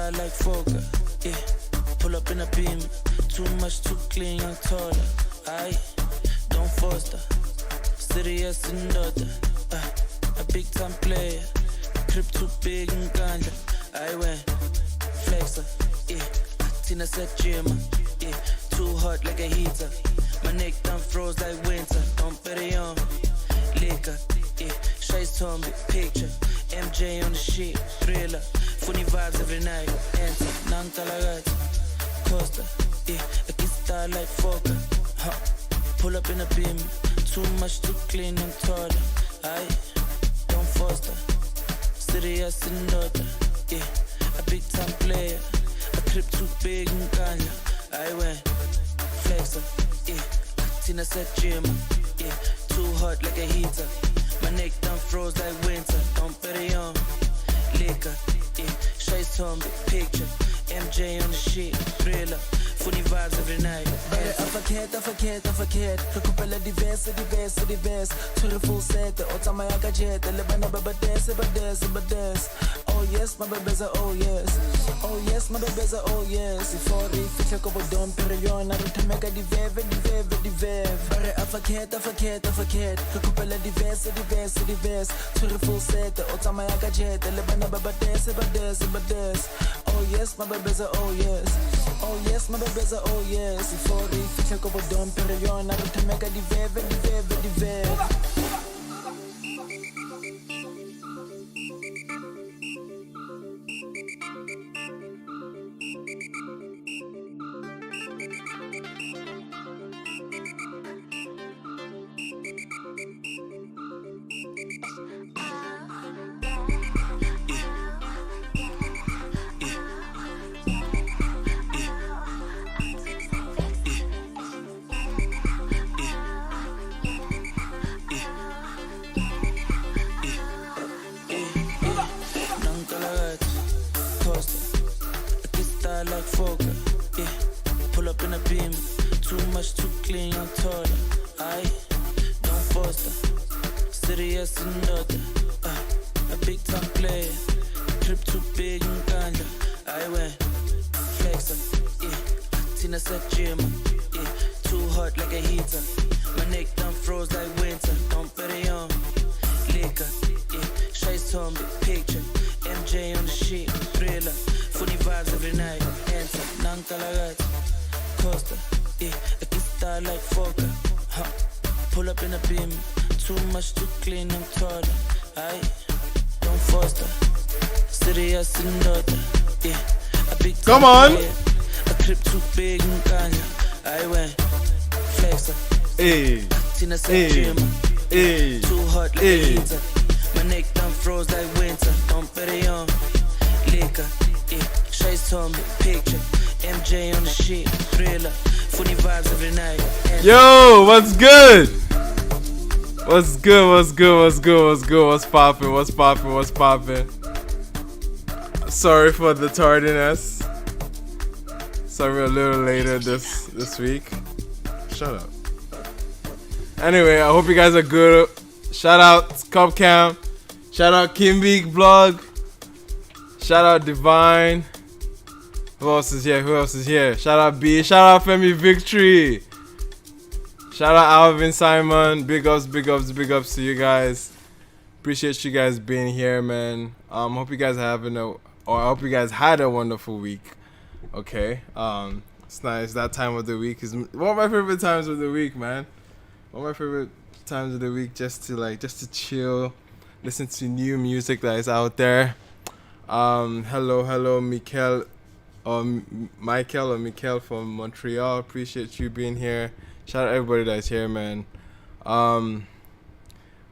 star like Fokker, yeah. Pull up in a beam, too much, too clean, young taller. I don't foster, serious and daughter. A big time player, crib too big and ganja. I went flexer, yeah. Tina said gym, yeah. Too hot like a heater. My neck done froze like winter. Don't bet it on liquor, yeah. Jae5 on me, picture. MJ on the sheet, thriller. Funny vibes every night. Enter, Nankalagat, Costa, yeah. I get star like Fokker, huh. Pull up in a beam, too much, too clean and taller. I don't foster, serious and daughter, yeah. A big time player, a crib too big and ganja. I went flexer, yeah. Tina said gym, yeah. Too hot like a heater. My neck done froze like winter. Don't bet it on liquor, yeah. Jae5 on me, picture. MJ on the sheet, thriller. Funny vibes every night. I forget. Recupera diverse. Twitter full set, Otama Yakajet, Lebana Babades. Oh yes, my babies are oh yes. Oh yes, my babies are oh yes. If all the fish are couple dom perion, I return the vev. I forget. Recupera diverse. Twitter full set, Otama Yakajet, Lebana Babades. Oh yes, my babies are oh yes. Oh yes, my babies are oh yes. If all the fish are couple dom perion, I return the vev. Like Fokker, yeah. Pull up in a beam, too much, too clean, I'm taller. I don't foster, serious and daughter. A big time player, crib too big and ganja. I went flexer, yeah. Tina said gym, yeah. Too hot like a heater. My neck done froze like winter. Don't bet it on liquor, yeah. Jae5 on me, picture. MJ on the sheet, thriller. Funny vibes every night. Enter, Nankalagat, Costa, yeah. I get star like Fokker, huh. Pull up in a beam, too much, too clean and taller. I don't foster, serious and daughter, yeah. A big come on. Player, a crib too big and ganja. I went flexer, hey. Tina said gym, hey. Too hot like a heater. My neck done froze like winter. Don't bet it on liquor, yeah. Jae5 on me, picture. MJ on the sheet, thriller. Funny vibes every night. Yo, what's good? What's poppin'? Sorry for the tardiness. Sorry a little later this week. Shut up. Anyway, I hope you guys are good. Shout out Cupcam. Shout out Kimbeek Vlog. Shout out Divine. Who else is here? Shout out B. Shout out Femi Victory. Shout out Alvin Simon. Big ups to you guys. Appreciate you guys being here, man. Hope you guys I hope you guys had a wonderful week. Okay. It's nice. That time of the week is one of my favorite times of the week, man. One of my favorite times of the week just to chill, listen to new music that is out there. Hello, Michael from Montreal. Appreciate you being here. Shout out everybody that's here, man.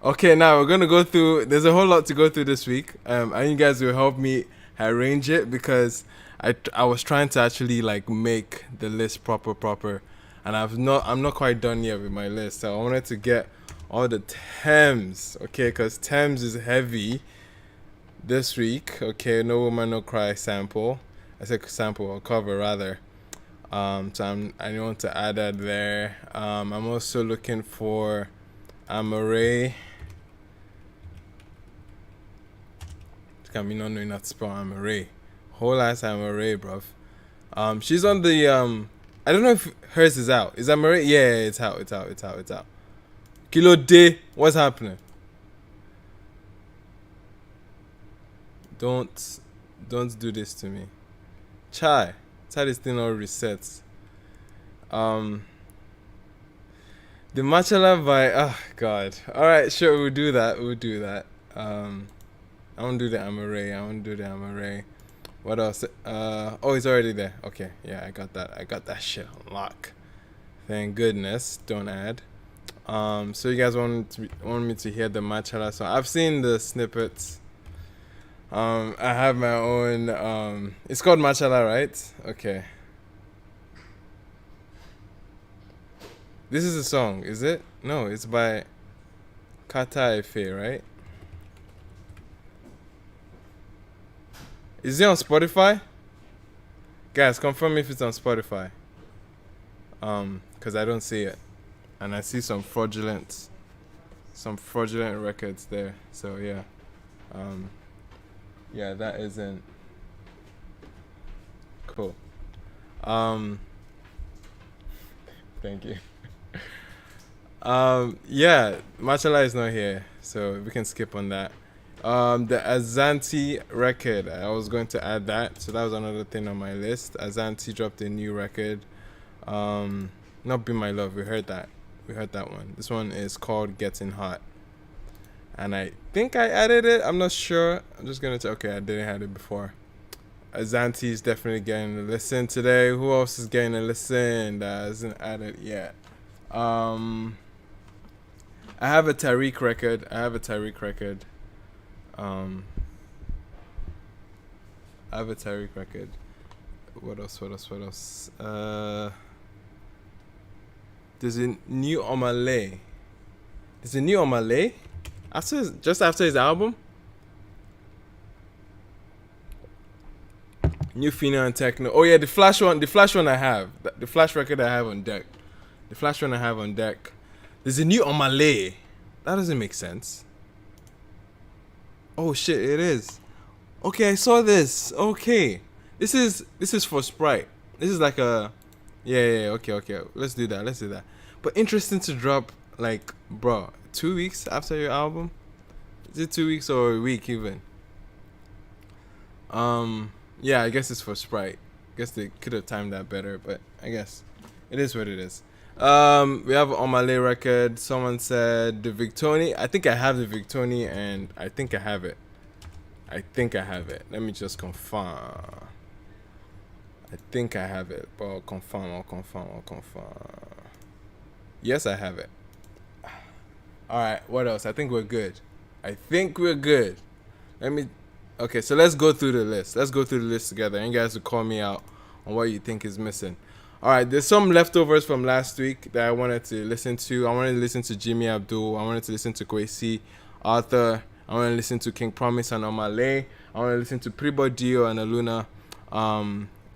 Okay, now we're gonna go through. There's a whole lot to go through this week. And you guys will help me arrange it because I was trying to actually like make the list proper, and I'm not quite done yet with my list. So I wanted to get all the Tems, okay, because Tems is heavy this week. Okay, No Woman No Cry sample. I said sample or cover rather. So I want to add that there. I'm also looking for Amaray. Can me not knowing how to spell Amaray. Whole ass Amaray, bruv. She's on the I don't know if hers is out. Is Amaray? Yeah, it's out. It's out. Kilo Day, what's happening? Don't do this to me. Chai. It's how this thing all resets. The Machala by God. Alright, sure, we'll do that. I won't do the Amaray. What else? Oh, it's already there. Okay, yeah, I got that shit on lock. Thank goodness. Don't add. So you guys want me to hear the Machala song? I've seen the snippets. I have my own. It's called Machala, right? Okay. This is a song, is it? No, it's by Kata Efe, right? Is it on Spotify? Guys, confirm if it's on Spotify. Cause I don't see it, and I see some fraudulent records there. So yeah, yeah, that isn't cool. Thank you. Yeah, Machala is not here, so we can skip on that. The Azanti record, I was going to add that, so that was another thing on my list. Azanti dropped a new record. Not Be My Love, we heard that one. This one is called Getting Hot, and I think I added it. I'm not sure. I'm just gonna okay, I didn't have it before. Azanti is definitely getting a listen today. Who else is getting a listen that hasn't added yet? I have a Tariq record. What else? There's a new Omale. Just after his album. New Fina and Techno. Oh yeah, the Flash one I have. The Flash record I have on deck. There's a new Omale. That doesn't make sense. Oh shit, it is. Okay, I saw this. Okay. This is for Sprite. This is like a okay. Let's do that. But interesting to drop, like, bro, 2 weeks after your album? Is it 2 weeks or a week even? Yeah, I guess it's for Sprite. I guess they could have timed that better, but I guess it is what it is. We have an Omale record. Someone said the Victony. I think I have the Victony, and I think I have it. Let me just confirm. I think I have it, but I'll confirm. Yes, I have it. Alright, what else? I think we're good. Okay, so let's go through the list together, and you guys will call me out on what you think is missing. Alright, there's some leftovers from last week that I wanted to listen to. I wanted to listen to Jimmy Abdul. I wanted to listen to Kwesi, Arthur. I want to listen to King Promise and Omale. I want to listen to Pribo Dio and Aluna.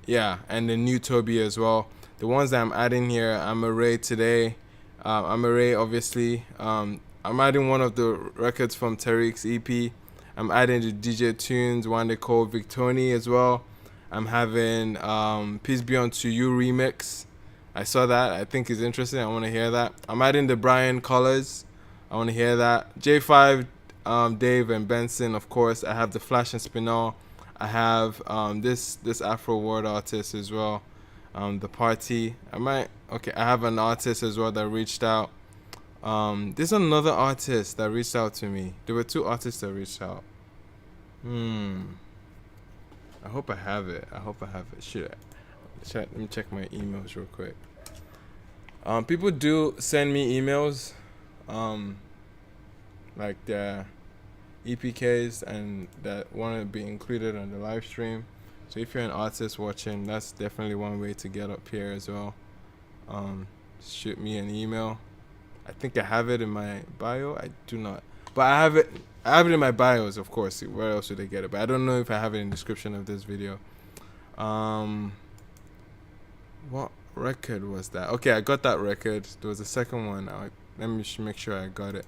Yeah, and the new Toby as well. The ones that I'm adding here, Amaray today. Amaray, obviously. I'm adding one of the records from Tariq's EP. I'm adding the DJ Tunes, Wande called Victony as well. I'm having Peace Be Unto You remix. I saw that. I think it's interesting. I want to hear that. I'm adding the Brian Colors. I want to hear that. Jae5, Dave and Benson, of course. I have the Flash and Spinall. I have this Afro World artist as well. The Party. I have an artist as well that reached out. There's another artist that reached out to me. There were 2 artists that reached out. I hope I have it. Let me check my emails real quick. People do send me emails, like their EPKs and that want to be included on the live stream. So if you're an artist watching, that's definitely one way to get up here as well. Shoot me an email. I think I have it in my bio. I do not, but I have it in my bios, of course. Where else would they get it? But I don't know if I have it in the description of this video. What record was that? Okay, I got that record. There was a second one. Let me make sure I got it.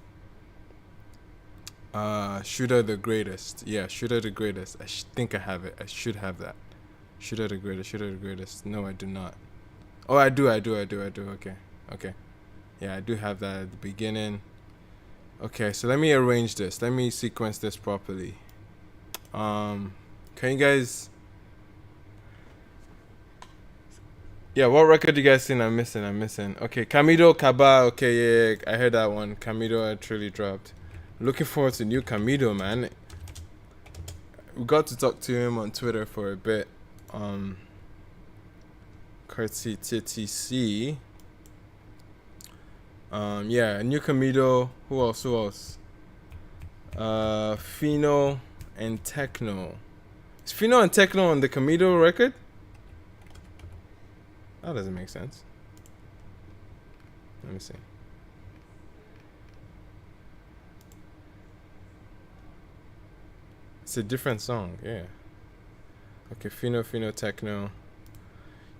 Shooter the Greatest. Yeah, Shooter the Greatest. I think I have it. I should have that. Shooter the greatest. Shooter the greatest. No, I do not. Oh, I do. Okay. Yeah, I do have that at the beginning. Okay, so let me arrange this. Let me sequence this properly. Can you guys? Yeah, what record you guys think I'm missing? Okay, Camido Kaba. Okay, yeah, I heard that one. Camido actually dropped. Looking forward to new Camido, man. We got to talk to him on Twitter for a bit. Courtesy TTC. Yeah, new Camido. Who else? Fino and Techno. Is Fino and Techno on the Camido record? That doesn't make sense. Let me see. It's a different song, yeah. Okay, Fino, Techno.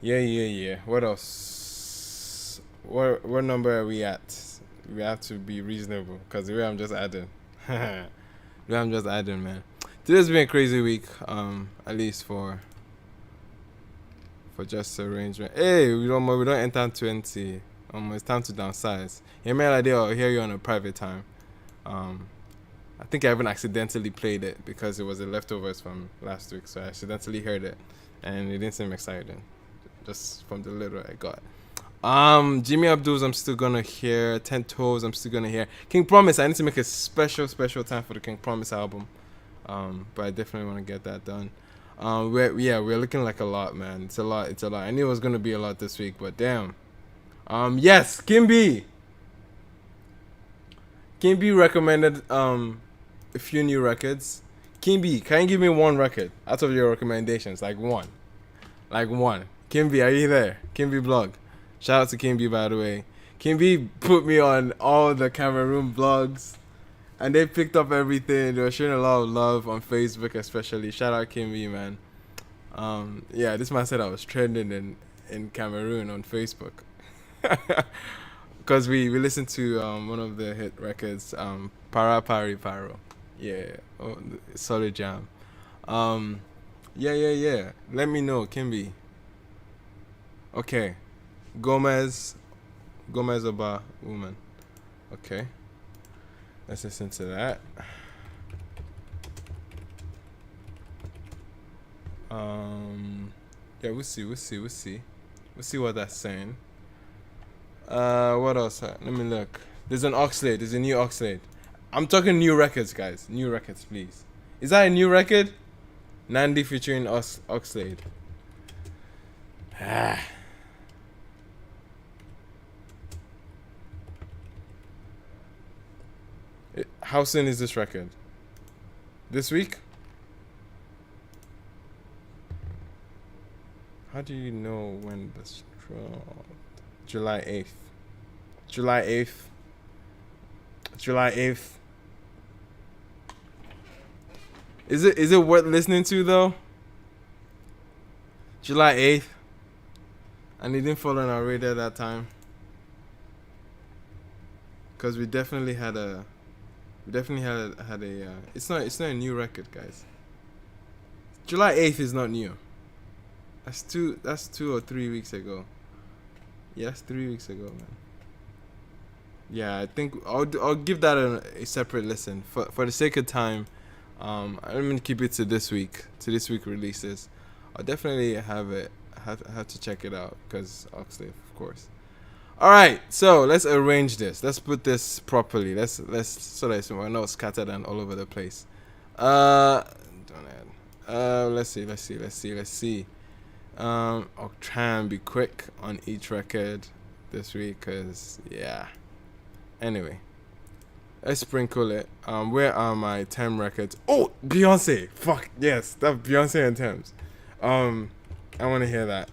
Yeah. What else? What number are we at? We have to be reasonable, because the way I'm just adding. The way I'm just adding, man. Today's been a crazy week, at least for just arrangement. Hey, we don't enter 20. It's time to downsize. You may idea I'll hear you on a private time. I think I even accidentally played it because it was the leftovers from last week, so I accidentally heard it, and it didn't seem exciting, just from the little I got. Jimmy Abdul's I'm still gonna hear. 10 Toes I'm still gonna hear. King Promise, I need to make a special time for the King Promise album, but I definitely want to get that done. We're looking like a lot, man. It's a lot. I knew it was gonna be a lot this week, but damn. Yes, Kimby recommended a few new records. Kimby, can you give me one record out of your recommendations? Like one. Kimby, are you there? Kimby blog. Shout out to Kimby, by the way. Kimby put me on all the Cameroon blogs, and they picked up everything. They were showing a lot of love on Facebook, especially. Shout out Kimby, man. Yeah, this man said I was trending in Cameroon on Facebook. Because we listened to one of the hit records, Para Pari Paro. Yeah, solid jam. Yeah. Let me know, Kimby. Okay. Gomez Oba Woman. Okay. Let's listen to that. Yeah, we'll see. We'll see what that's saying. What else? Let me look. There's an Oxlade. There's a new Oxlade. I'm talking new records, guys. New records, please. Is that a new record? Nandi featuring Oxlade. How soon is this record? This week? How do you know when this dropped? July 8th. Is it worth listening to though? July 8th. And it didn't fall on our radar that time. Cause we definitely had a it's not a new record, guys. July 8th is not new. That's 2 or 3 weeks ago. Yeah, that's 3 weeks ago, man. Yeah, I think I'll give that a separate listen for the sake of time. I'm gonna keep it to this week releases. I'll definitely have to check it out because Oxlade, of course. All right, so let's arrange this. Let's put this properly. Let's so that we're not scattered and all over the place. Let's see. I'll try and be quick on each record this week, cause yeah. Anyway, let's sprinkle it. Where are my Tems records? Oh, Beyonce. Fuck yes, that's Beyonce and Tems. I want to hear that.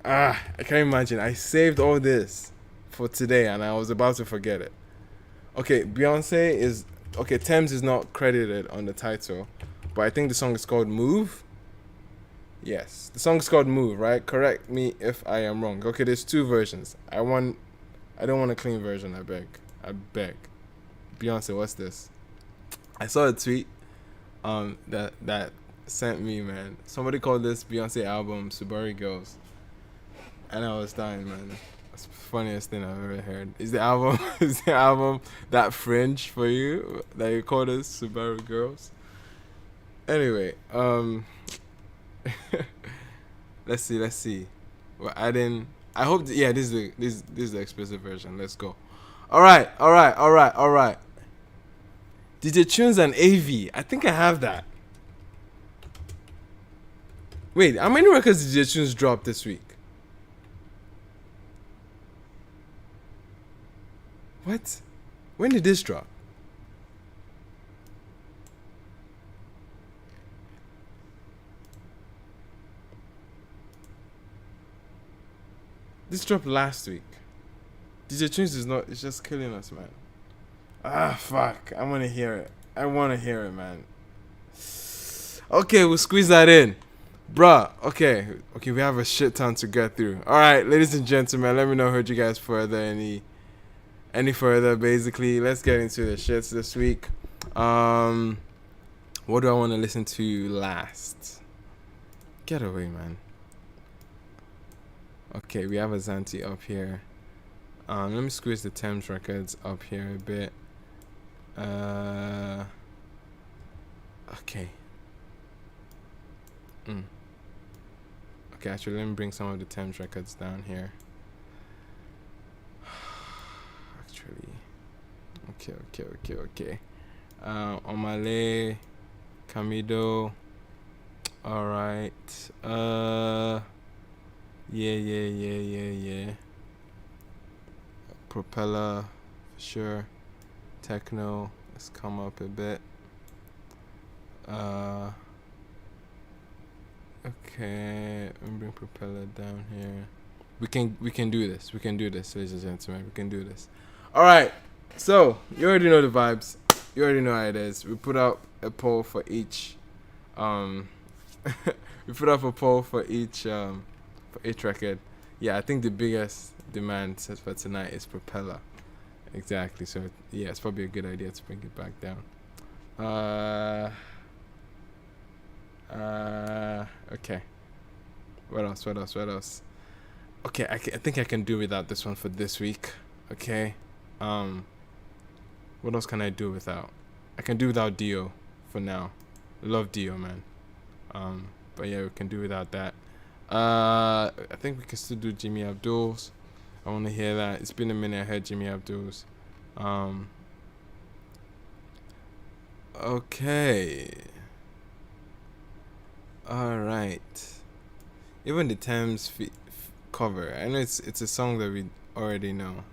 I can't imagine. I saved all this for today and I was about to forget it. Okay, Tems is not credited on the title, but I think the song is called Move. Yes, the song is called Move, right? Correct me if I am wrong. Okay, there's 2 versions. I don't want a clean version, I beg. Beyonce, what's this? I saw a tweet that sent me, man. Somebody called this Beyonce album Subaru Girls, and I was dying, man. That's the funniest thing I've ever heard. Is the album that fringe for you that you call this Subaru Girls? Anyway, let's see. We're adding. I hope. Yeah, this is the explicit version. Let's go. All right. DJ Tunes and AV. I think I have that. Wait, how many records did DJ Tunes drop this week? What? When did this drop? This dropped last week. DJ Tunes is not. It's just killing us, man. Ah, fuck. I want to hear it. Man. Okay, we'll squeeze that in. Bruh, okay, we have a shit ton to get through. Alright, ladies and gentlemen, let me know, heard you guys further, any further, basically. Let's get into the shits this week. What do I want to listen to last? Get away, man. Okay, we have a Zanti up here. Let me squeeze the Tems records up here a bit. Okay. Okay, actually, let me bring some of the Tems records down here. Actually, okay. Omale, Camido. All right. Yeah. Propeller, for sure. Techno, let's come up a bit. Okay, let me bring Propeller down here. We can do this. Ladies and gentlemen. We can do this. All right. So you already know the vibes. You already know how it is. We put out a poll for each. We put up a poll for each record. Yeah, I think the biggest demand for tonight is Propeller. Exactly. So yeah, it's probably a good idea to bring it back down. Okay. What else? Okay, I think I can do without this one for this week. Okay. What else can I do without? I can do without Dio for now. Love Dio, man. But yeah, we can do without that. I think we can still do Jimmy Abdul's. I want to hear that. It's been a minute I heard Jimmy Abdul's. Okay. All right. Even the Tems cover. I know it's a song that we already know.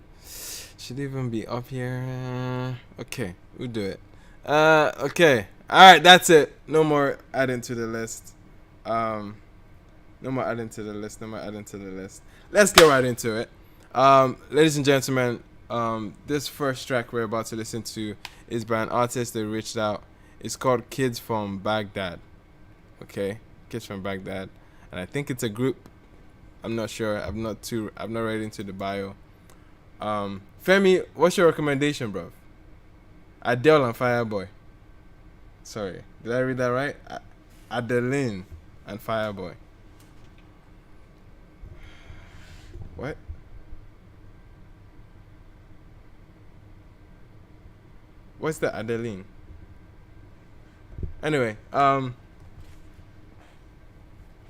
Should even be up here. Okay, we'll do it. Okay. All right, that's it. No more adding to the list. No more adding to the list. Let's get right into it. Ladies and gentlemen, this first track we're about to listen to is by an artist that reached out. It's called Kids from Baghdad. Okay, Kids from Baghdad, and I think it's a group. I'm not sure. I'm not read into the bio. Femi, what's your recommendation, bro? Adele and Fireboy. Sorry, did I read that right? Adeline and Fireboy. What? What's the Adeline? Anyway,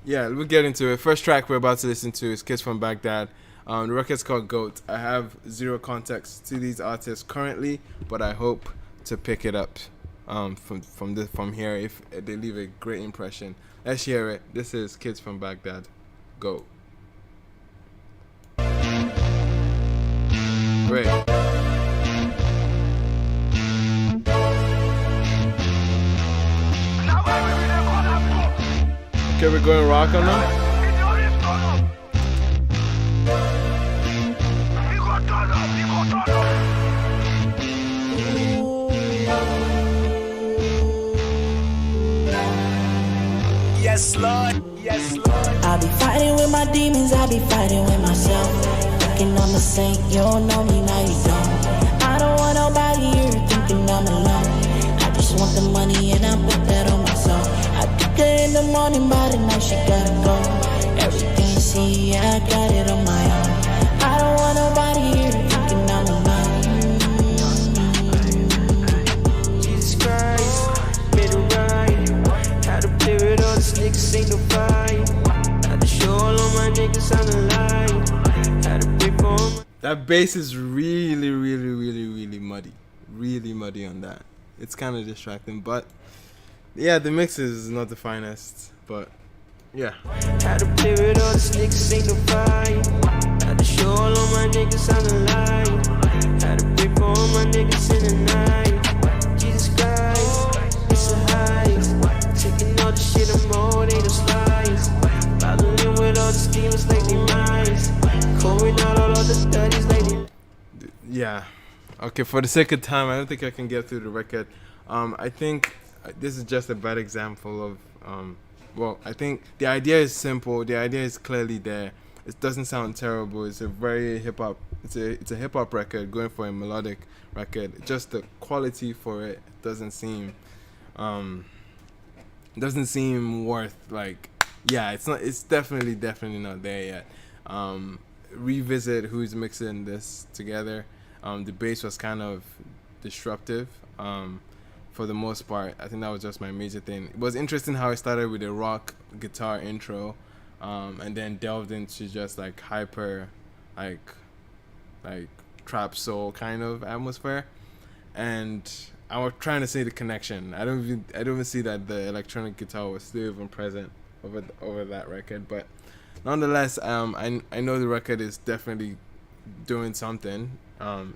yeah, we'll get into it. First track we're about to listen to is Kids from Baghdad. The record's called GOAT. I have zero context to these artists currently, but I hope to pick it up from here if they leave a great impression. Let's hear it. This is Kids from Baghdad. Go. Great. Okay, we're going rock on them. Yes, Lord. I'll be fighting with my demons, I'll be fighting with myself. Thinking I'm a saint, you don't know me, now you don't. I don't want nobody here thinking I'm alone. I just want the money and I put that on myself. I took it the morning, by the night she gotta go. Everything you see, yeah, I got it on my own. I don't want nobody here thinking I'm alone. Jesus Christ, made it right. Had to play with all these niggas, ain't no fight. Had to show all of my niggas on the line. Had to pay for them. That bass is really muddy. Really muddy on that. It's kind of distracting, but yeah, the mix is not the finest, but yeah. Had to play with all these niggas, ain't no fight. Had to show all of my niggas on the line. Had to pay for all my niggas in the night. Jesus Christ, it's a heist. Taking all the shit I'm owed, ain't no slice. Battling with all the demons like they mice. Pouring out all of the studies like they... Yeah. Okay, for the sake of time, I don't think I can get through the record. I think this is just a bad example of, well, I think the idea is simple. The idea is clearly there. It doesn't sound terrible. It's a very hip-hop, it's a hip-hop record going for a melodic record. Just the quality for it doesn't seem worth, like, yeah, it's definitely not there yet. Revisit who's mixing this together. The bass was kind of disruptive for the most part. I think that was just my major thing. It was interesting how it started with a rock guitar intro and then delved into just like hyper, like trap soul kind of atmosphere. And I was trying to say the connection. I don't even see that the electronic guitar was still even present over that record. But nonetheless, I know the record is definitely doing something.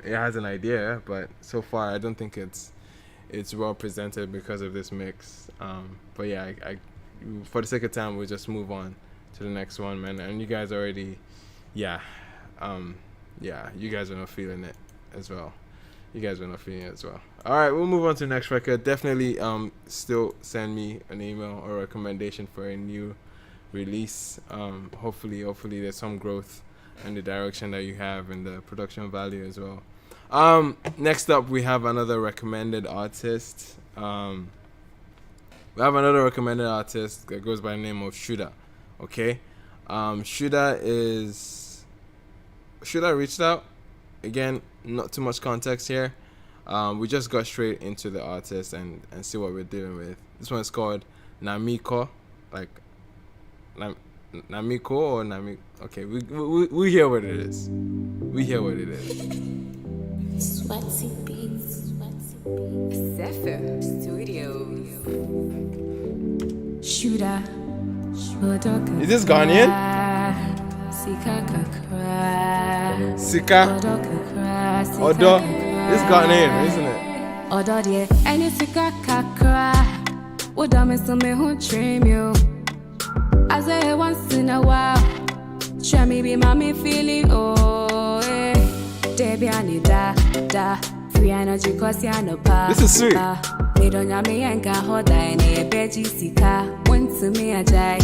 It has an idea, but so far I don't think it's well presented because of this mix. But yeah, I for the sake of time, we'll just move on to the next one, man. And you guys already, you guys are not feeling it as well. All right, we'll move on to the next record. Definitely, still send me an email or recommendation for a new release. Hopefully there's some growth in the direction that you have and the production value as well. Next up, we have another recommended artist. That goes by the name of Shuda. Okay, Shuda reached out. Again, not too much context here. We just got straight into the artist and see what we're dealing with. This one is called Namiko, like Namiko or Nami. Okay, we hear what it is. Sweaty beats. Zephyr Studios. Shooter. Is this Ghanaian? Sika. Odo. This Ghanaian, isn't it? Odo dear, and you sika kakra. What damn is me who dream you? I say once in a while. Try me be mommy feeling oh eh. Debbie da free energy cause ya no pa. This is sweet. Me don't ya me and can hold in a beji sika. Went to me a jai.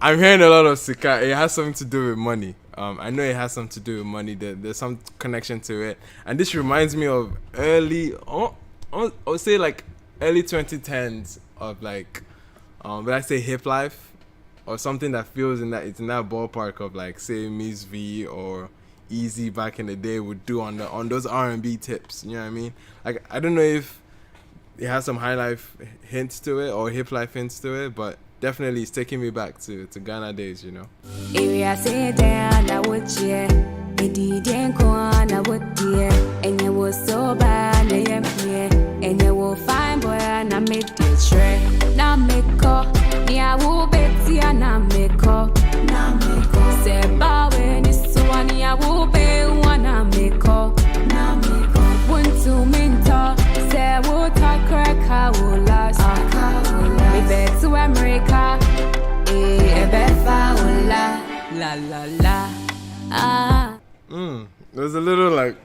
I'm hearing a lot of Sika. It has something to do with money. I know it has something to do with money. There's some connection to it. And this reminds me of early 2010s of like, when I say hip life or something that feels it's in that ballpark of like say Miss V or Easy back in the day would do on those R&B tips. You know what I mean? Like, I don't know if it has some high life hints to it or hip life hints to it, but definitely it's taking me back to Ghana days, you know. Area say down, I would cheer. It didn't go on, I would dear. And it was so bad, I am here. And you will find boy, and I made the tray. Now make up, yeah, I will bet you, and I make up. Now make up. Say, Bowen is one, yeah, I will pay one, I make up. Now make up. 1 2 minutes, say, we'll talk crack, I will last. Me bet to America, la. There's a little like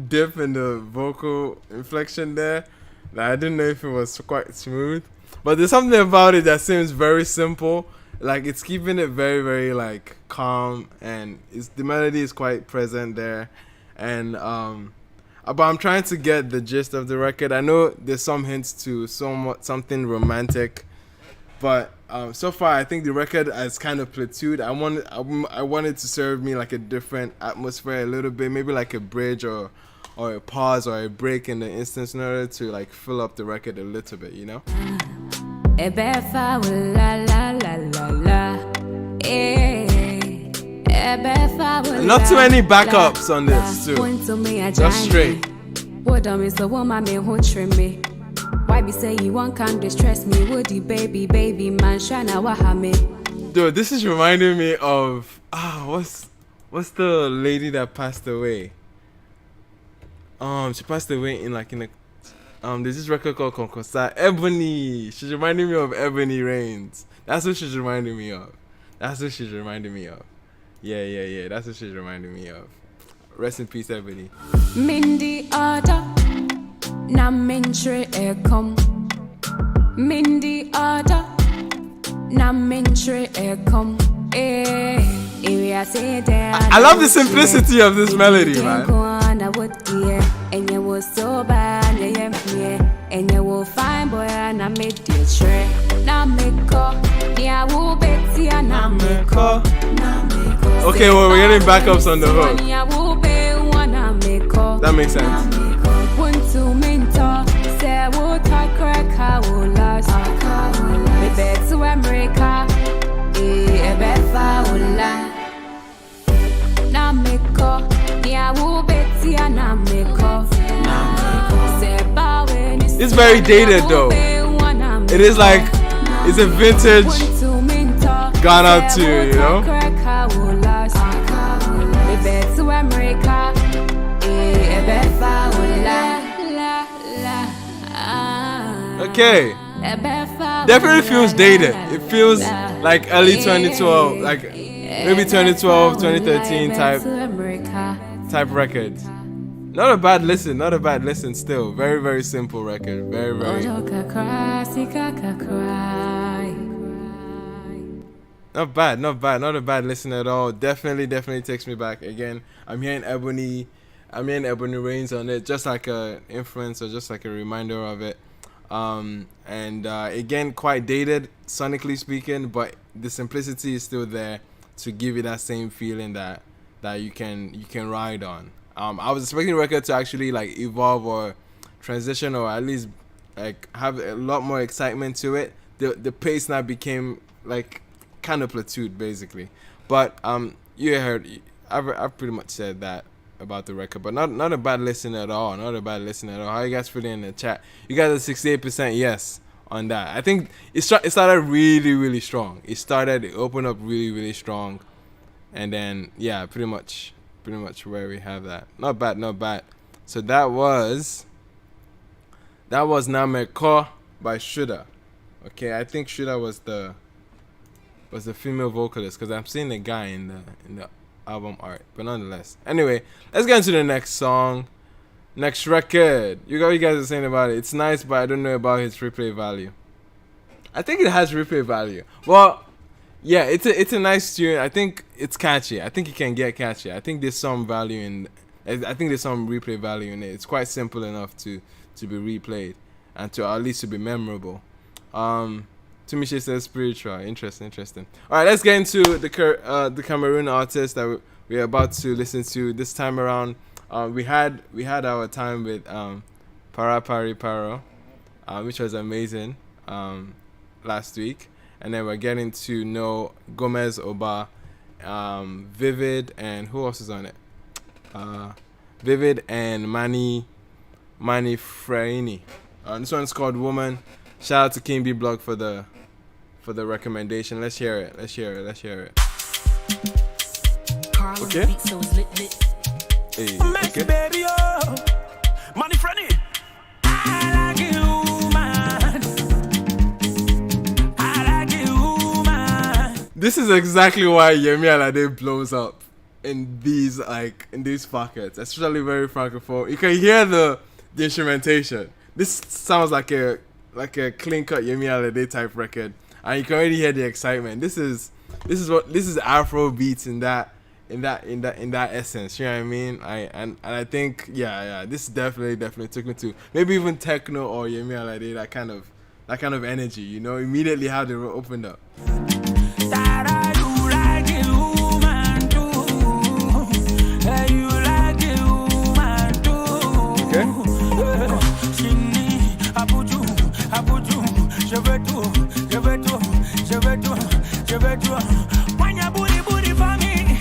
dip in the vocal inflection there that I didn't know if it was quite smooth, but there's something about it that seems very simple. Like it's keeping it very, very like calm, and the melody is quite present there, and but I'm trying to get the gist of the record. I know there's some hints to something romantic But so far, I think the record has kind of plateaued. I wanted to serve me like a different atmosphere a little bit, maybe like a bridge or a pause or a break in the instance in order to like fill up the record a little bit, you know? Not too many backups on this too. Just straight. Why be say you want can't distress me? Woody baby man shana wahame. Dude, this is reminding me of what's the lady that passed away? She passed away in there's this record called Concosa. Ebony. She's reminding me of Ebony Reigns. That's what she's reminding me of. Yeah. That's what she's reminding me of. Rest in peace, Ebony. Mindy Ada na mentre e kom. Mindy Ada na mentre e kom. I love the simplicity of this melody, man. And you was so bad, and you will find boy, and I made you try. Now make up, yeah, we'll bet you, now make up. Okay, well, we're getting backups on the hook. That makes sense. It's very dated though. It is like it's a vintage Ghana too, you know? Okay. Definitely feels dated. It feels like early 2012, like maybe 2012, 2013 type record. Not a bad listen still. Very, very simple record. Very, very. Not a bad listen at all. Definitely takes me back. Again, I'm hearing Ebony Reigns on it, just like a influence or just like a reminder of it. And again, quite dated, sonically speaking, but the simplicity is still there to give you that same feeling that you can ride on. I was expecting the record to actually like evolve or transition or at least like have a lot more excitement to it. The pace now became like kind of plateaued basically. But you heard I've pretty much said that about the record, but not a bad listen at all. How you guys feeling in the chat? You guys are 68% yes on that. I think it started really strong. It opened up really strong, and then yeah, pretty much where we have that. Not bad. So that was Nameko by Shuda. Okay, I think Shuda was the female vocalist because I'm seeing the guy in the album art, but nonetheless. Anyway, let's get into the next song, next record. You guys are saying about it. It's nice, but I don't know about its replay value. I think it has replay value. Well, yeah, it's a nice tune. I think it's catchy. I think it can get catchy. I think there's some value in. I think there's some replay value in it. It's quite simple enough to be replayed and to at least to be memorable. Tumishe says spiritual. Interesting. All right, let's get into the Cameroon artist that we're about to listen to this time around. We had our time with Para Pari Paro, which was amazing last week. And then we're getting to know Gomez Oba, Vivid, and who else is on it? Vivid and Mani Freini. This one's called Woman. Shout out to King B Blog for the recommendation. Let's hear it. Okay. Hey, okay. Baby, oh, Mani Freini. I like you, man. This is exactly why Yemi Alade blows up in these pockets, especially very francophone. You can hear the instrumentation. This sounds like a clean cut Yemi Alade type record, and you can already hear the excitement. This is Afro beats in that essence. You know what I mean? I think yeah, this definitely took me to maybe even techno or Yemi Alade, kind of energy, you know, immediately how they opened up. Okay.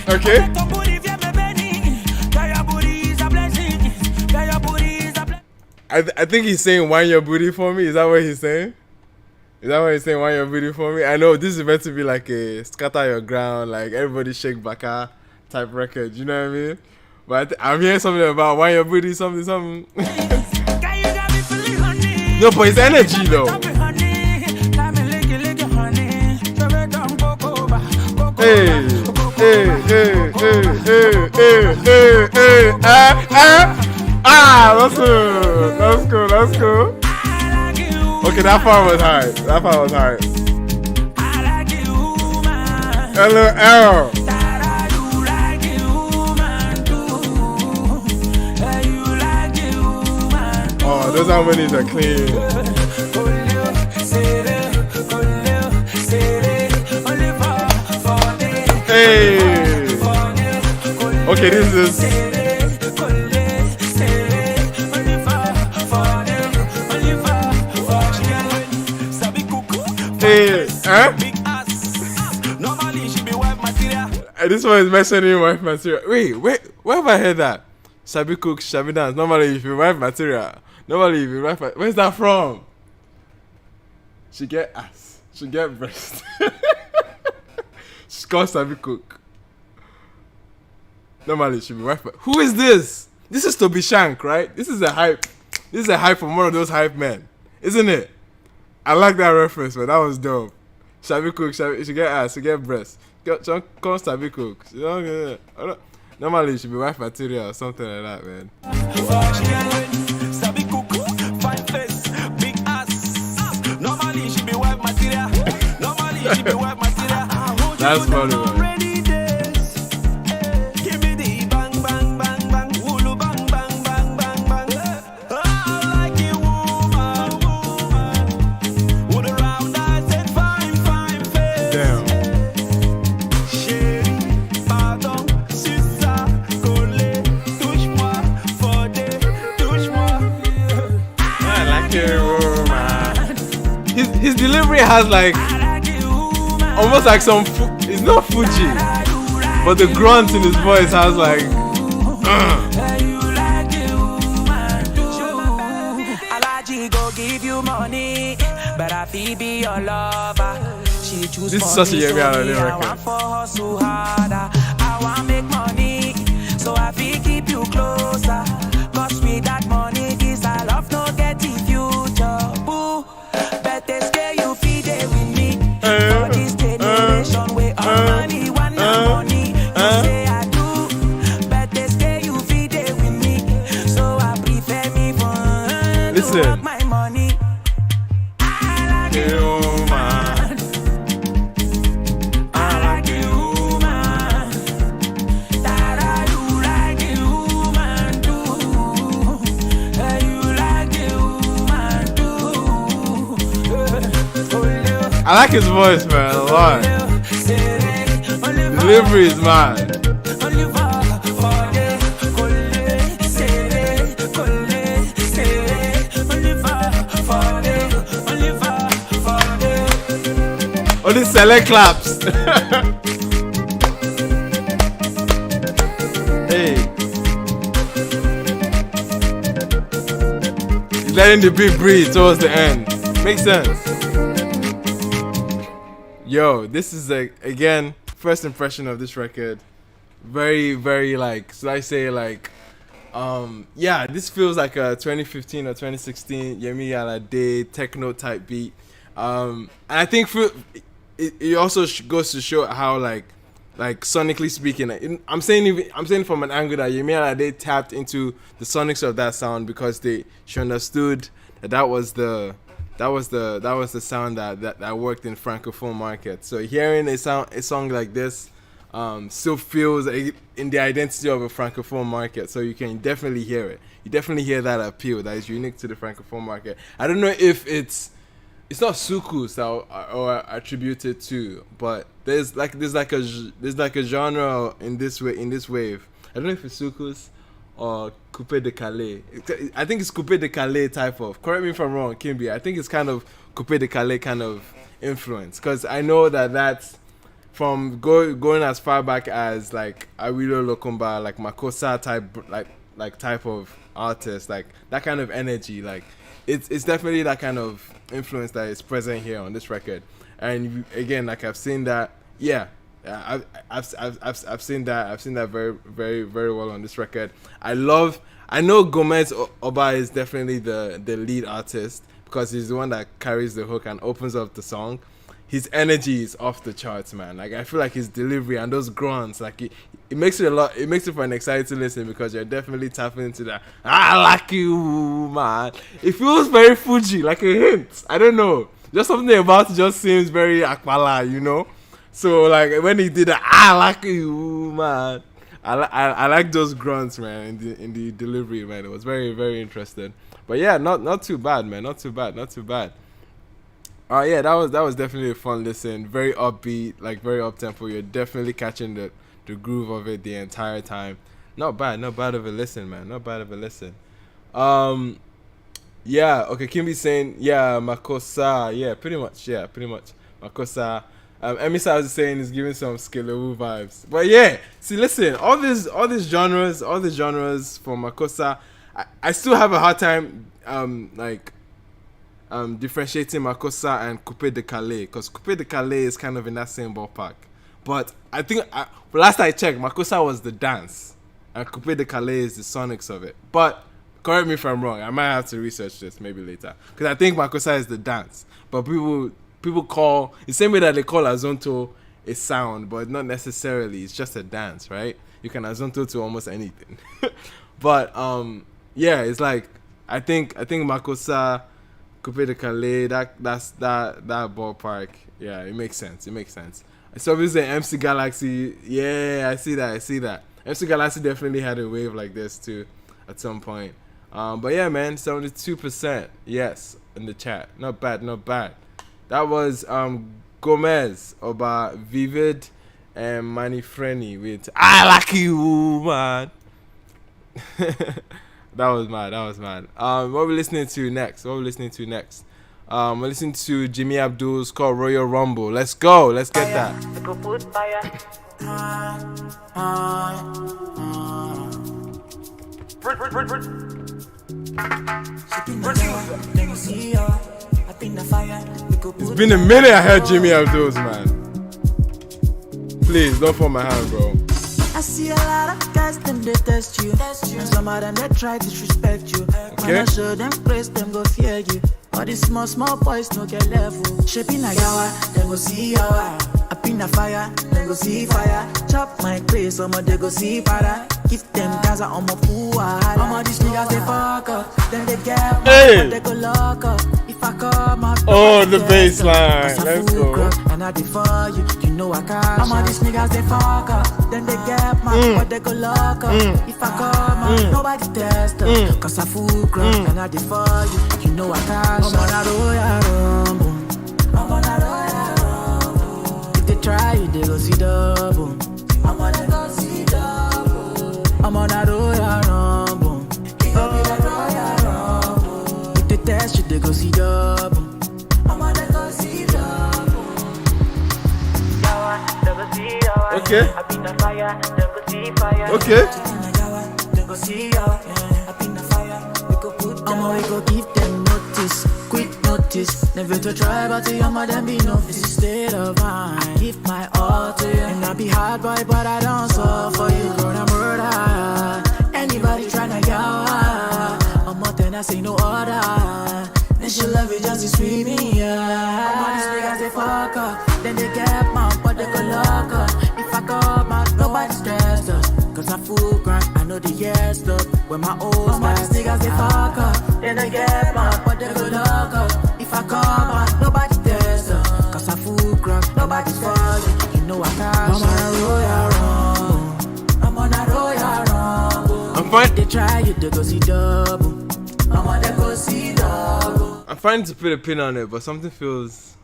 Okay. I think he's saying "wind your booty for me." Is that what he's saying? Is that what he's saying? "Wind your booty for me." I know this is meant to be like a scatter your ground, like everybody shake baka type record. You know what I mean? But I'm hearing something about "wind your booty," something. No, but it's energy though. Hey, that's cool. Okay, that part was hard. Hello, L. Oh, those harmonies are clean. Hey. Okay, this is. Hey, huh? This one is mentioning wife material. Wait, where have I heard that? Sabi cook, Sabi dance. Normally, if you wife material, where's that from? She get ass, she get breast. She's called Sabi cook. Normally, she be wife. Who is this? This is Toby Shank, right? This is a hype. This is a hype from one of those hype men, isn't it? I like that reference, man. That was dope. Sabi cook, she get ass, she get breast. Call Sabi cook. Normally, she be wife material or something like that, man. Sabi cook, fine face, big ass. Normally, she be wife material. That's funny, man. His delivery has like almost like some it's not Fuji, but the grunt in his voice has like go give you money, but I feel be your lover. She choose this is such a Yemi Alade I want for her so harder. I want make money, so I feel keep you closer. Cause with that money, this I love no get the future. Boo, better stay you feed it with me. For this generation, we all money, one money. You say I do, better stay you feed it with me. So I prefer me for listen. My money. I like you, man. I like you, man. That I do like you, man, too. You like you, man, too. I like his voice, man, a lot. Delivery is mad. Only select claps. Hey. He's letting the beat breathe towards the end. Makes sense. Yo, this is again, first impression of this record. Very, very like, should I say like, yeah, this feels like a 2015 or 2016 Yemi Alade techno type beat. And I think it also goes to show how like sonically speaking, I'm saying from an angle that Yemi Alade tapped into the sonics of that sound because she understood that was the sound that worked in Francophone market. So hearing a song like this still feels in the identity of a Francophone market. So you can definitely hear it. You definitely hear that appeal that is unique to the Francophone market. I don't know if it's it's not sukus that are attributed to, but there's like a genre in this wave. I don't know if it's sukus or coupé de Calais. I think it's coupé de Calais type of. Correct me if I'm wrong, Kimby. I think it's kind of coupé de Calais kind of influence, because I know that's from going as far back as like Awilo Lokomba, like Makossa type, like type of artist, like that kind of energy. Like it's definitely that kind of influence that is present here on this record. And again, like I've seen that. Yeah, I've seen that very very very well on this record. I know Gomez Oba is definitely the lead artist, because he's the one that carries the hook and opens up the song. His energy is off the charts, man. Like I feel like his delivery and those grunts, like it makes it it makes it for an exciting listen, because you're definitely tapping into that. I like you, man. It feels very Fuji, like a hint. I don't know. Just something about it just seems very Akpala, you know. So like when he did that, I like you, man. I like those grunts, man, in the delivery, man. It was very very interesting. But yeah, not too bad, man. Not too bad. Yeah, that was definitely a fun listen. Very upbeat, like very up tempo. You're definitely catching the groove of it the entire time. Not bad of a listen, man. Not bad of a listen. Yeah, okay, Kimby saying, yeah, Makossa. Yeah, pretty much. Makossa. Emisa was saying is giving some Skelewu vibes. But yeah, see, listen, all these genres for Makossa, I still have a hard time differentiating Makossa and Coupé de Calais, because Coupé de Calais is kind of in that same ballpark. But I think last I checked, Makossa was the dance, and Coupé de Calais is the sonics of it. But correct me if I'm wrong. I might have to research this maybe later, because I think Makossa is the dance, but people call the same way that they call Azonto a sound, but not necessarily. It's just a dance, right? You can Azonto to almost anything. But yeah, it's like I think Makossa, Coupé de Calais, that's that ballpark. Yeah, it makes sense. So obviously MC Galaxy, yeah, I see that. MC Galaxy definitely had a wave like this too at some point. But yeah, man, 72%, yes, in the chat. Not bad. That was Gomez Oba, Vivid, and Manifreni with I Like You, man. That was mad. What are we listening to next? We're listening to Jimmy Abdul's called Royal Rumble. Let's go. Let's get that. It's been a minute I heard Jimmy Abdul's, man. Please don't fall my hand, bro. I see a lot of guys, them they test you. And some of them they try to disrespect you. Okay. When I show them praise, them go fear you. All these small boys no get level. Shaping a yawa, they go see yawa. Up in the fire, they go see fire. Chop my place, some of they go see para. Give them Gaza on my pool. All of these niggas they fuck up. Then they get mad, they go lock up. If I come out, the baseline. Let's go. And I defer you, you know I can't. All of these niggas they fuck up. Then they get mad, but they go lock up. If I come out, nobody test us. Cause I full ground, and I defer you, you know I can't. I'm on a royal rumble. If they try it, they go see double. I'm on a royal rumble. If they test you, they go see double. I'm on a go see double. Okay. We go give them notice, quick notice. Never to try, but to your mother be no. This is state of mind. I give my all to you, and I be hard boy, but I don't suffer for you. Gonna murder anybody tryna yawa. I'm more than I say no other. Then she love it just to sweet me, yeah. All these niggas they fuck up, then they get mad, but they go lock up. If I come out, nobody stress us. Cause I full grind, I know the yes stuff. When my old these niggas they fuck up, then they get mad, but they go lock up. If I come out, nobody stress us. Cause I full grind, nobody's for you. You know I can't. I'm on a royal rumble. I'm fine. They try you, they go see double. I'm on the go see double. I'm trying to put a pin on it, but something feels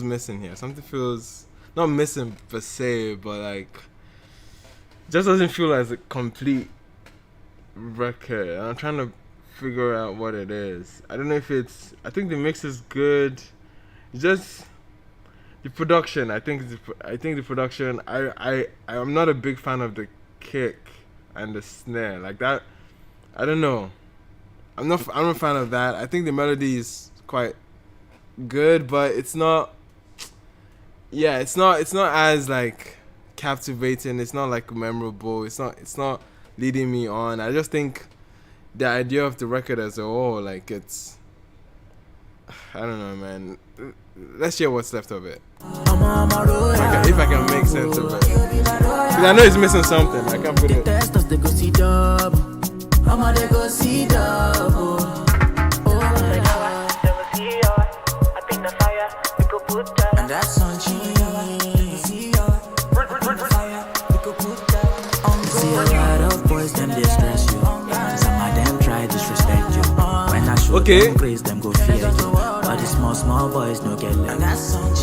missing here. Something feels not missing per se, but like just doesn't feel as a complete record. I'm trying to figure out what it is. I don't know if it's. I think the mix is good. It's just the production. I think the production. I'm not a big fan of the kick and the snare like that. I don't know. I'm a fan of that. I think the melody is quite good, but it's not. Yeah, it's not as like captivating. It's not like memorable. It's not leading me on. I just think the idea of the record as a whole, like it's. I don't know, man. Let's hear what's left of it. If I can make sense of it, because I know it's missing something. I can't put it. And that's on see a lot of boys them distress you. Some of them try disrespect you. When I show them grace, them go fear you. But the small boys no get left. And that's on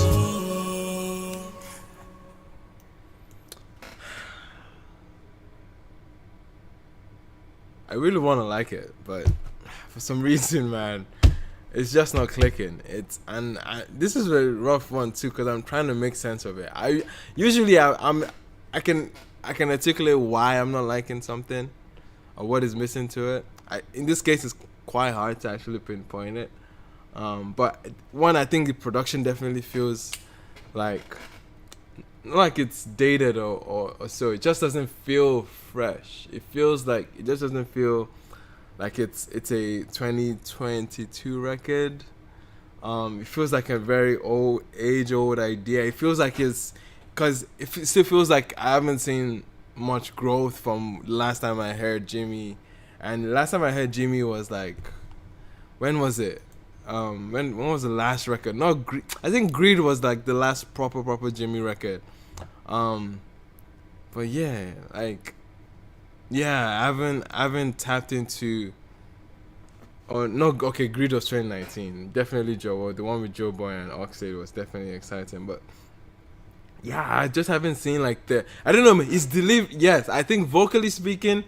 I really want to like it, but for some reason, man, it's just not clicking. This is a rough one too, because I'm trying to make sense of it. I can articulate why I'm not liking something or what is missing to it. In this case, it's quite hard to actually pinpoint it. But one, I think the production definitely feels like not like it's dated or so. It just doesn't feel fresh. It feels like it just doesn't feel like it's a 2022 record. It feels like a very old idea. It feels like it's because it still feels like I haven't seen much growth from last time I heard Jimmy. And the last time I heard Jimmy was like, when was it? When was the last record? Not Greed. I think Greed was like the last proper Jimmy record. But yeah, like, yeah, I haven't tapped into. Oh no, okay, Greed was 2019. Definitely Joe. The one with Joe Boy and Oxlade was definitely exciting. But yeah, I just haven't seen like I don't know. He's yes, I think vocally speaking,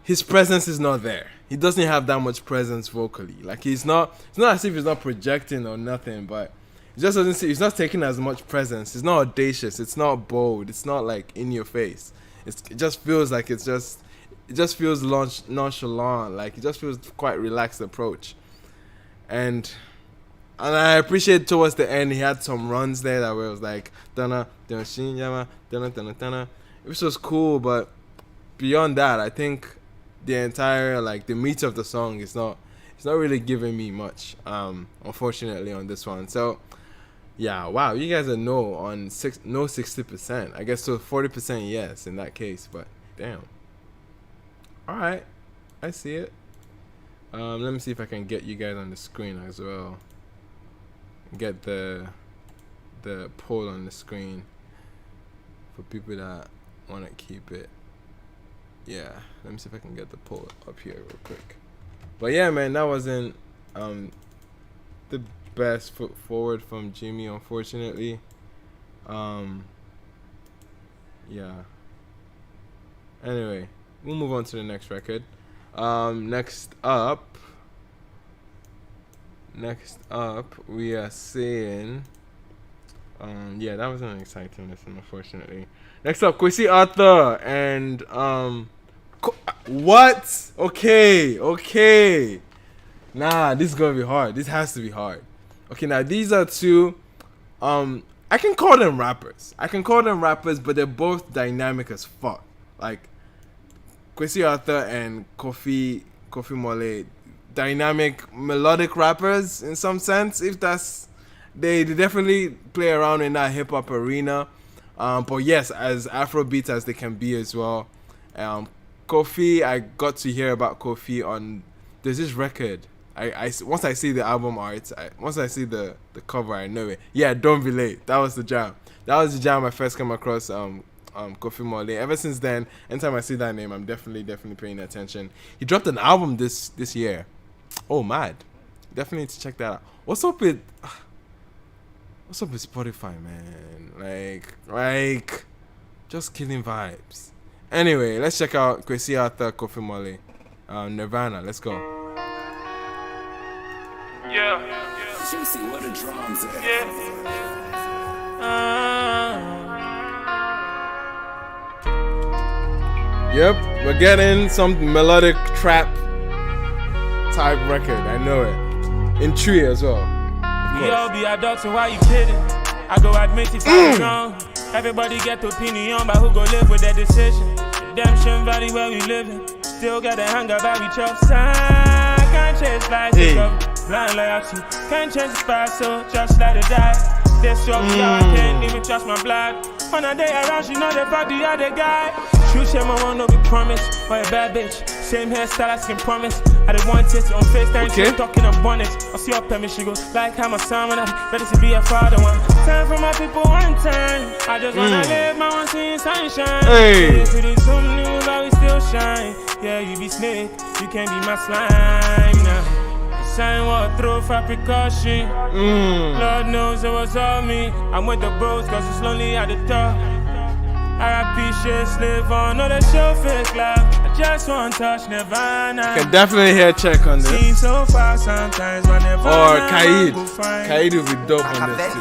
his presence is not there. He doesn't have that much presence vocally. Like it's not as if he's not projecting or nothing, but it just doesn't see. He's not taking as much presence. It's not audacious. It's not bold. It's not like in your face. It just feels like it just feels nonchalant. Like it just feels quite relaxed approach. And I appreciate towards the end he had some runs there that where it was like dana dana dana dana dana. Which was cool, but beyond that, I think the entire like the meat of the song it's not really giving me much, unfortunately, on this one. So yeah, wow, you guys are no on 60%. I guess so 40% yes in that case, but damn. Alright, I see it. Let me see if I can get you guys on the screen as well. Get the poll on the screen for people that want to keep it. Yeah, let me see if I can get the poll up here real quick. But yeah, man, that wasn't the best foot forward from Jimmy, unfortunately. Yeah. Anyway, we'll move on to the next record. Next up, we are seeing. Yeah, that was an exciting listen, unfortunately. Next up, Kwesi Arthur and what? Okay. Nah, this is gonna be hard. This has to be hard. Okay, now these are two. I can call them rappers. But they're both dynamic as fuck. Like Kwesi Arthur and Kofi Mole, dynamic melodic rappers in some sense. If that's they definitely play around in that hip hop arena. But yes, as Afrobeats as they can be as well. Kofi, I got to hear about Kofi on there's this record. I once I see the album art, once I see the cover, I know it. Yeah, Don't Be Late. That was the jam. I first came across Kofi Mole. Ever since then, anytime I see that name, I'm definitely paying attention. He dropped an album this year. Oh, mad. definitely need to check that out. What's up with Spotify, man? Like, just killing vibes. Anyway, let's check out Kwesi Arthur, Kofi Mole, Nirvana. Let's go. Yeah. Juicy, what the drums at? Yep, we're getting some melodic trap type record. I know it. In tree as well. We all be adults, so why you kidding? I go admit if I'm wrong. Everybody get opinion, but who go live with that decision? Redemption valley where we living. Still got the hang about we chop sign. Can't change life, blind loyalty. Can't change the past, so just let it die. This your I can't even trust my blood. On a day around, she know the fuck the other guy. Shoot shame, I want no be promise. Or a bad bitch, same hairstyle as can promise. I didn't want it on FaceTime, she talking on bonnet. I see her permit, she goes like how my son when I'm ready to be a father one. Time for my people one time. I just wanna live my one seeing sunshine. Hey. If it is something new, but we still shine. Yeah, you be snake, you can't be my slime now. Sign what through for precaution. Lord knows it was all me. I'm with the bros cause it's lonely at the top. RIP shit, live on, no they show fake love. I just want to touch Nirvana. Can definitely hear check on this. Seems so far sometimes when Nirvana. Or Kaid. Kaid will be dope on this too.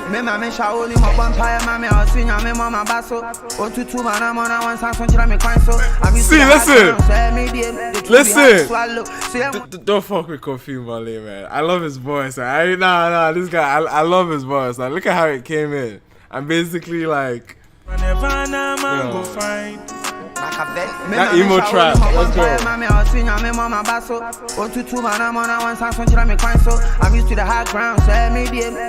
See, listen. Don't fuck with Kofi Mole, man. I love his voice. This guy, I love his voice. Like, look at how it came in. I'm basically like, that emo trap. Let's go. I'm used to the high ground, so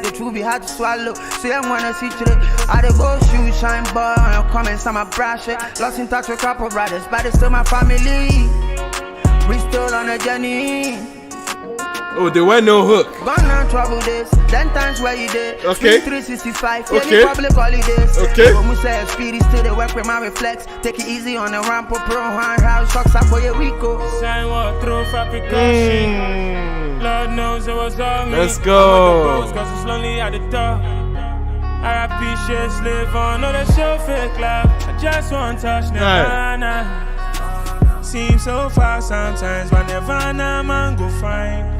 the truth be hard to swallow. See, I'm wanna see to it. I dey go shoot, shine boy on your comments, I'm a brush it. Lost in touch with couple brothers, but it's still my family. We still on a journey. Oh, there were no hook. Gone on trouble days, 10 times where you did. Okay. 365, Okay. public holidays. Okay. When we say speedy, still they work with my reflex. Take it easy on the ramp, pro hand house, socks up for your Rico. Sign what through for precaution. Lord knows it was all me. Let's go. I'm with the bros cause it's lonely at the top. RIP shit, live on, no they show fake love. I just want to touch Nirvana. Seems so far sometimes, but Nirvana man go find.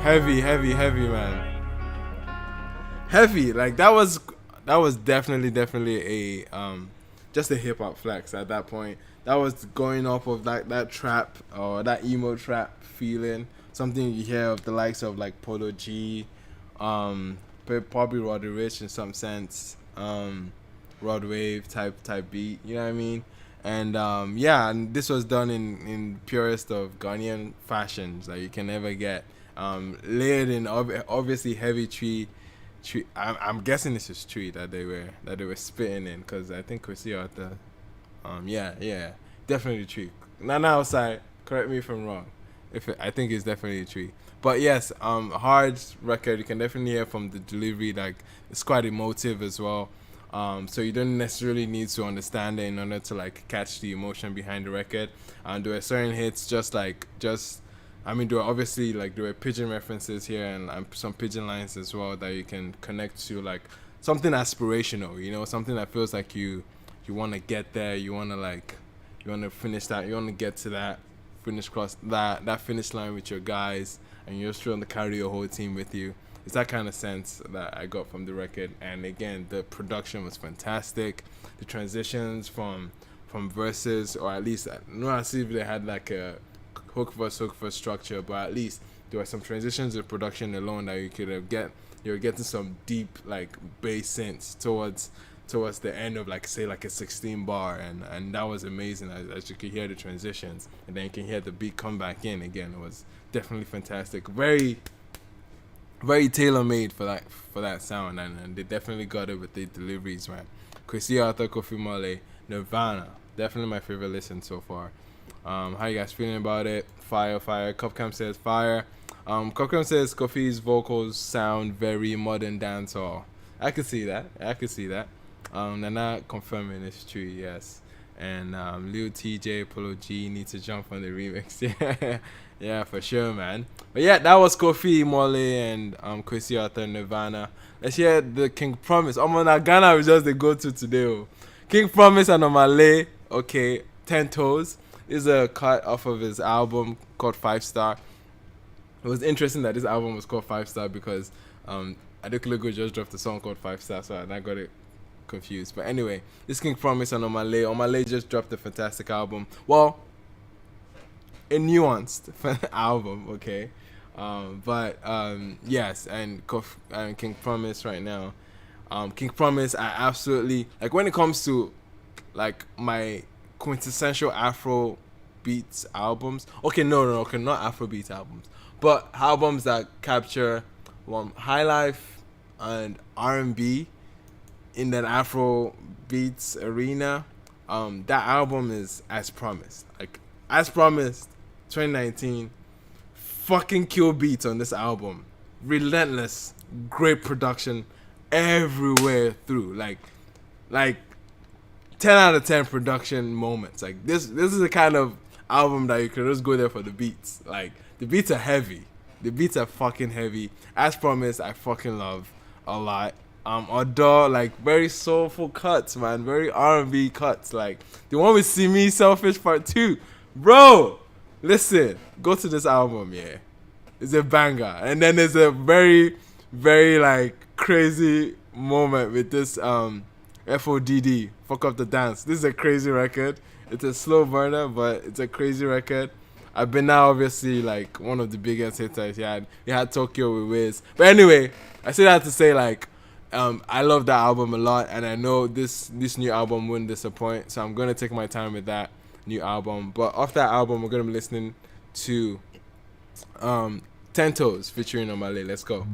Heavy, man. Heavy, like that was definitely a just a hip hop flex at that point. That was going off of that trap or that emo trap feeling. Something you hear of the likes of like Polo G, probably Roddy Ricch in some sense, Rod Wave type beat. You know what I mean? And and this was done in purest of Ghanaian fashions that you can ever get. Layered in obviously heavy tree. I'm guessing this is tree that they were spitting in, because I think Kwesi Arthur. Definitely tree. Nana outside, correct me if I'm wrong. I think it's definitely a tree. But yes, hard record. You can definitely hear from the delivery, like it's quite emotive as well. So you don't necessarily need to understand it in order to like catch the emotion behind the record. And there were certain hits, there were obviously like there were pigeon references here and some pigeon lines as well that you can connect to, like something aspirational, you know, something that feels like you want to get there, you want to finish that, you want to get to that that finish line with your guys, and you're just trying to carry your whole team with you. It's that kind of sense that I got from the record. And again, the production was fantastic. The transitions from verses, or at least not as if they had like a hook verse structure, but at least there were some transitions in production alone that you were getting some deep like bass synths towards the end of like say like a 16 bar, and that was amazing as you could hear the transitions, and then you can hear the beat come back in again. It was definitely fantastic. Very very tailor-made for that sound, and they definitely got it with the deliveries, man. Kwesi Arthur, Kofi Mole, Nirvana, definitely my favorite listen so far. How you guys feeling about it? Fire. Cupcam says fire. Cupcam says Kofi's vocals sound very modern dancehall. I could see that. Nana confirming it's true, yes. and Lil TJ, Polo G need to jump on the remix. Yeah, yeah, for sure, man. But yeah, that was Kofi, Mole, and Kwesi Arthur, Nirvana. Let's hear the King Promise. Ghana is just the go-to today. Oh. King Promise and Omale, okay, 10 Toes. This is a cut off of his album called 5 Star. It was interesting that this album was called 5 Star because Adekunle just dropped a song called 5 Star, so I got it confused. But anyway, this King Promise and Omale. Omale just dropped a fantastic album. Well, a nuanced album, okay? Yes, and King Promise right now. King Promise, I absolutely like when it comes to like my quintessential Afro beats albums. Okay, not Afro beats albums, but albums that capture high life and R&B in that Afro beats arena. That album is As Promised. Like As Promised, 2019. Fucking kill beats on this album. Relentless, great production everywhere through. Like 10 out of 10 production moments. Like this is the kind of album that you can just go there for the beats. Like the beats are heavy. The beats are fucking heavy. As Promised, I fucking love a lot. Although like very soulful cuts, man, very R&B cuts. Like the one with See Me Selfish Part 2, bro. Listen, go to this album, yeah. It's a banger. And then there's a very, very like crazy moment with this FODD, Fuck Up the Dance. This is a crazy record. It's a slow burner, but it's a crazy record. I've been now obviously like one of the biggest hitters. You had Tokyo with Wiz. But anyway, I say that to say like I love that album a lot, and I know this new album wouldn't disappoint. So I'm gonna take my time with that new album. But off that album, we're gonna be listening to 10 Toes featuring Omale. Let's go.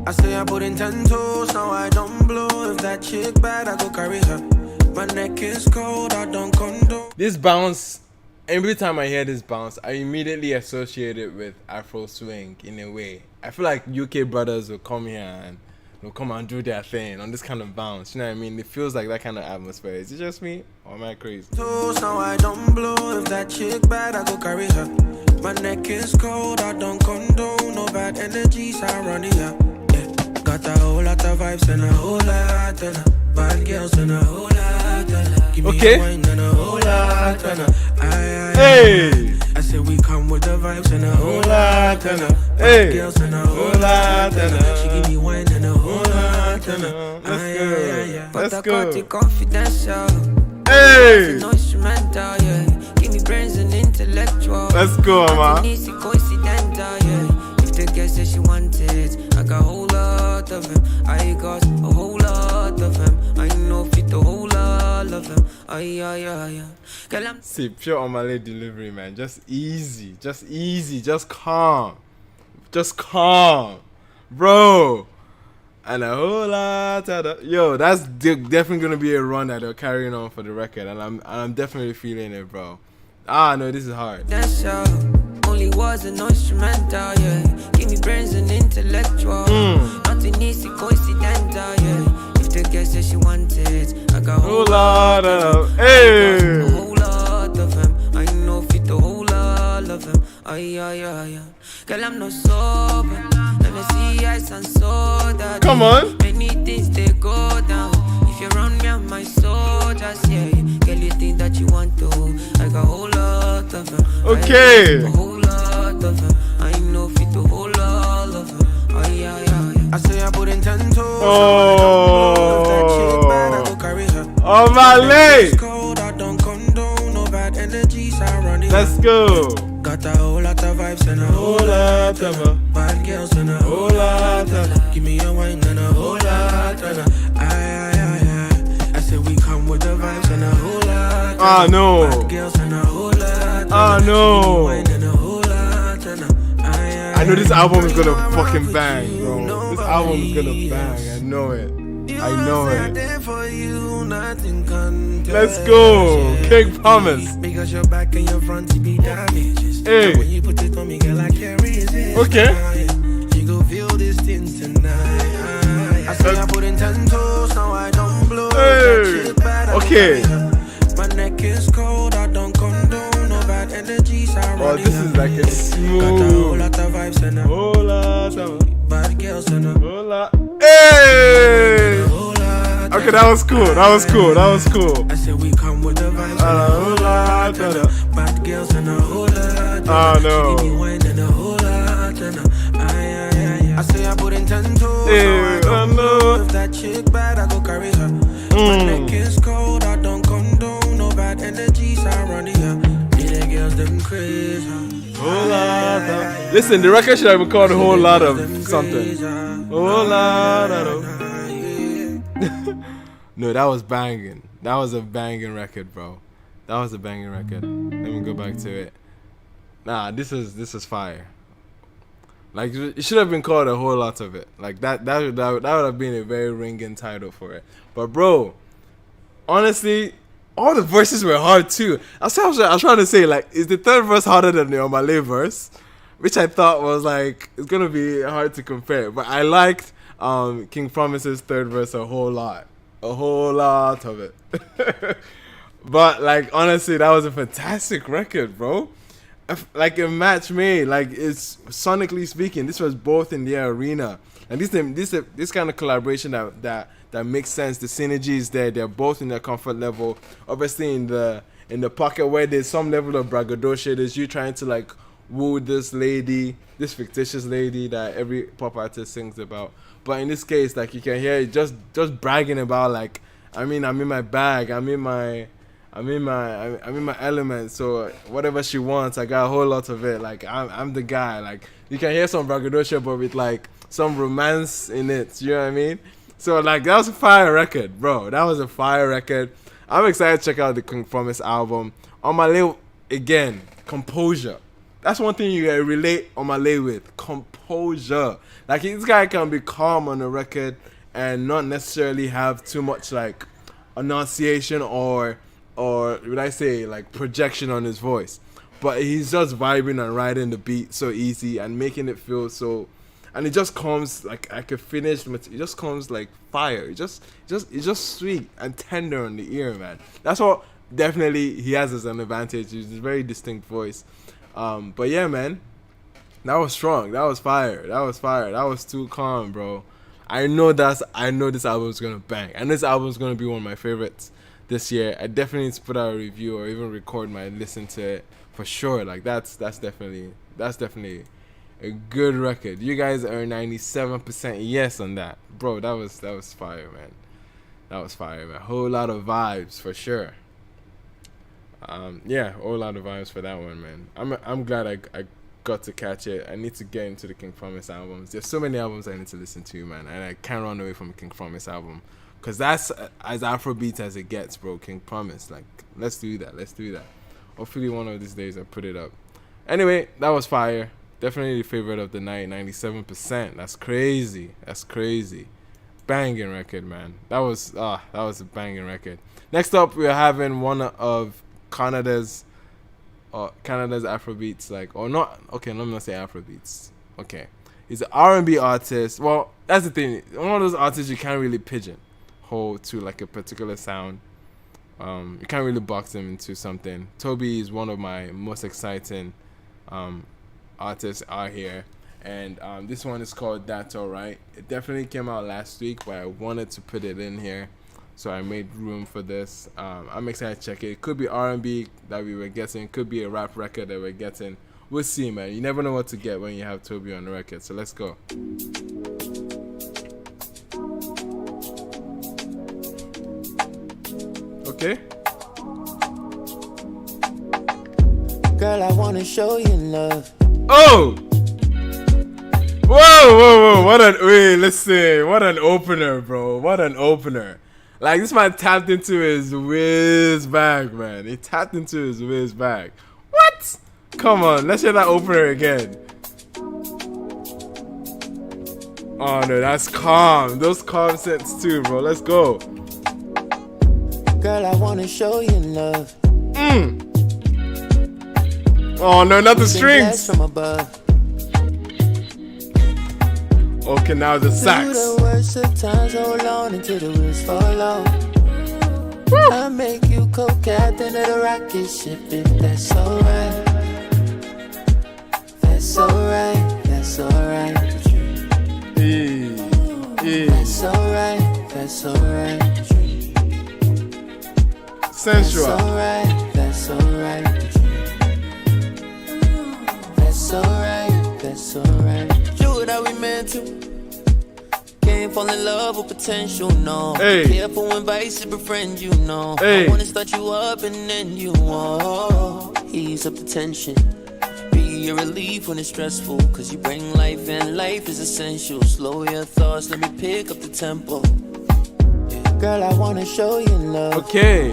I say I put in 10 toes, now I don't blow. If that chick bad, I go carry her. My neck is cold, I don't condone. This bounce, every time I hear this bounce, I immediately associate it with Afro swing in a way. I feel like UK brothers will come here and they'll come and do their thing on this kind of bounce. You know what I mean? It feels like that kind of atmosphere. Is it just me, or am I crazy? Toes, now I don't blow. If that chick bad, I go carry her. My neck is cold, I don't condone. No bad energies, I run it up. Got a whole lot of vibes and a whole lot of bad girls and a whole lot of. Give me a wine and a whole lot of. Hey! I said we come with the vibes and a whole lot of bad girls and a whole lot of. She give me wine and a whole lot of. Let's go. But I got it confidential. Hey! No instrumental, yeah. Give me brains and intellectual. Let's go, man. It's coincidental, yeah. If the girl says she wanted, I got a whole lot of him. I got a whole lot of him. I know fit a whole lot of him. Girl, I'm See, pure Omale delivery, man. Just easy, just calm. Bro. And a whole lot of yo, that's definitely gonna be a run that they're carrying on for the record, and I'm definitely feeling it, bro. No, this is hard. that's only was an instrumental, yeah. Give me brains and intellectual. Nothing easy, coincidental, yeah. If the girl says she wanted, I got a Whole lot of a whole lot of him. I know fit a whole lot of him. Girl, I'm not sober. Let me see ice and soda. Come on. Many things they go down. If you're around me, I'm my soldiers, yeah. Girl, you think that you want to? I got a whole lot of him. Okay. A whole lot of him. I know fit a whole lot of him. I say I put in 10 toes. Oh. That chick bad, I go carry her. Omale. Cold, I don't condone. No bad energies, I run it. Let's go. Got a whole lot of vibes and a whole lot of bad girls and a whole lot of. Give me a wine and a whole lot of. I said we come with the vibes and a whole lot of. Ah, no. Bad girls and a whole lot of. Ah, no. Give me wine and a whole lot of. I know this album is gonna fucking bang, bro. This album is gonna bang. I know it. I know say I it. did for you, nothing contest. Let's go, King Promise. Because your back and your front to be damages. Hey. When you put it on me, girl, I can't resist. Okay. You go feel this thing tonight. I say I put in 10 toes, now I don't blow. Hey. Okay. My neck is cold, I don't condone no bad energies. Oh, this is like a got a whole smooth. lot of vibes and a Whole lot of. bad girls and a Whole lot. Hey. whole lot. Okay, that was cool. That was cool. That was cool. I say we come with the vibes and a whole lot and a bad girls and a whole lot. Oh no. She give me wine and a whole lot and a I say I put in 10 toes. Hey, Now I don't I know. know if that chick bad, I go carry her. My neck is cold, I don't condone no bad energies around here. The girls them crazy. Whole lot of. Listen, the record should have been called a whole lot of something. Whole lot of. No, that was banging. That was a banging record, bro. That was a banging record. Let me go back to it. Nah, this is fire. Like, it should have been called a whole lot of it. Like that would have been a very ringing title for it. But bro, honestly, all the verses were hard too. I was trying to say, like, is the third verse harder than the Omale verse? Which I thought was like, it's gonna be hard to compare. But I liked King Promise's third verse a whole lot of it. But like, honestly, that was a fantastic record, bro. Like a match made. Like, it's sonically speaking, this was both in the arena, and this kind of collaboration that makes sense. The synergy is there. They're both in their comfort level. Obviously, in the pocket where there's some level of braggadocio, there's you trying to like woo this lady, this fictitious lady that every pop artist sings about. But in this case, like, you can hear it just bragging about, like, I'm in my bag, I'm in my element, so whatever she wants, I got a whole lot of it. Like, I'm the guy. Like, you can hear some braggadocio, but with like some romance in it. You know what I mean? So like, that was a fire record, bro. That was a fire record. I'm excited to check out the King Promise album. Omale, again, composure. That's one thing you can relate Omale with. Composure. Like, this guy can be calm on the record and not necessarily have too much like enunciation or would I say like projection on his voice, but he's just vibing and riding the beat so easy and making it feel so, and it just comes like a finished material. It just comes like fire. It's just sweet and tender on the ear, man. That's what definitely he has as an advantage. It's a very distinct voice. But yeah, man, that was strong. That was fire. That was too calm, bro. I know this album's gonna bang, and this album's gonna be one of my favorites this year. I definitely need to put out a review or even record my listen to it for sure. Like, that's definitely a good record. You guys are 97% yes on that, bro. That was fire, man. That was fire, man. Whole lot of vibes for sure. Yeah, whole lot of vibes for that one, man. I'm glad I got to catch it. I need to get into the King Promise albums. There's so many albums I need to listen to, man, and I can't run away from the King Promise album. Because that's as Afrobeats as it gets, bro. King Promise. Like, let's do that. Hopefully one of these days I put it up. Anyway, that was fire. Definitely the favorite of the night. 97%. That's crazy. Banging record, man. That was a banging record. Next up, we're having one of Canada's Afrobeats. Like, or not. Okay, let me not say Afrobeats. Okay. He's an R&B artist. Well, that's the thing. One of those artists you can't really pigeonhole to like a particular sound. You can't really box him into something. Toby is one of my most exciting artists out here, and this one is called That's Alright. It definitely came out last week, but I wanted to put it in here, so I made room for this. I'm excited to check it. It could be R&B that we were getting, it could be a rap record that we're getting. We'll see, man. You never know what to get when you have Toby on the record, so let's go. Okay. Girl, I wanna show you love. Oh! Whoa! What an opener, bro. What an opener. Like, this man tapped into his whiz bag, man. He tapped into his whiz bag. What? Come on, let's hear that opener again. Oh no, that's calm. Those calm sets too, bro. Let's go. Girl, I wanna show you love. Oh no, not the Been blessed strings. from above. Okay, now the sax. Through the worst of times, hold on until the wheels fall off. I make you co-captain of the rocket ship if that's alright. That's alright, that's alright. That's alright, that's alright. Sensual. That's alright, that's alright. That's alright, that's alright. Do what we meant to. Can't fall in love with potential, no. Hey. Careful when vice befriend you, know. Hey. I wanna start you up and then you ease up the tension. Be a relief when it's stressful, cause you bring life and life is essential. Slow your thoughts, let me pick up the tempo. Girl, I wanna show you love. Okay.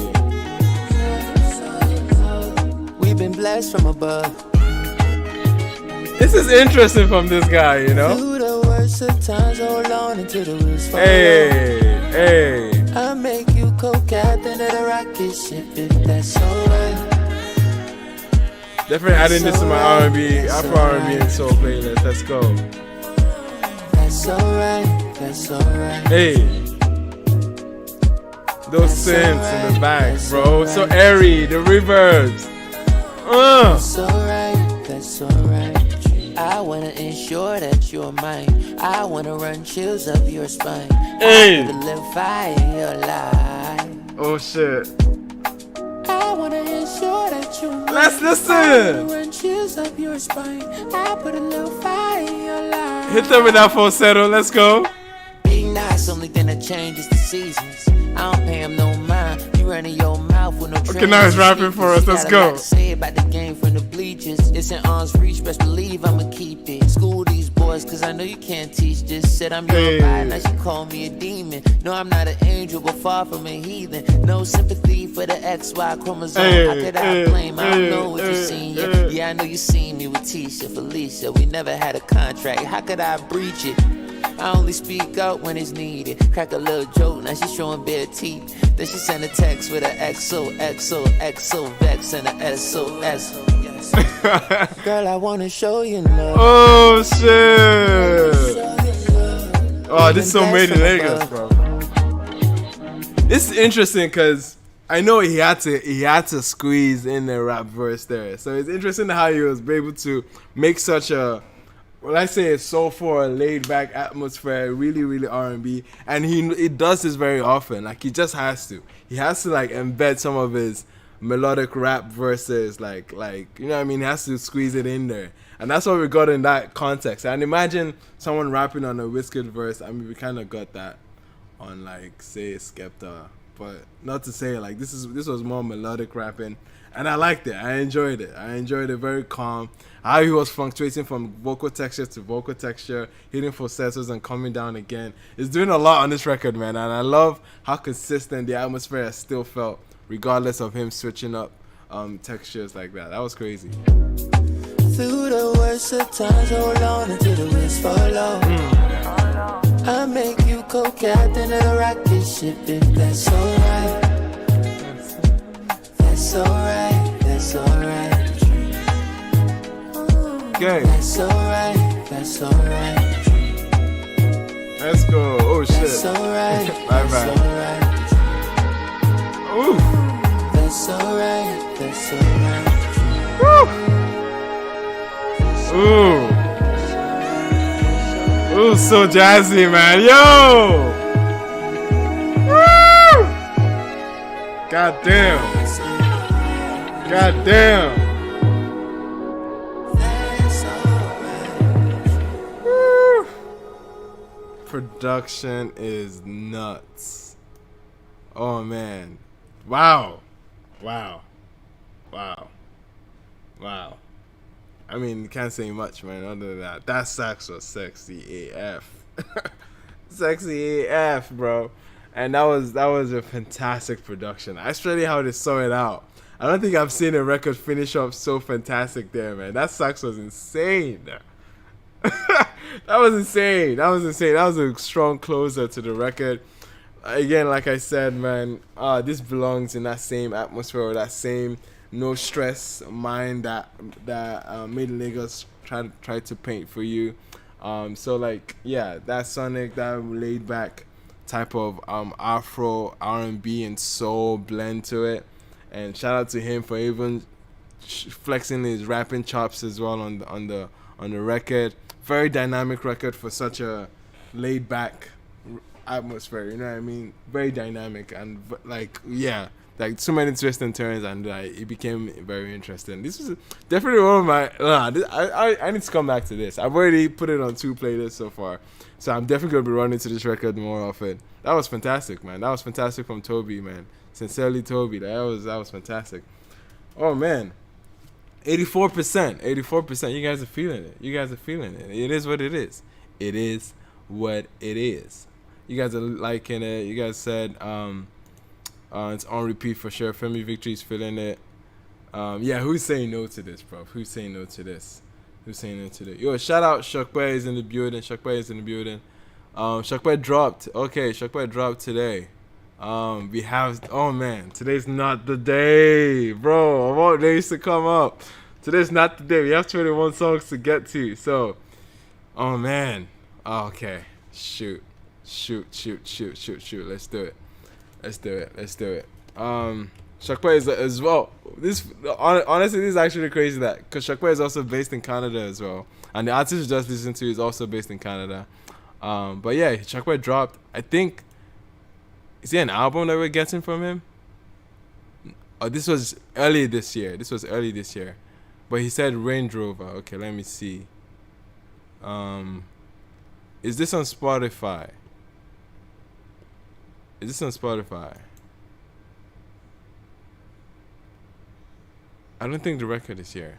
We've been blessed from above. This is interesting from this guy, you know? Through the worst of times, hold on until the wheels fall off. Hey. I make you co-captain of the rocket ship if that's alright. Definitely adding this to my R&B, Afro R&B and soul playlist. Let's go. That's alright, that's alright. Hey. Those synths in the back, bro. So airy, the reverbs. That's alright, that's alright. I wanna ensure that you're mine. I wanna run chills up your spine. Hey. I wanna live fire in your life. Oh shit. I wanna ensure that you're mine. Let's I listen. wanna run chills up your spine. I put a little fire in your life. Hit them with that falsetto. Let's go. Being nice, only thing that changes the seasons. I don't pay him no mind. You running your mouth with no Okay, now he's rapping for us. Let's go. Say about the game from the bleachers. It's in arm's reach, best believe I'ma keep it. School these boys, cause I know you can't teach this. Said I'm your guy, now she call me a demon. No, I'm not an angel, but far from a heathen. No sympathy for the XY chromosome. How could I blame? I don't know what you seen. Yeah, I know you seen me with Tisha, Felicia. We never had a contract. How could I breach it? I only speak out when it's needed. Crack a little joke, now she's showing bare teeth. Then she send a text with a XO, XO, XO, Vex and a SOS. Girl, I wanna show you love. Oh shit. Oh, this is so made in Lagos, bro. This is interesting because I know he had to squeeze in the rap verse there. So it's interesting how he was able to make such a, well, I say it's soulful, laid back atmosphere, really, really R&B, and he does this very often. Like he just has to. He has to like embed some of his melodic rap verses, like you know what I mean. He has to squeeze it in there, and that's what we got in that context. And imagine someone rapping on a Wizkid verse. I mean, we kind of got that on like say Skepta, but not to say like this was more melodic rapping. And I liked it. I enjoyed it. Very calm. How he was fluctuating from vocal texture to vocal texture, hitting falsettos and coming down again. It's doing a lot on this record, man. And I love how consistent the atmosphere has still felt, regardless of him switching up textures like that. That was crazy. Through the worst of times, hold on until the wheels fall off. I make you co-captain of the rocket ship if that's alright. That's alright, that's alright. Okay. That's alright, that's alright. Let's go. Oh shit. That's alright, Bye that's bye. alright. Ooh. That's alright, that's alright. Ooh. Ooh, so jazzy, man. Yo. Woo. God damn. God damn. Woo. Production is nuts. Oh man. Wow. I mean, you can't say much, man, other than that. That sax was sexy AF. Sexy AF, bro. And that was a fantastic production. I studied how they saw it out. I don't think I've seen a record finish up so fantastic there, man. That sax was insane. That was insane. That was insane. That was a strong closer to the record. Again, like I said, man, this belongs in that same atmosphere, or that same no stress mind that made Lagos try to paint for you. So like, yeah, that sonic, that laid back type of Afro, R&B, and soul blend to it. And shout out to him for even flexing his rapping chops as well on the record. Very dynamic record for such a laid back atmosphere, you know what I mean? Very dynamic, and like, yeah, like so many twists and turns, and it became very interesting. This was definitely one of my I need to come back to this. I've already put it on 2 playlists so far, so I'm definitely gonna be running to this record more often. That was fantastic, man. That was fantastic from Toby, man. Sincerely, Toby. That was fantastic. Oh man, 84%. You guys are feeling it. It is what it is. It is what it is. You guys are liking it. You guys said it's on repeat for sure. Femi Victory's feeling it. Yeah, who's saying no to this, bro? Who's saying no to this? Yo, shout out Shockboy is in the building. Shockboy dropped. Okay, Shockboy dropped today. We have, oh man, today's not the day, bro. I want days to come up. Today's not the day. We have 21 songs to get to. So, oh man. Okay, shoot. Let's do it. Jae5 is as well. This honestly, this is actually crazy that because Jae5 is also based in Canada as well, and the artist we just listened to is also based in Canada. But yeah, Jae5 dropped. I think, is there an album that we're getting from him? Oh, this was early this year. But he said Range Rover. Okay, let me see. Is this on Spotify? I don't think the record is here.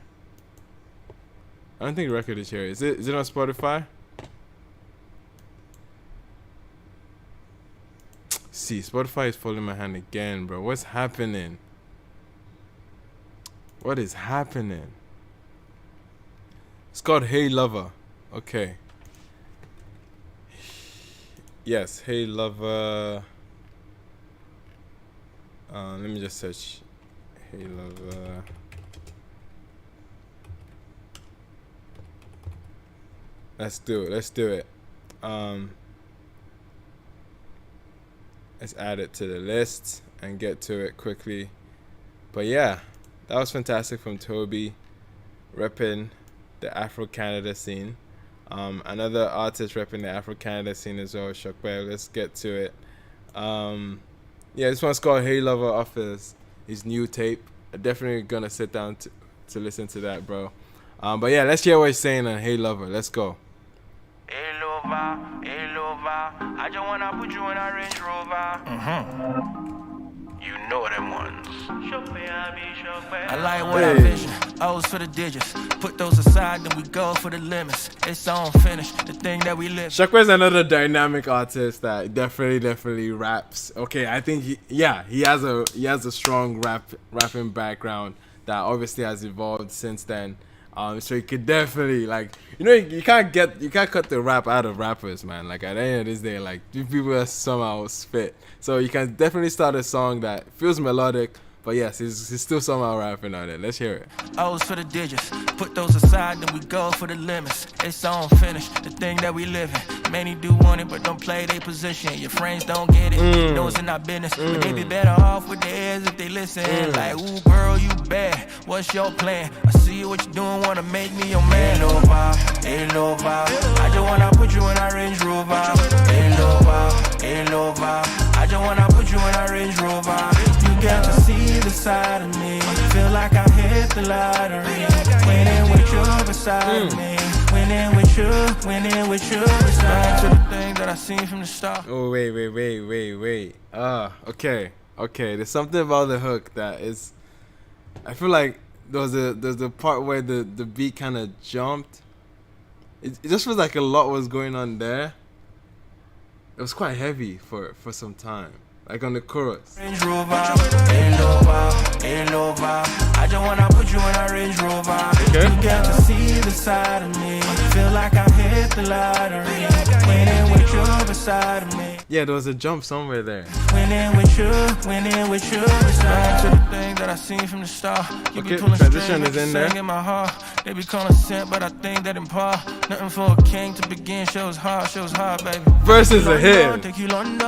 Is it on Spotify? See, Spotify is folding my hand again, bro. What's happening? What is happening? It's called Hey Lover. Okay. Yes, Hey Lover. Let me just search Hey Lover. Let's do it. Let's add it to the list and get to it quickly. But yeah, that was fantastic from Toby, repping the Afro-Canada scene. Another artist repping the Afro-Canada scene as well, Shockboy. Let's get to it. Yeah, this one's called Hey Lover off his new tape. I'm definitely gonna sit down to listen to that, bro. But yeah, let's hear what he's saying on Hey Lover. Let's go. Hey lover, I just wanna put you in a Range Rover. You know them ones. I like what I vision, O's for the digits. Put those aside, then we go for the limits. It's on finish, the thing that we live. Jae5 is another dynamic artist that definitely raps. Okay, I think he has a strong rapping background that obviously has evolved since then. So you could definitely, like, you know, you can't cut the rap out of rappers, man. Like at the end of this day, like people somehow spit. So you can definitely start a song that feels melodic, but yes, he's still somehow rapping on it. Let's hear it. O's for the digits, put those aside, then we go for the limits. It's on finish, the thing that we live in. Many do want it, but don't play their position. Your friends don't get it, you know it's in our business. But they be better off with their ears if they listen. Like, ooh, girl, you bad, what's your plan? I see what you doing, wanna make me your man. Hey lover, I just wanna put you in a Range Rover. Hey lover, I just wanna put you in a Range Rover. You got to see the side of me, feel like I hit the lottery. Winning with you beside me, winning with you. It's back to the thing that I seen from the start. Oh wait. Okay. There's something about the hook that is. I feel like there's the part where the beat kind of jumped. It just feels like a lot was going on there. It was quite heavy for some time. Like on the chorus. Range Rover, hey lover, I just wanna put you in a Range Rover. Okay. You get to see the side of me, Feel like I hit the lottery. Winning with you beside of me. Yeah, there was a jump somewhere there. Winning with you beside to the thing that I seen from the start. You Okay, be pulling transition strings is like in you there. sang in my heart. They be calling simp, but I think that in par. Nothing for a king to begin. Shows hard, baby. Versus a hit. Take you London,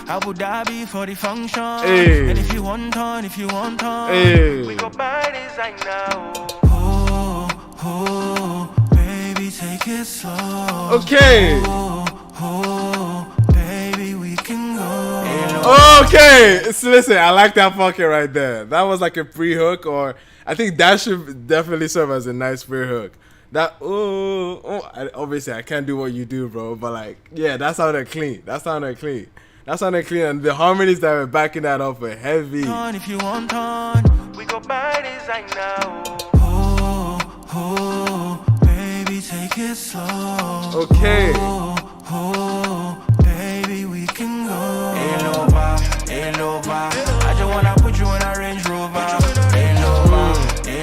Abu Dhabi for the function. Hey. And if you want on, Hey. we go buy design now. Oh, baby, take it slow. Okay. Oh, baby, we can go. Okay. So listen, I like that pocket right there. That was like a pre-hook, or I think that should definitely serve as a nice pre-hook. That obviously I can't do what you do, bro. But like, yeah, that sounded clean. That sounded clean, and the harmonies that were backing that up were heavy. If you want on, we go buy design now. Oh, baby, take it slow. Okay. Oh, baby, we can go. Hey, Nova, I just wanna put you in a Range Rover. Hey,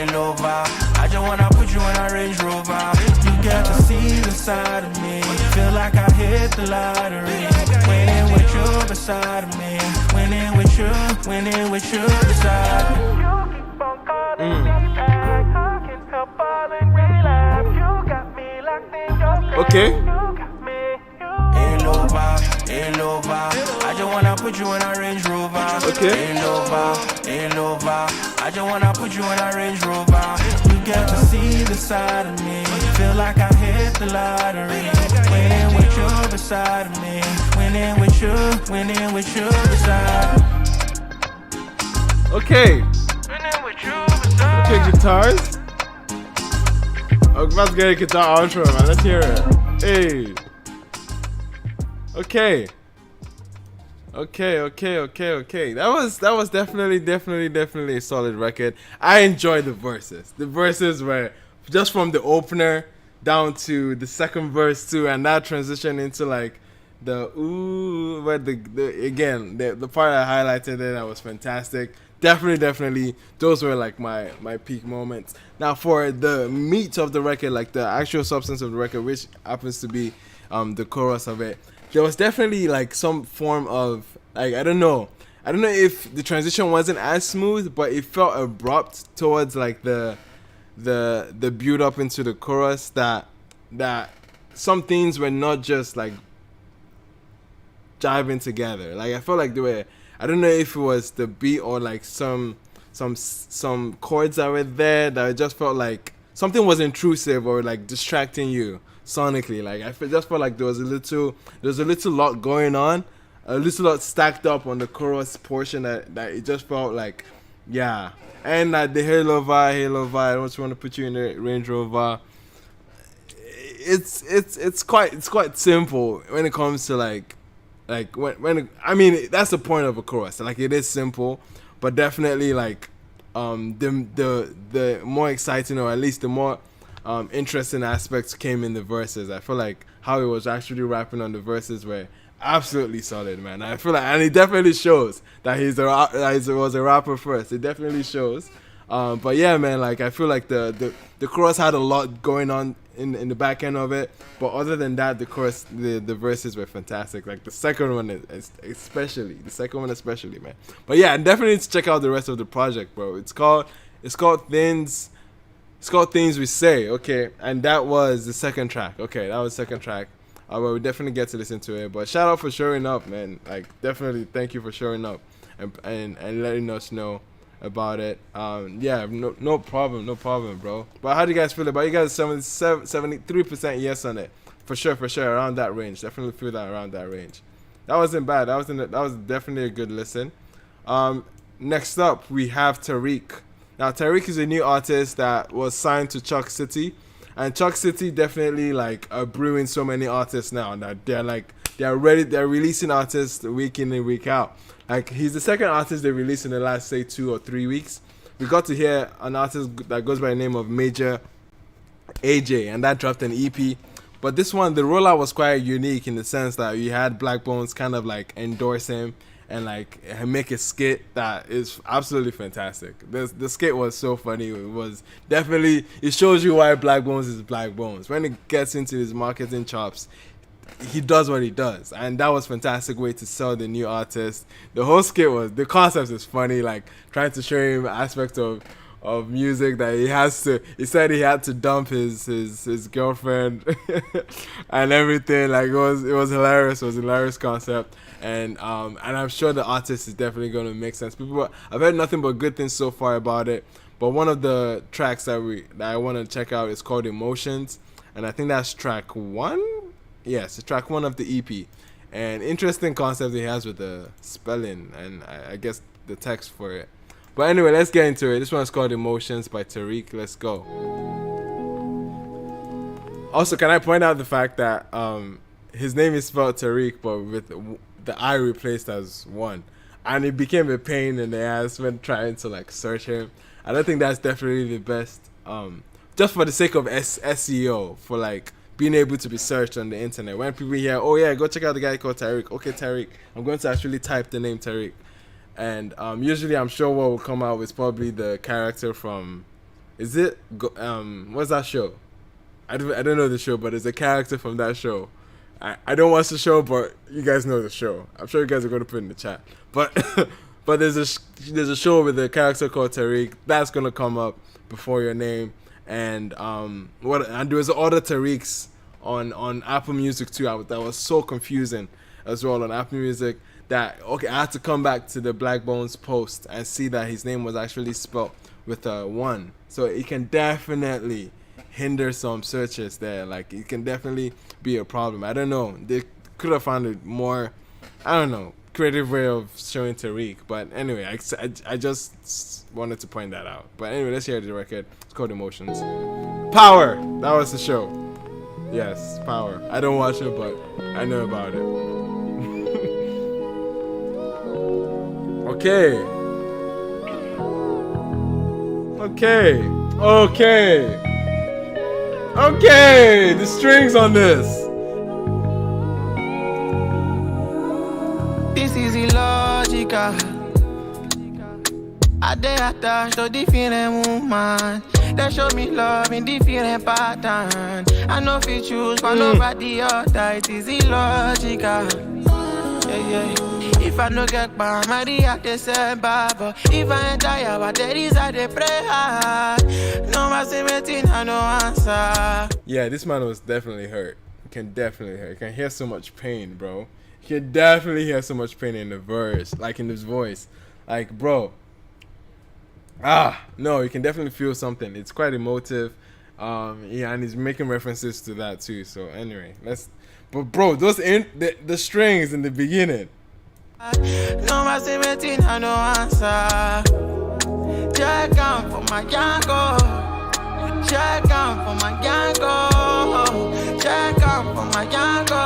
Nova, I just wanna put you in a Range Rover. You get to see the side of me. Feel like I hit the lottery. Winning with you beside of me. Winning with you beside me. You keep on calling me back. I can't help falling relapse. You got me locked in your bed. Okay. You got me. Hey, Nova, I just wanna put you in a Range Rover. Okay. Hey, Nova, I just wanna put you in a Range Rover. You get to see the side of me. Feel like I hit the lottery. Winning with you beside of me. Winning with you beside me. Okay. Winning with you beside Okay, guitars. Oh, let's get a guitar outro, man. Let's hear it. Hey. Okay. That was definitely a solid record. I enjoyed the verses. The verses were just from the opener down to the second verse too, and that transition into like the ooh, where the part I highlighted there that was fantastic. Definitely, those were like my peak moments. Now for the meat of the record, like the actual substance of the record, which happens to be the chorus of it, there was definitely like some form of like I don't know if the transition wasn't as smooth, but it felt abrupt towards like the build up into the chorus, that some things were not just like jiving together. Like I felt like they were, I don't know if it was the beat or like some chords that were there that I just felt like something was intrusive or like distracting you sonically. Like I just felt like there was a little lot going on, a little lot stacked up on the chorus portion that it just felt like, yeah. And the Halo vibe, I don't want to put you in the Range Rover. It's quite simple when it comes to like when I mean that's the point of a chorus. Like it is simple, but definitely like the more exciting, or at least the more interesting aspects came in the verses. I feel like how he was actually rapping on the verses were absolutely solid, man. I feel like, and it definitely shows that he was a rapper first. It definitely shows. But yeah, man, like I feel like the chorus had a lot going on in the back end of it. But other than that, the chorus, the verses were fantastic. Like the second one especially, man. But yeah, definitely need to check out the rest of the project, bro. It's called Things. It's called Things We Say, okay, and that was the second track. Okay, that was the second track. Well, we definitely get to listen to it. But shout out for showing up, man. Like definitely, thank you for showing up and letting us know about it. Yeah, no problem, bro. But how do you guys feel about it? You guys 73% yes on it, for sure, around that range. Definitely feel that around that range. That wasn't bad. That was definitely a good listen. Next up we have Tariq. Now Tariq is a new artist that was signed to Chuck City, and Chuck City definitely like are brewing so many artists now that they're releasing artists week in and week out. Like he's the second artist they released in the last say 2 or 3 weeks. We got to hear an artist that goes by the name of Major AJ, and that dropped an EP. But this one, the rollout was quite unique in the sense that you had Black Bones kind of like endorse him, and like make a skit that is absolutely fantastic. The skit was so funny. It was definitely, it shows you why Black Bones is Black Bones. When it gets into his marketing chops, he does what he does, and that was a fantastic way to sell the new artist. The whole skit was, the concept is funny, like trying to show him aspects of music that he said he had to dump his girlfriend and everything. Like it was hilarious. It was a hilarious concept, and I'm sure the artist is definitely going to make sense. I've heard nothing but good things so far about it, but one of the tracks that I want to check out is called Emotions, and I think that's track 1. Yes, it's track 1 of the EP, and interesting concept he has with the spelling and I guess the text for it. But anyway, let's get into it. This one's called Emotions by Tariq. Let's go. Also, can I point out the fact that his name is spelled Tariq, but with the I replaced as 1, and it became a pain in the ass when trying to like search him. I don't think that's definitely the best. Just for the sake of SEO, for like being able to be searched on the internet. When people hear, oh yeah, go check out the guy called Tariq. Okay, Tariq. I'm going to actually type the name Tariq. And usually I'm sure what will come out is probably the character from, what's that show? I don't know the show, but it's a character from that show. I don't watch the show, but you guys know the show. I'm sure you guys are going to put it in the chat. But but there's a show with a character called Tariq that's going to come up before your name. And there was other Tariqs on Apple Music too. That was so confusing as well on Apple Music. I had to come back to the Black Bones post and see that his name was actually spelled with a 1. So it can definitely hinder some searches there. Like it can definitely be a problem. I don't know. They could have found a more, I don't know, creative way of showing Tariq. But anyway, I just wanted to point that out. But anyway, let's hear the record. It's called Emotions. Power! That was the show. Yes, Power. I don't watch it, but I know about it. Okay. The strings on this. This is illogical. I dey attached to different woman. They show me love in different pattern. I know if you choose for nobody other, it is illogical. Yeah. If I no get by Maria December, but if I enter your there is a dey pray hard. No massive I no answer. Yeah, this man was definitely hurt. You can definitely hurt. You can hear so much pain, bro. You can definitely hear so much pain in the verse, like in his voice. Like, bro. No, you can definitely feel something. It's quite emotive. Yeah, and he's making references to that too. So anyway, but bro, the strings in the beginning. No massive I no answer. Check out for my Django. Check out for my Django. Check out for my Django.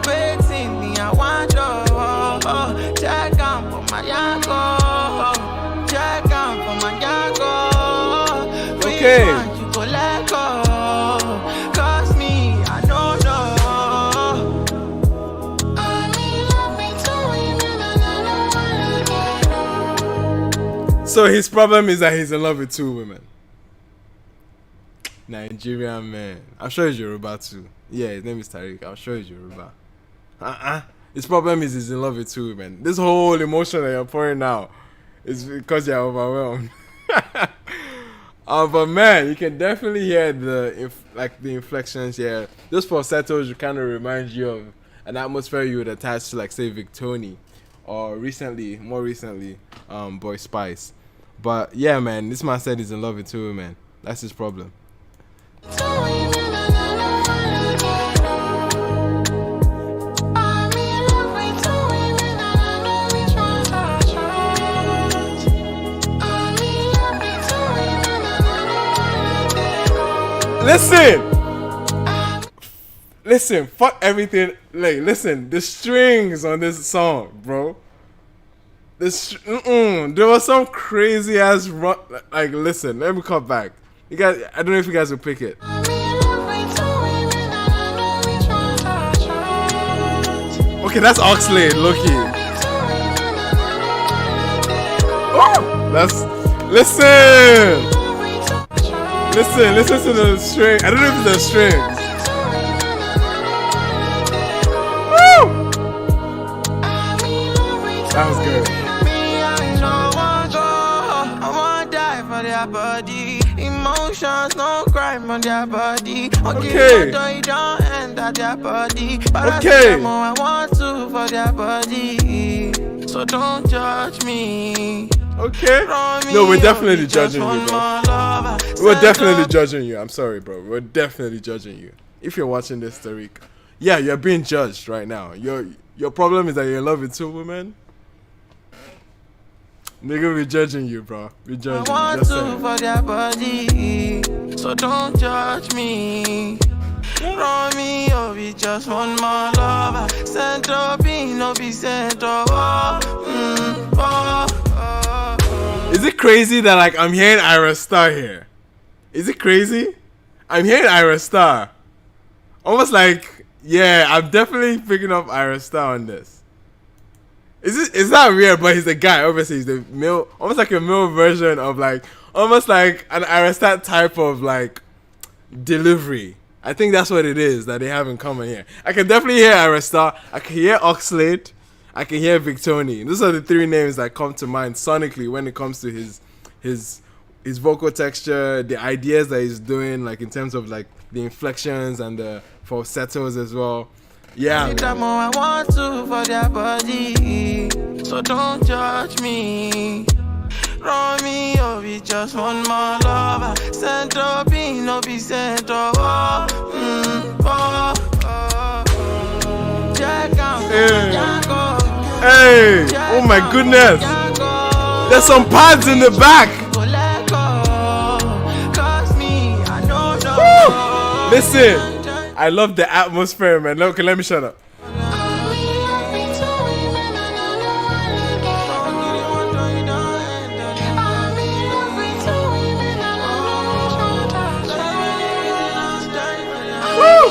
Waiting me, I want you. Check out for my Django. Check out for my Django. Okay. You go let go. Cause me, I don't know. So his problem is that he's in love with 2 women. Nigerian man. I'm sure he's Yoruba too. Yeah, his name is Tariq. I'm sure he's Yoruba. His problem is he's in love with 2 women. This whole emotion that you're pouring now is because you're overwhelmed. But man, you can definitely hear the inflections here. Those falsettos will kind of remind you of an atmosphere you would attach to, like, say, Victony, or more recently, Boy Spice. But yeah, man, this man said he's in love with 2 women. That's his problem. Listen, fuck everything. Like, listen, the strings on this song, bro. There was some crazy ass run. Like, listen, let me come back. You guys, I don't know if you guys will pick it. Okay, that's Oxlade, low-key. Let's listen. Listen to the string. I don't know if it's the strings. Woo! That was good. I wanna die for their body. Emotions, no crime on their body. Okay. You don't enter their body. But Okay. I want to for their body. So don't judge me. Okay. No, we're definitely judging you, bro. We're definitely judging you. I'm sorry, bro. We're definitely judging you. If you're watching this, Tariq, yeah, you're being judged right now. Your problem is that you're in love with 2 women. Nigga, we judging you, bro. We judging you. I want to for their body. So don't judge me. Run me over, just one more lover. Sent up in, no be sent over. Is it crazy that like I'm hearing Ira Star here? Is it crazy? I'm hearing Ira Star. Almost like, yeah, I'm definitely picking up Ira Star on this. Is that weird? But he's a guy. Obviously, he's the male, almost like a male version of like, almost like an Ira Star type of like delivery. I think that's what it is that they have in common here. I can definitely hear Ira Star. I can hear Oxlade. I can hear Victony. Those are the 3 names that come to mind sonically when it comes to his vocal texture, the ideas that he's doing, like in terms of like the inflections and the falsettos as well. Yeah. I want to for their body. So don't judge me. Run me over, just one more lover. Sent up in, no be sent over. Hey, oh my goodness. There's some pads in the back. Woo! Listen, I love the atmosphere, man. Okay, let me shut up. Woo!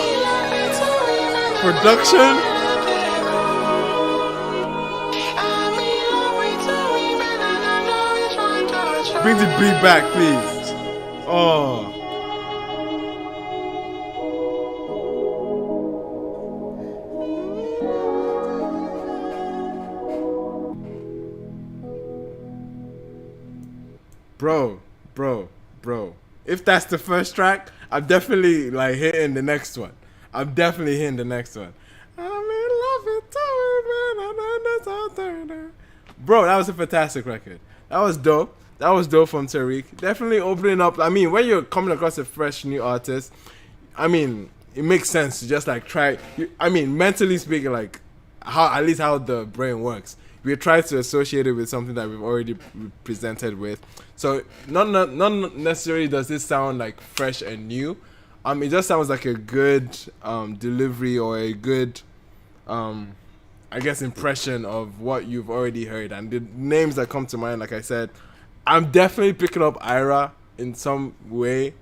Production. Bring the beat back, please. Oh. Bro. If that's the first track, I'm definitely like hitting the next one. I'm definitely hitting the next one. I'm in love with you. Bro, that was a fantastic record. That was dope. That was dope from Tariq. Definitely opening up. I mean, when you're coming across a fresh new artist, I mean, it makes sense to just like try. I mean, mentally speaking, like how at least how the brain works. We try to associate it with something that we've already presented with. So not necessarily does this sound like fresh and new. It just sounds like a good delivery or a good I guess impression of what you've already heard. And the names that come to mind, like I said, I'm definitely picking up Ira in some way.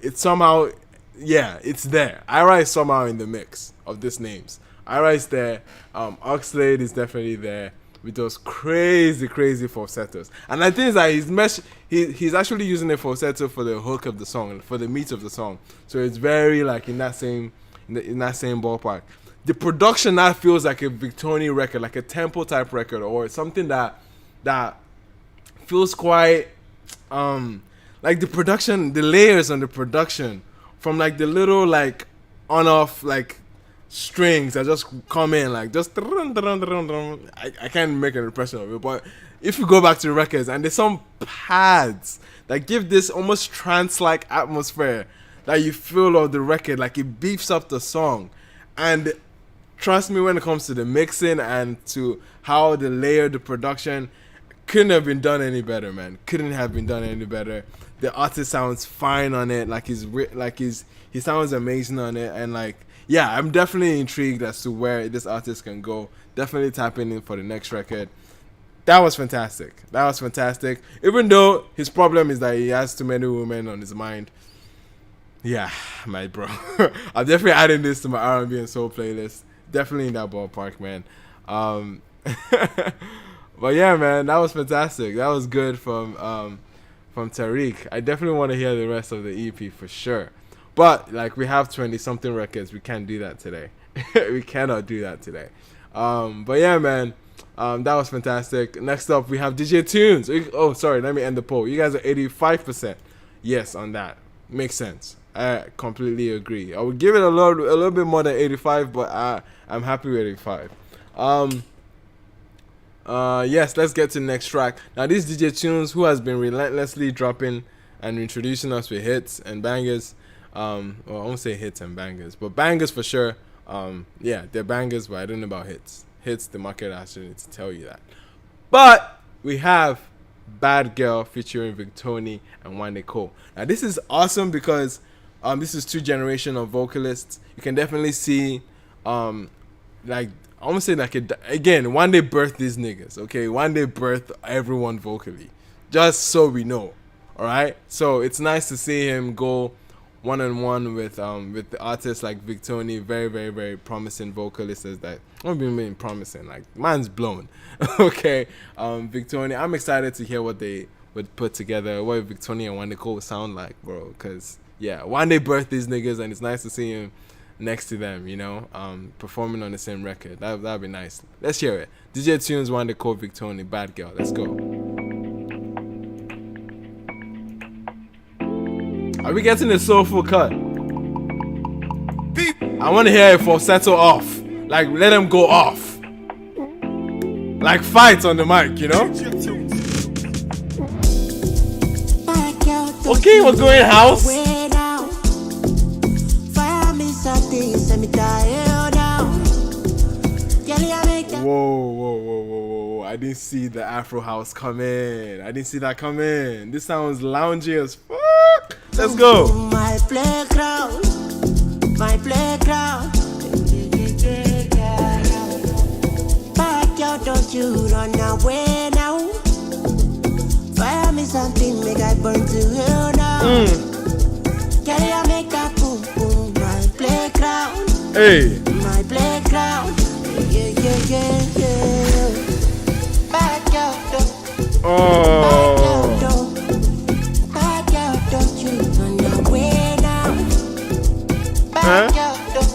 It's somehow, yeah, it's there. Ira is somehow in the mix of these names. Ira is there. Oxlade is definitely there with those crazy falsettos. And I think that he's actually using a falsetto for the hook of the song, for the meat of the song. So it's very like in that same ballpark. The production now feels like a Victony record, like a tempo type record, or something that feels quite like the production, the layers on the production, from like the little like on off like strings that just come in like just I can't make an impression of it, but if you go back to the records and there's some pads that give this almost trance-like atmosphere that you feel of the record, like it beefs up the song. And trust me, when it comes to the mixing and to how they layer the production, couldn't have been done any better, man. Couldn't have been done any better. The artist sounds fine on it, he sounds amazing on it, and like, yeah, I'm definitely intrigued as to where this artist can go. Definitely tapping in for the next record. That was fantastic. Even though his problem is that he has too many women on his mind. Yeah, my bro. I'm definitely adding this to my R&B and soul playlist. Definitely in that ballpark, man. But yeah, man, that was fantastic. That was good from Tariq. I definitely want to hear the rest of the EP for sure. But like we have 20-something records, we can't do that today. We cannot do that today. But yeah, man, that was fantastic. Next up, we have DJ Tunes. Oh, sorry, let me end the poll. You guys are 85% yes on that. Makes sense. I completely agree. I would give it a little bit more than 85, but I'm happy with 85. Yes, let's get to the next track. Now, this DJ Tunes, who has been relentlessly dropping and introducing us with hits and bangers. Well, I won't say hits and bangers, but bangers for sure. Yeah, they're bangers, but I don't know about hits. Hits, the market actually needs to tell you that. But we have Bad Girl featuring Victony and Wande. Now, this is awesome because this is two generation of vocalists. You can definitely see, like, I want to say like again, Wande birthed these niggas. Okay, Wande birthed everyone vocally, just so we know. All right, so it's nice to see him go one-on-one with the artists like Victony, very, very, very promising vocalist. As that, I don't mean promising, like man's blown. Okay, Victony, I'm excited to hear what they would put together, what Victony and Wande would sound like, bro. Because yeah, Wande birthed these niggas, and it's nice to see him next to them, you know, performing on the same record. That'd be nice. Let's hear it. DJ Tunes, Wande, Victony, Bad Girl. Let's go. Are we getting a soulful cut? I want to hear a falsetto off. Like, let them go off. Like, fight on the mic, you know? Okay, what's going house? Whoa. I didn't see the Afro house come in. I didn't see that come in. This sounds loungy as fuck. Let's go. My playground. Back out, don't you run away now. Fire me something, make I burn to hell now. Can you make that boom boom? My playground. Hey. My playground. Yeah. Back out, don't. Oh. Back out, don't you run away now. Back out, don't.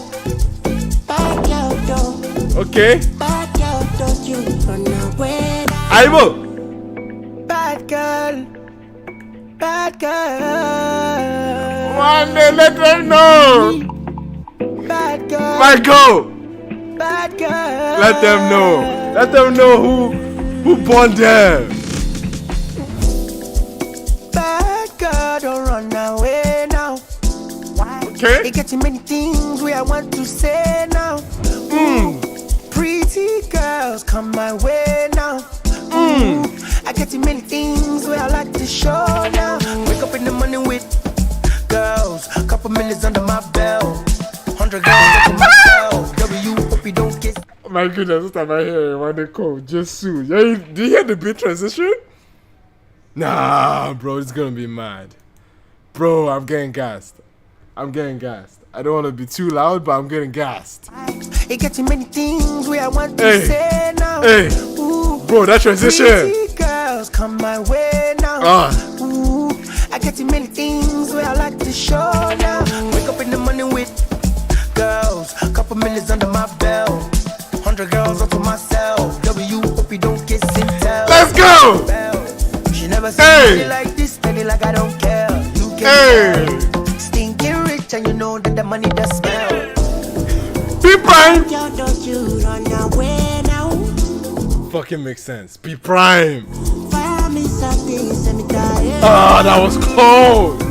Back out, don't. Okay. Back out, don't you run away now. Aibo. Bad girl. Wande, let them know. Bad girl. Michael. Bad girl. Let them know. Let them know who born them. Bad girl, don't run away now. Okay. It gets many things we I want to say now. Pretty girls come my way now. I get many things where I like to show now. Wake up in the morning with girls, couple millions under my belt, 100 girls under my belt. W, hope you don't kiss. My goodness, this time I hear Wande just soon. Yeah, do you hear the beat transition? Nah, bro, it's gonna be mad. Bro, I'm getting gassed. I don't want to be too loud, but I'm getting gassed. It gets many things where I want to say now. Hey, bro, that transition. Pretty girls come my way now. I get many things where I like to show now. Wake up in the morning with girls, couple millions under my belt, 100 girls onto myself. W, hope you don't kiss and tell. Let's go. She never seen me like this, tell like I don't care. You can tell. Stinking rich and you know that the money does smell. Be prime. Don't you run away now. Fucking makes sense. Be prime. Fire me something, send me tired. Ah, that was cold.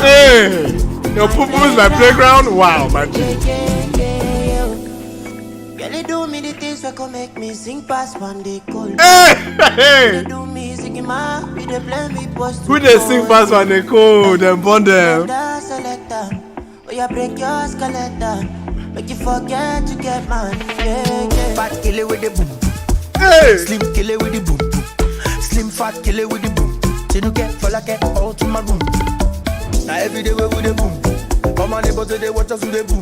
Hey, your poo-poo is my playground. Wow, man. Girl, you do me the things that can make me sing past Wande cold. Hey. Do me singing my, be the blame me post. Who they sing past Wande cold? Them bond them. Oh, you break your skeleton. Make you forget to get money. Fat killer with the boom. Hey. Slim killer with the boom. Slim fat killer with the boom. Till you get full, I get out to my room. Now every day we with the boom. Come on, neighbors, they watch us with the boom.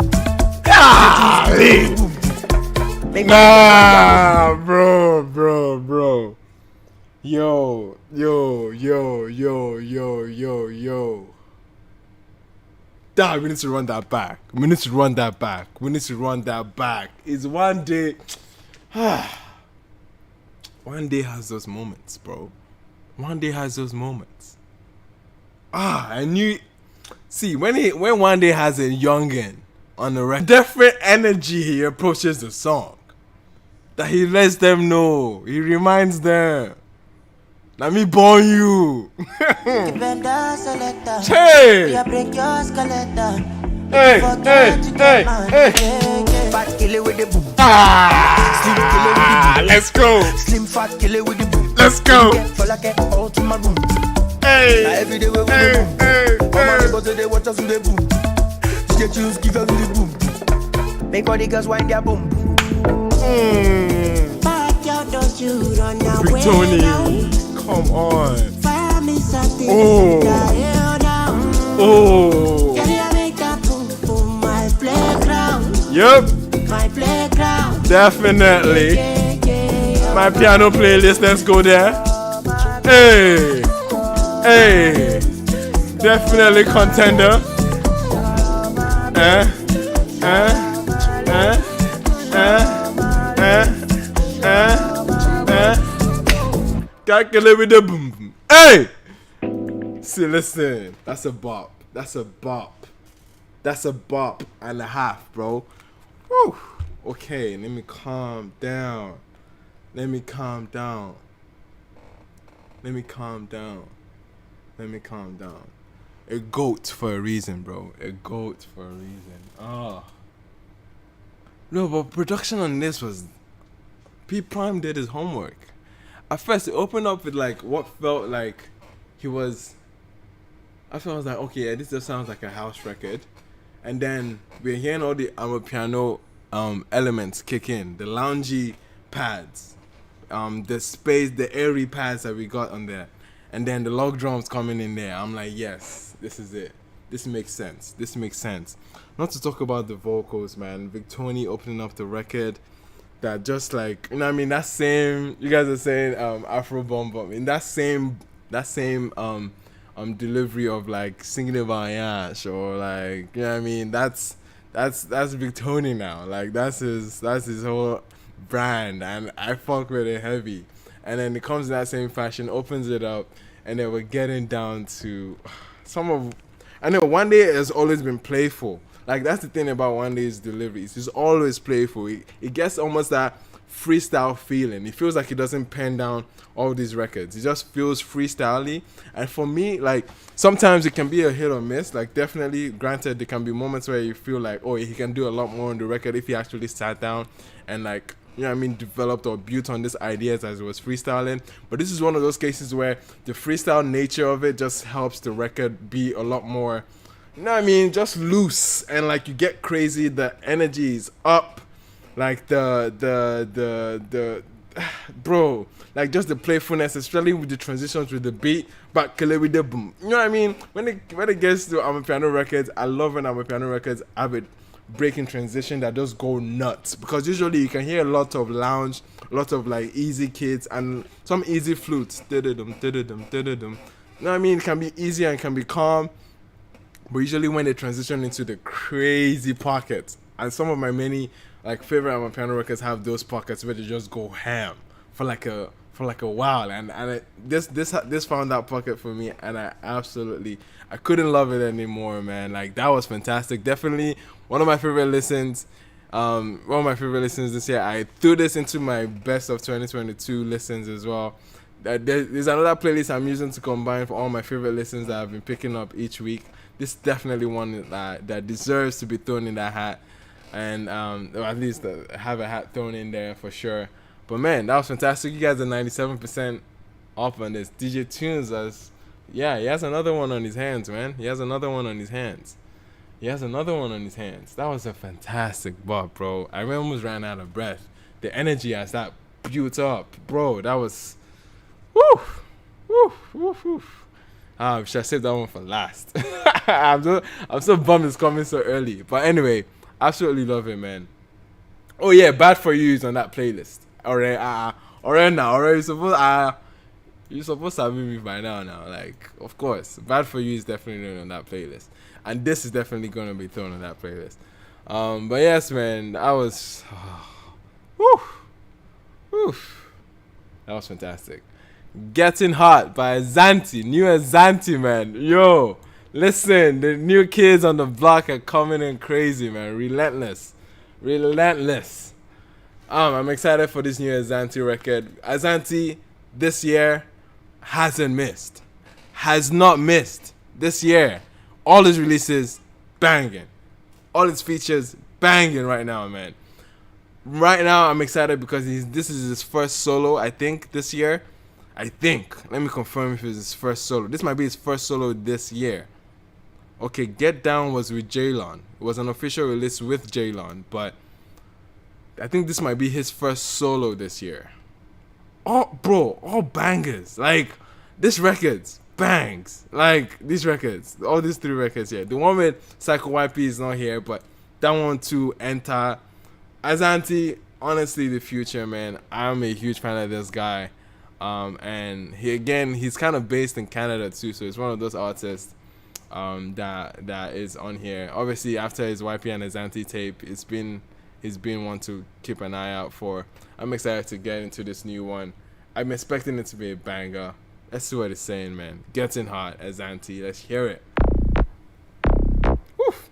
Nah, bro. Yo. Dad, we need to run that back. It's one day. One day has those moments, bro. I knew. See, when one day has a youngin on the record, different energy he approaches the song. That he lets them know. He reminds them. Let me born you. Hey. Fat killer with the boom. Let's go. Slim fat killer with the boom. Let's go. Fall like get out to my room. Hey. Now every day we boom. Mama go to the waters with the boom. DJ tunes give us the boom. Make all the girls wind their boom. Back out, don't you run away. Victony, come on. Fire me something. Oh. Can you make that boom boom my playground? Yep. My playground. Definitely. My piano playlist, let's go there. Hey. Definitely contender. Calculate with the boom boom. Hey! See, listen. That's a bop and a half, bro. Woo. Okay, let me calm down. A goat for a reason, bro. No, but production on this was... P Prime did his homework. At first, it opened up with like what felt like he was... I was like, okay, yeah, this just sounds like a house record. And then we're hearing all the piano elements kick in. The loungy pads. The space, the airy pads that we got on there. And then the log drums coming in there. I'm like, yes, this is it. This makes sense. Not to talk about the vocals, man. Victony opening up the record. That just like, you know what I mean? That same, you guys are saying Afro bomb bomb. In that same delivery of like singing about Yash or like, you know what I mean? That's Victony now. Like that's his whole brand, and I fuck with it heavy. And then it comes in that same fashion, opens it up, and then we're getting down to some of... I know Wande has always been playful. Like, that's the thing about Wande's deliveries. He's always playful. It gets almost that freestyle feeling. It feels like he doesn't pen down all these records. It just feels freestyle-y. And for me, like, sometimes it can be a hit or miss. Like, definitely, granted, there can be moments where you feel like, oh, he can do a lot more on the record if he actually sat down and, like, you know what I mean, developed or built on these ideas as it was freestyling. But this is one of those cases where the freestyle nature of it just helps the record be a lot more, you know what I mean, just loose. And like you get crazy, the energy is up. Like the bro, like just the playfulness, especially with the transitions with the beat, but kill it with the boom. You know what I mean? When it gets to Amapiano records, I love when Amapiano records have it breaking transition that just go nuts, because usually you can hear a lot of lounge, a lot of like easy kids and some easy flutes. You know what I mean? It can be easy and can be calm, but usually when they transition into the crazy pockets, and some of my many like favorite Amapiano records have those pockets where they just go ham for like a while, and this found that pocket for me, and I couldn't love it anymore, man. Like that was fantastic. Definitely one of my favorite listens. This year. I threw this into my best of 2022 listens as well. There's another playlist I'm using to combine for all my favorite listens that I've been picking up each week. This is definitely one that deserves to be thrown in that hat, and or at least have a hat thrown in there for sure. But man, that was fantastic. You guys are 97% off on this. DJ Tunes us. Yeah, he has another one on his hands, man. He has another one on his hands. That was a fantastic bop, bro. I almost ran out of breath. The energy as that built up, bro. That was... Woo! Should I save that one for last? I'm so bummed it's coming so early. But anyway, absolutely love it, man. Oh yeah, Bad For You is on that playlist. Alright, you're supposed to have me by now. Like, of course, Bad For You is definitely on that playlist, and this is definitely gonna be thrown on that playlist. But yes, man, that was, that was fantastic. Getting Hot by Azanti, new Azanti, man. Yo, listen, the new kids on the block are coming in crazy, man. Relentless. I'm excited for this new Azanti record. Azanti this year has not missed this year. All his releases banging, all his features banging right now, man. Right now I'm excited because this is his first solo, I think, this year. Let me confirm if it's his first solo. This might be his first solo this year. Okay, Get Down was with Jaylon. It was an official release with Jaylon, but I think this might be his first solo this year. All bangers. Like, this record's bangs. Like, these records, all these 3 records here. The one with Psycho YP is not here, but that one too, Enter. Azanti, honestly, the future, man. I'm a huge fan of this guy. And he's kind of based in Canada too, so it's one of those artists that is on here. Obviously, after his YP and Azanti tape, he's been one to keep an eye out for. I'm excited to get into this new one. I'm expecting it to be a banger. Let's see what it's saying, man. Getting Hot, Azanti. Let's hear it. Woof.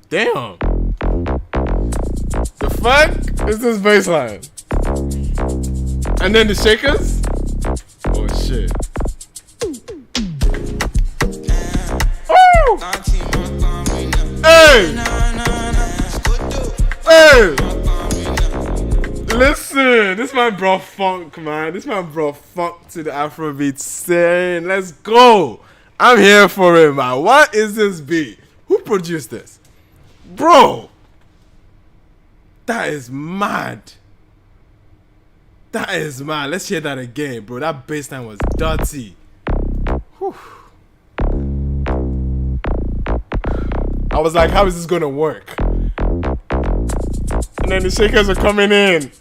Damn. The fuck is this bass line? And then the shakers? Oh shit. Oh! Hey! Listen, this man brought funk, man. This man brought funk to the Afrobeat scene. Let's go. I'm here for it, man. What is this beat? Who produced this? Bro! That is mad. Let's hear that again, bro. That bass line was dirty. Whew. I was like, how is this gonna work? And then the shakers are coming in.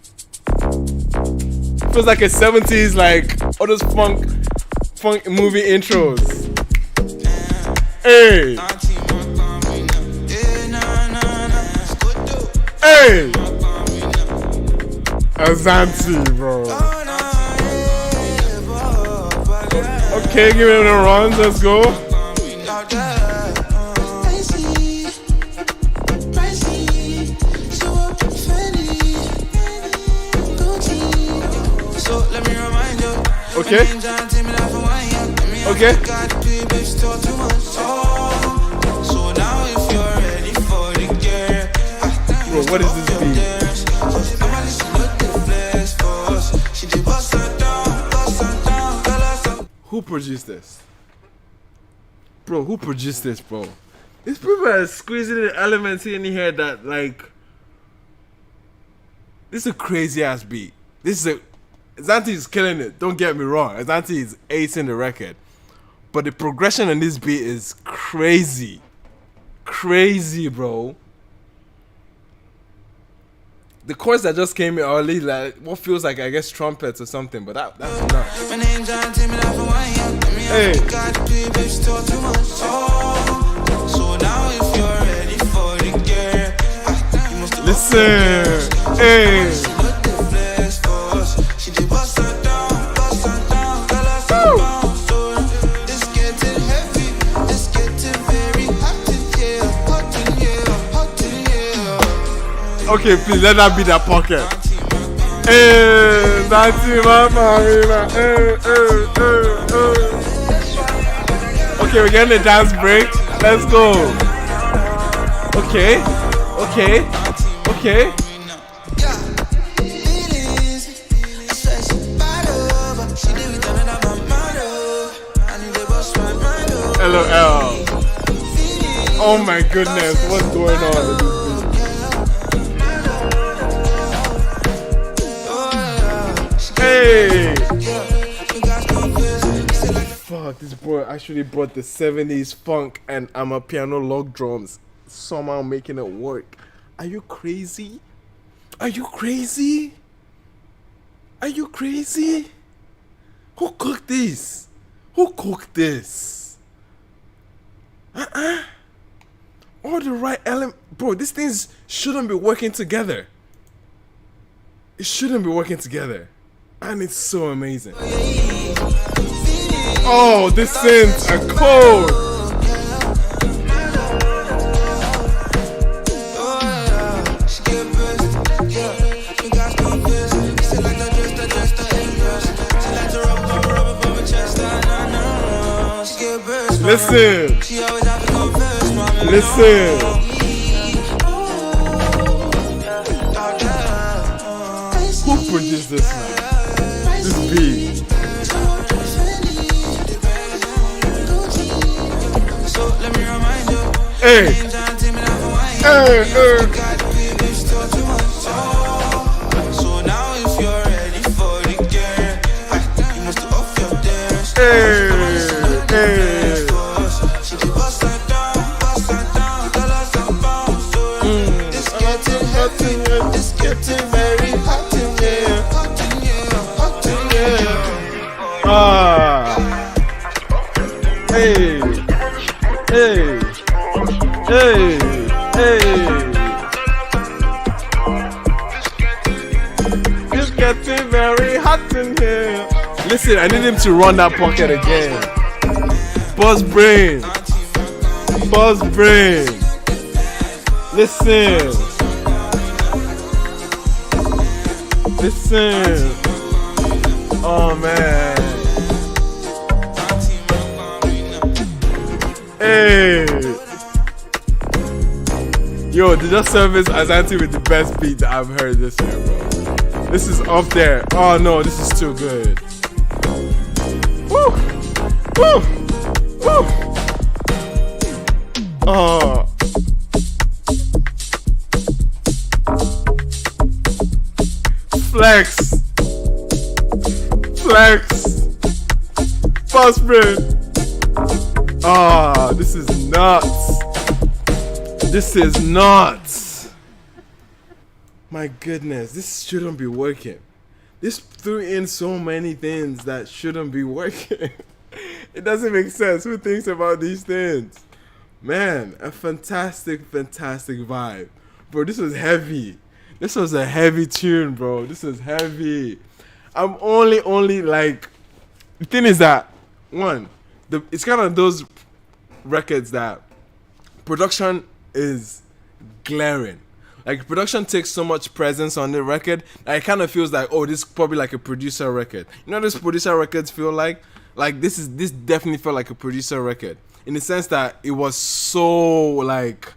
Feels like a 70s, like all those funk movie intros. Hey! Hey! Azanti, bro. Okay, give it a run. Let's go. Okay. Okay. Bro, what is this beat? Who produced this? Bro, who produced this, bro? These people are squeezing the elements in here that, like, this is a crazy ass beat. Azanti is killing it, don't get me wrong. Azanti is acing the record. But the progression on this beat is crazy. Crazy, bro. The chorus that just came in early, like what feels like, I guess, trumpets or something, but that's enough. Hey. Listen. Hey. Okay, please let that be that pocket. Hey, that's it, mama. Okay, we're getting a dance break. Let's go. Okay. LOL. Oh my goodness, what's going on? Hey! Fuck, this boy actually brought the 70s funk and amapiano log drums somehow making it work. Are you crazy? Are you crazy? Are you crazy? Who cooked this? Who cooked this? All the right element, bro. These things shouldn't be working together. It shouldn't be working together, and it's so amazing. Oh, the synths are cold. Listen. Listen. Who produced this, man? This beat. Hey. Hey. So now if you're ready for the game, you must off your dance. Hey. It's getting very hot in here. Hot in here. Ah. Hey. Hey. Hey. Hey. It's getting very hot in here. Listen, I need him to run that pocket again. Buzz brain. Buzz brain. Listen. Listen. Oh man. Hey. Yo, did your service Asante with the best beat that I've heard this year, bro? This is up there. Oh no, this is too good. Woo! Woo! Woo! Oh. Flex. Flex. Fast brain. Ah, this is nuts. This is nuts. My goodness, this shouldn't be working. This threw in so many things that shouldn't be working. It doesn't make sense. Who thinks about these things? Man, a fantastic, fantastic vibe. Bro, this was heavy. This was a heavy tune, bro. This is heavy. I'm only like, the thing is that, one, it's kind of those records that production is glaring. Like, production takes so much presence on the record that it kind of feels like, oh, this is probably like a producer record. You know what these producer records feel like? Like, this definitely felt like a producer record. In the sense that it was so, like,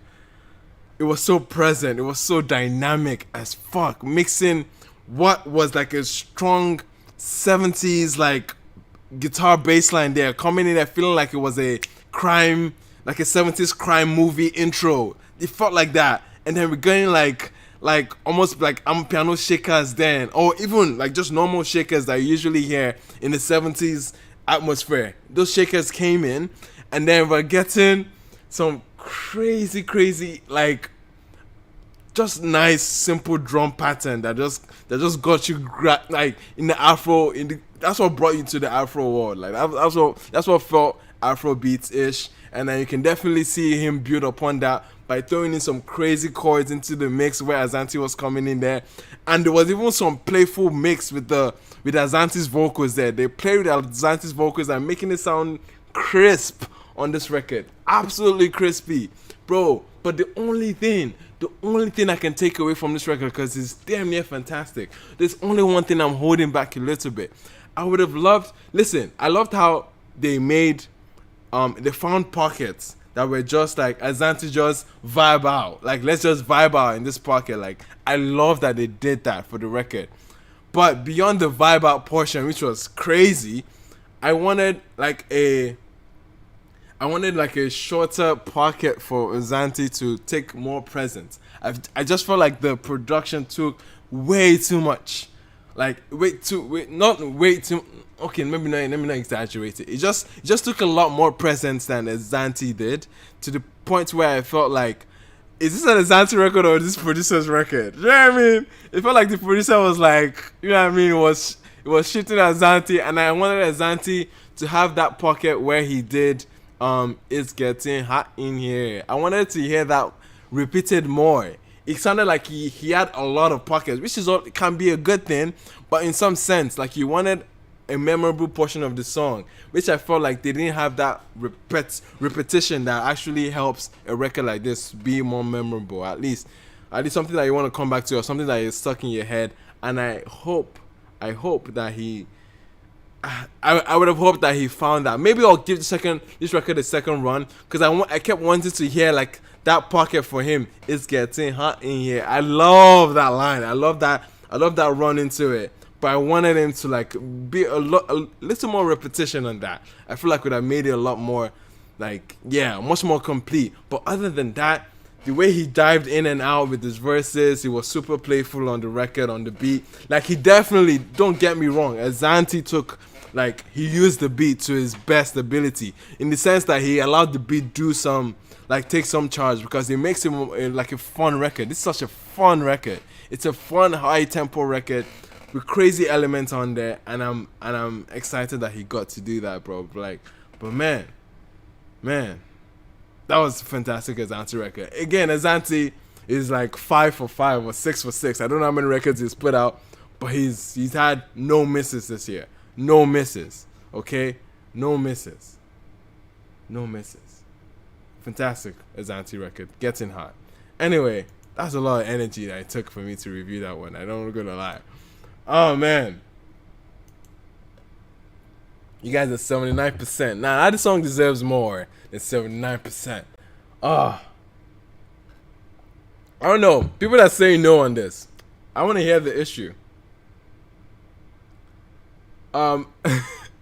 it was so present. It was so dynamic as fuck. Mixing what was like a strong 70s, like, guitar bass line there, coming in there feeling like it was a crime, like a 70s crime movie intro. It felt like that. And then we're going like almost like piano shakers then, or even like just normal shakers that you usually hear in the 70s atmosphere. Those shakers came in, and then we're getting some crazy like just nice simple drum pattern that just got you like in the Afro, that's what brought you to the Afro world. Like that's what felt Afrobeats ish. And then you can definitely see him build upon that by throwing in some crazy chords into the mix where Asante was coming in there. And there was even some playful mix with Azante's vocals there. They played with Azante's vocals and making it sound crisp on this record. Absolutely crispy. Bro, but the only thing I can take away from this record, because it's damn near fantastic, there's only one thing I'm holding back a little bit. I would have loved, I loved how they made, they found pockets that were just like, Asante just vibe out. Like, let's just vibe out in this pocket. Like, I love that they did that for the record. But beyond the vibe out portion, which was crazy, I wanted like a shorter pocket for Asante to take more presence. I just felt like the production took way too much. Like, not way too. Okay, let me not exaggerate it. It just took a lot more presence than Asante did, to the point where I felt like is this an Asante record or this producer's record? You know what I mean? It felt like the producer was like, you know what I mean? It was shitting Asante, and I wanted Asante to have that pocket where he did It's Getting Hot in Here. I wanted to hear that repeated more. It sounded like he had a lot of pockets, which can be a good thing, but in some sense, like you wanted a memorable portion of the song, which I felt like they didn't have that repetition that actually helps a record like this be more memorable. At least something that you want to come back to, or something that is stuck in your head. And I hope that he. I would have hoped that he found that. Maybe I'll give this record a second run, because I kept wanting to hear like that pocket for him. It's getting hot in here. I love that line. I love that run into it. But I wanted him to like be a little more repetition on that. I feel like would have made it a lot more, like, yeah, much more complete. But other than that, the way he dived in and out with his verses, he was super playful on the record, on the beat. Like, he definitely, don't get me wrong, Asante took, like, he used the beat to his best ability, in the sense that he allowed the beat do some, like, take some charge, because it makes him like a fun record. This is such a fun record. It's a fun, high tempo record with crazy elements on there, and I'm excited that he got to do that, bro. Like, but man, that was a fantastic Asante record. Again, Asante is like 5 for 5 or 6 for 6. I don't know how many records he's put out, but he's had no misses this year. No misses. Okay? No misses. Fantastic Asante record. Getting hot. Anyway, that's a lot of energy that it took for me to review that one. I don't gonna lie. Oh man. You guys are 79%. Nah, this song deserves more than 79%. I don't know. People that say no on this, I want to hear the issue.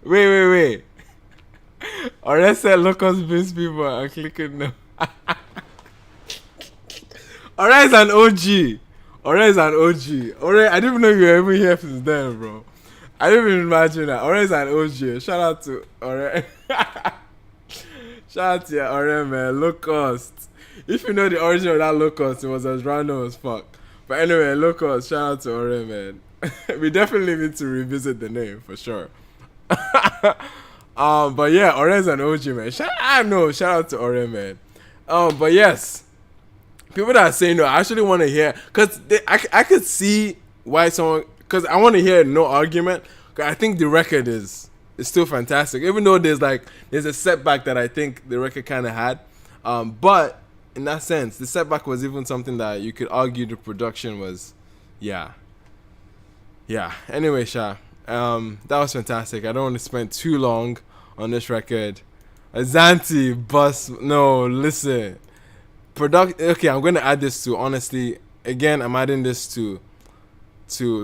Wait. Or let's say locust based people are clicking no. Alright, it's an OG. Alright, I didn't even know you were even here since then, bro. I didn't even imagine that. Alright, it's an OG. Shout out to Alright. Shout out to your Alright, man. Locust. If you know the origin of that Locust, it was as random as fuck. But anyway, Locust, shout out to Alright, man. We definitely need to revisit the name for sure. But yeah, Alright's an OG, man. Shout out to Alright, man. But yes. People that are saying no, I actually want to hear, because I could see why someone, because I want to hear no argument, because I think the record is still fantastic, even though there's a setback that I think the record kind of had, but in that sense, the setback was even something that you could argue the production was, yeah. Anyway, Sha, that was fantastic. I don't want to spend too long on this record. Asante, no, listen. Okay, I'm going to add this to, honestly, again, I'm adding this to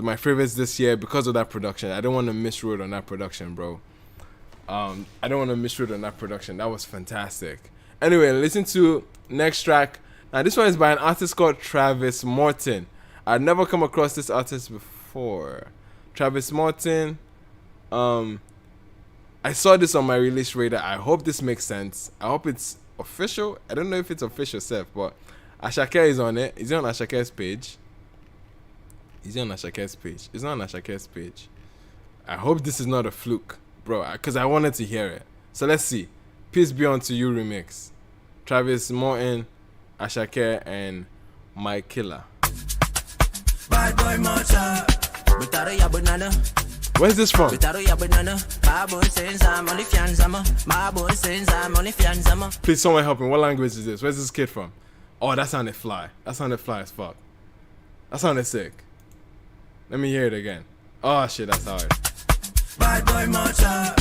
my favorites this year because of that production. I don't want to misread on that production, bro. That was fantastic. Anyway, listen to next track. Now, this one is by an artist called Travis Morton. I'd never come across this artist before. Travis Morton. I saw this on my release radar. I hope this makes sense. I hope it's official. I don't know if it's official, Seth, but Ashake is on it. Is he on Ashake's page? It's not on Ashake's page. I hope this is not a fluke, bro, because I wanted to hear it. So let's see. Peace Be Unto You remix. Travis Morton, Ashake, and My Killer. Bad boy Mocha. Where's this from? Please, someone help me. What language is this? Where's this kid from? Oh, that sounded fly. That sounded fly as fuck. That sounded sick. Let me hear it again. Oh shit, that's hard. Bad boy Mocha.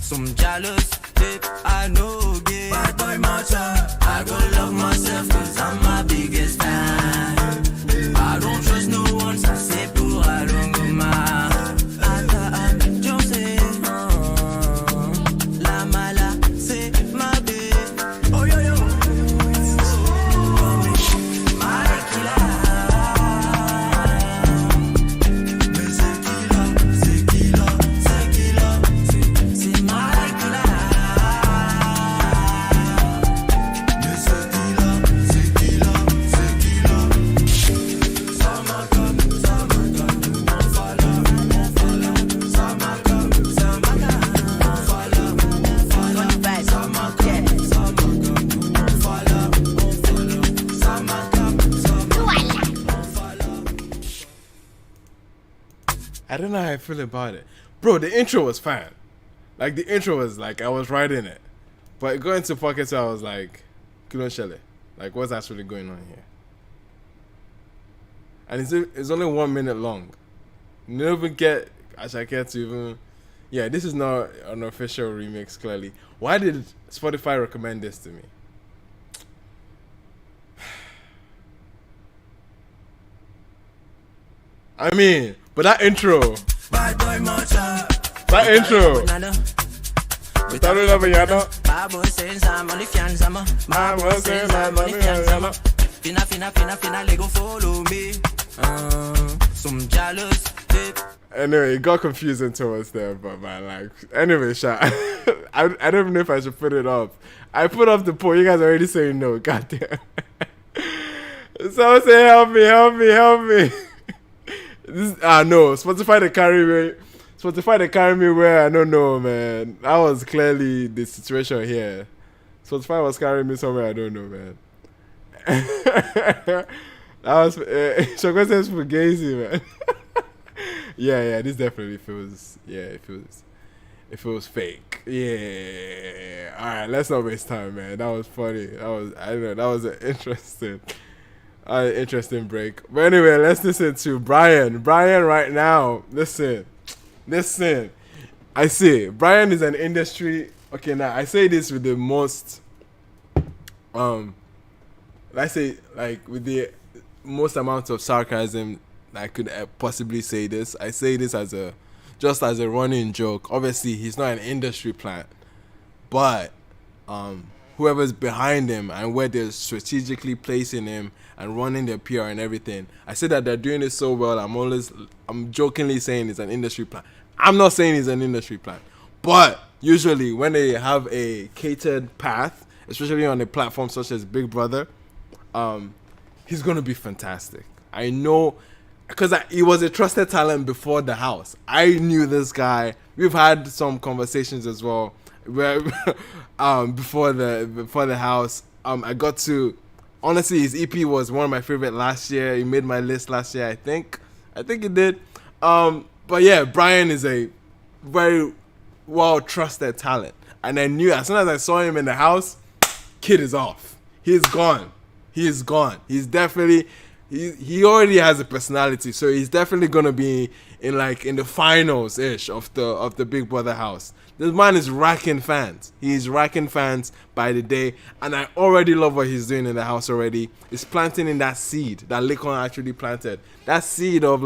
Some jealous tip, I know gay. Bad boy Mocha. I go love myself cause I'm my biggest fan. I don't trust no one, ça c'est pour I don't go mad. La mala, c'est ma babe. Oh yo yo. My killer. I don't know how I feel about it. Bro, the intro was fine. Like, the intro was like, I was right in it. But going to Pocket, I was like, Kilon Shele. Like, what's actually going on here? And it's only 1 minute long. You don't even get Ashake to even... Yeah, this is not an official remix, clearly. Why did Spotify recommend this to me? I mean, but that intro... That intro... Anyway, it got confusing towards there, but man, like, anyway, I don't know if I should put it up. I put up the poll. You guys are already saying no. Goddamn. Someone say help me. No, Spotify they carry me. Spotify they carry me where I don't know, man. That was clearly the situation here. Spotify was carrying me somewhere I don't know, man. That was Shoko says Fugazi, man. yeah, this definitely feels it feels fake. Yeah. Alright, let's not waste time, man. That was funny. That was an interesting break. But anyway, let's listen to Brian. Brian right now. Listen. I see. Brian is an industry. Okay, now I say this with the most I say like with the most amount of sarcasm I could possibly say this. I say this just as a running joke. Obviously, he's not an industry plant, but whoever's behind him and where they're strategically placing him and running their PR and everything, I say that they're doing it so well. I'm jokingly saying it's an industry plant. I'm not saying it's an industry plant, but usually when they have a catered path, especially on a platform such as Big Brother, he's gonna be fantastic. I know, because he was a trusted talent before the house. I knew this guy. We've had some conversations as well where before the house. I got to, honestly, his EP was one of my favorite last year. He made my list last year, I think it did. But yeah, Brian is a very well trusted talent, and I knew as soon as I saw him in the house, kid is off. He's gone. He's definitely. He already has a personality, so he's definitely gonna be in the finals ish of the Big Brother house. This man is racking fans. He's racking fans by the day, and I already love what he's doing in the house already. He's planting in that seed that Lekon actually planted. That seed of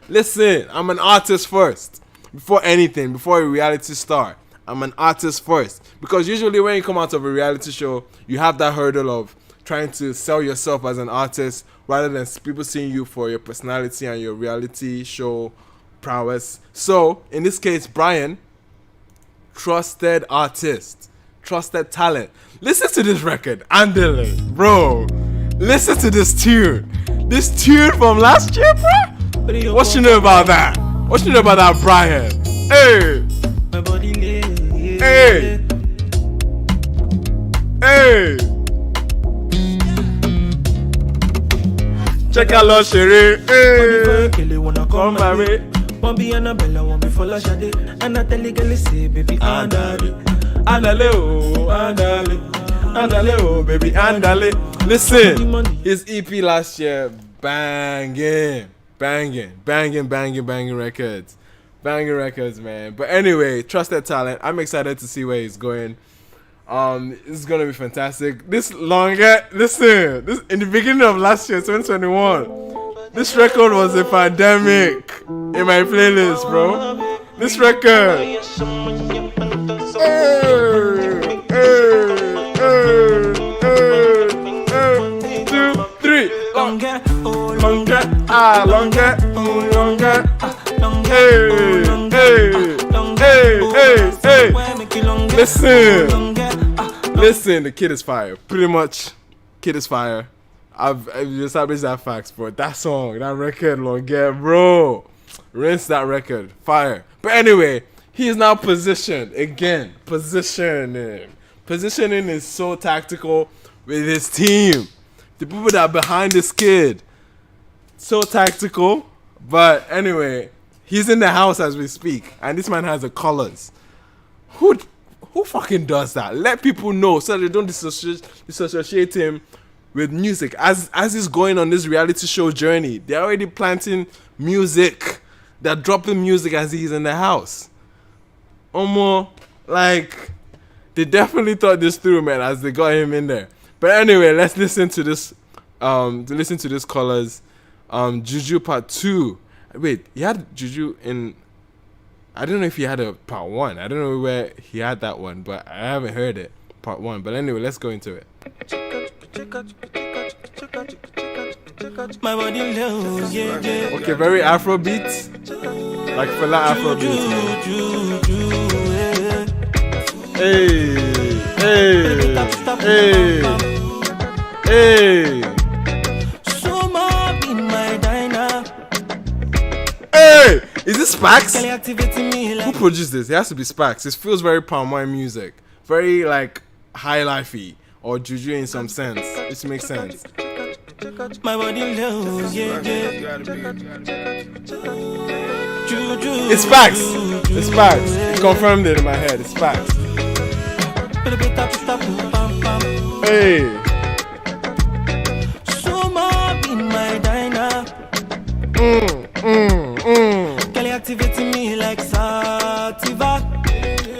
listen, I'm an artist first. Before anything, before a reality star, I'm an artist first. Because usually when you come out of a reality show, you have that hurdle of trying to sell yourself as an artist rather than people seeing you for your personality and your reality show prowess. So, in this case, Brian, trusted artist, trusted talent. Listen to this record, Andele, bro. Listen to this tune. This tune from last year, bro. What you know about that? What you know about that, Brian? Hey. Check out Lord Sherry. Hey. Come my way. Bobby and Bella won't be full of shade. And I tell you, girl, say, baby, andale, oh, baby, andale. Listen, his EP last year, banging records. Banging records, man. But anyway, trusted talent. I'm excited to see where he's going. This is gonna be fantastic. This in the beginning of last year, 2021, this record was a pandemic in my playlist, bro. This record. 2, 3. Longer. Hey. Listen, the kid is fire. Pretty much, kid is fire. I've established that facts, bro. That song, that record, Longer, bro. Rinse that record. Fire. But anyway, he is now positioned. Again, positioning. Positioning is so tactical with his team. The people that are behind this kid. So tactical. But anyway, He's in the house as we speak, and this man has the colors. Who fucking does that? Let people know so they don't disassociate him with music. As he's going on this reality show journey, they're already planting music. They're dropping music as he's in the house. Like, they definitely thought this through, man, as they got him in there. But anyway, let's listen to this. Colors. Buju part 2. Wait, he had Buju in. I don't know if he had a part 1. I don't know where he had that one, but I haven't heard it. Part 1. But anyway, let's go into it. Okay, very Afrobeats. Like Fela Afrobeats. Hey. Hey! Is this Spax? Who produced this? It has to be Spax. It feels very palm wine music. Very like high lifey or Buju in some sense. It makes sense. My body It's Spax. It's Spax. It confirmed it in my head. It's Spax. Hey. Kelly activating me like Sativa.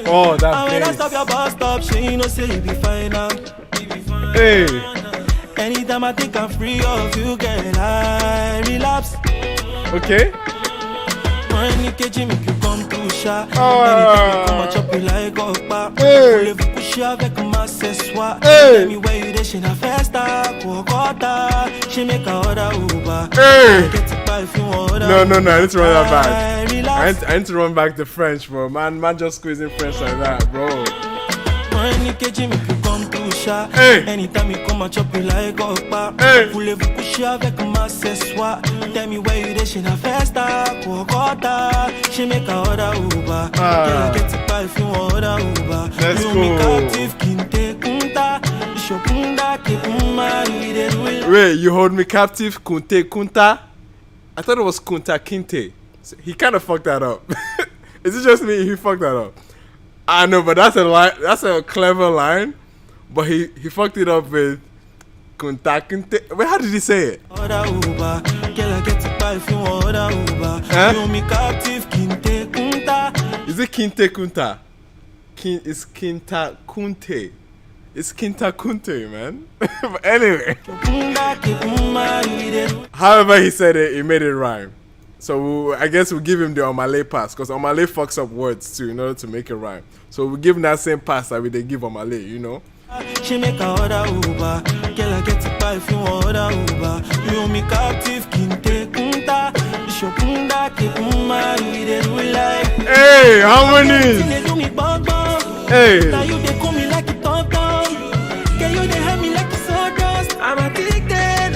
Oh, that and when I bass. stop your bus stop, she know say you be fine now. Hey. Anytime I think I'm free of you, girl, I relapse. Okay. When you catch me, you come to shot. Anytime you come, I chop you like Okpa. Voulez-vous coucher avec ma accessoire? Tell me where you dey, she na festa. Kokota, she make a order Uber. Get it by if you order. No, I need to run that back. I need to run back the French, bro. Man just squeezing French like that, bro. When you catch me, you come to shot. Anytime you come, I chop you like Okpa. Voulez-vous coucher avec ma accessoire? Tell me where you dey, she na festa. Kokota, she make a order Uber. Girl, get it by if you order Uber. Let's you go. Me captive, kinte kunta. Wait, you hold me captive, Kunte Kunta? I thought it was Kunta Kinte. So he kind of fucked that up. Is it just me? He fucked that up. I know, but that's a line. That's a clever line. But he fucked it up with Kunta Kinte. Wait, how did he say it? Order Uber, girl, I get it by if you order Uber. You me captive, kinte kunta. Is it Kinte Kunta? It's Kinta Kunte. It's Kinta Kunte, man. But anyway. However he said it, he made it rhyme. So I guess we'll give him the Omale pass. Because Omale fucks up words too in order to make it rhyme. So we'll give him that same pass that we give Omale, you know? She make a order Uber. Girl, I get it by if you order Uber. You me captive, kinte kunta. Hey, harmonies! Hey! Now you they call me like a tonton. Can you they have me like a sawdust? I'm addicted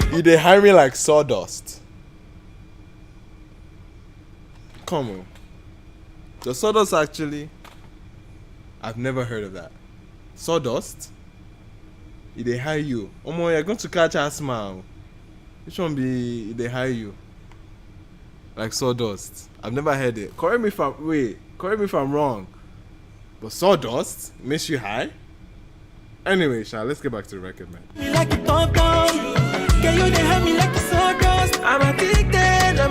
to you. They hire me like sawdust. Come on. The sawdust actually, I've never heard of that. Sawdust? They hire you. Oh my, you're going to catch asthma. Which one be they hire you? Like sawdust. I've never heard it. Correct me if I'm wrong. But sawdust makes you high? Anyway, let's get back to the record, man. Like a tonton. Can you they have me like a sawdust? I'm addicted to.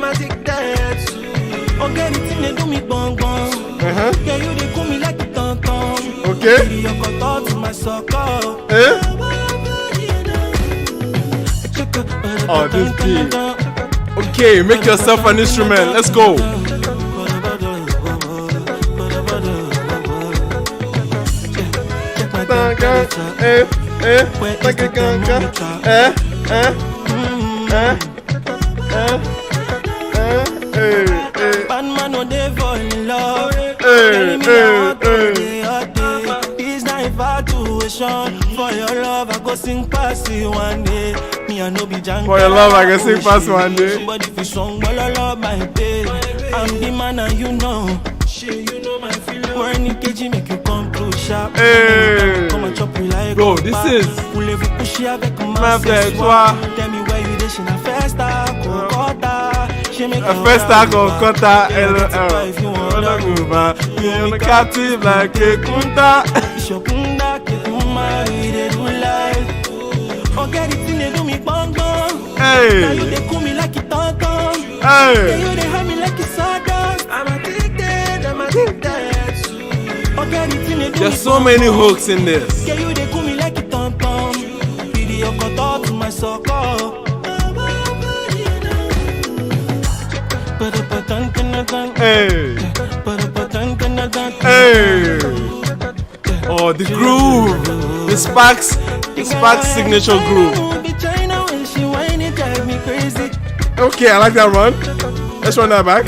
Okay, the thing they do me bong bong. Can you they call me like a tonton? Okay. You got to my sucker. Oh, this beat. Okay, make yourself an instrument. Let's go. Bad man no dey fall in love. It's not infatuation. For your love, I go sing past you one day. Me I no be jungle. For your love, I can sing past one day. Somebody fi song, but I love my babe. I'm the man and you know. Shit, you know my feeling. When you catch make you come too sharp. Hey. Come and chop you like bro, this is ma fête toi. Tell me where you dey, she na festa, kokota. A first tag of Kota LOL. Captive like a kunta. Hey. There's so many hooks in this. Hey. Hey. Oh, the groove. The Sparks signature groove. Okay, I like that run. Let's run that back.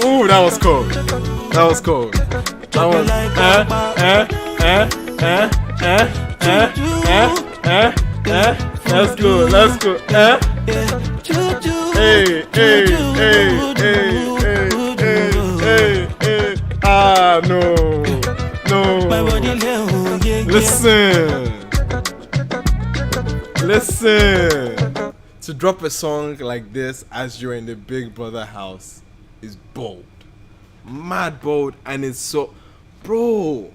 Ooh, that was cold. That was cold. That was Let's go. Let's go. Hey. Ah, no. Listen. To drop a song like this as you're in the Big Brother house is bold. Mad bold, and it's so, bro.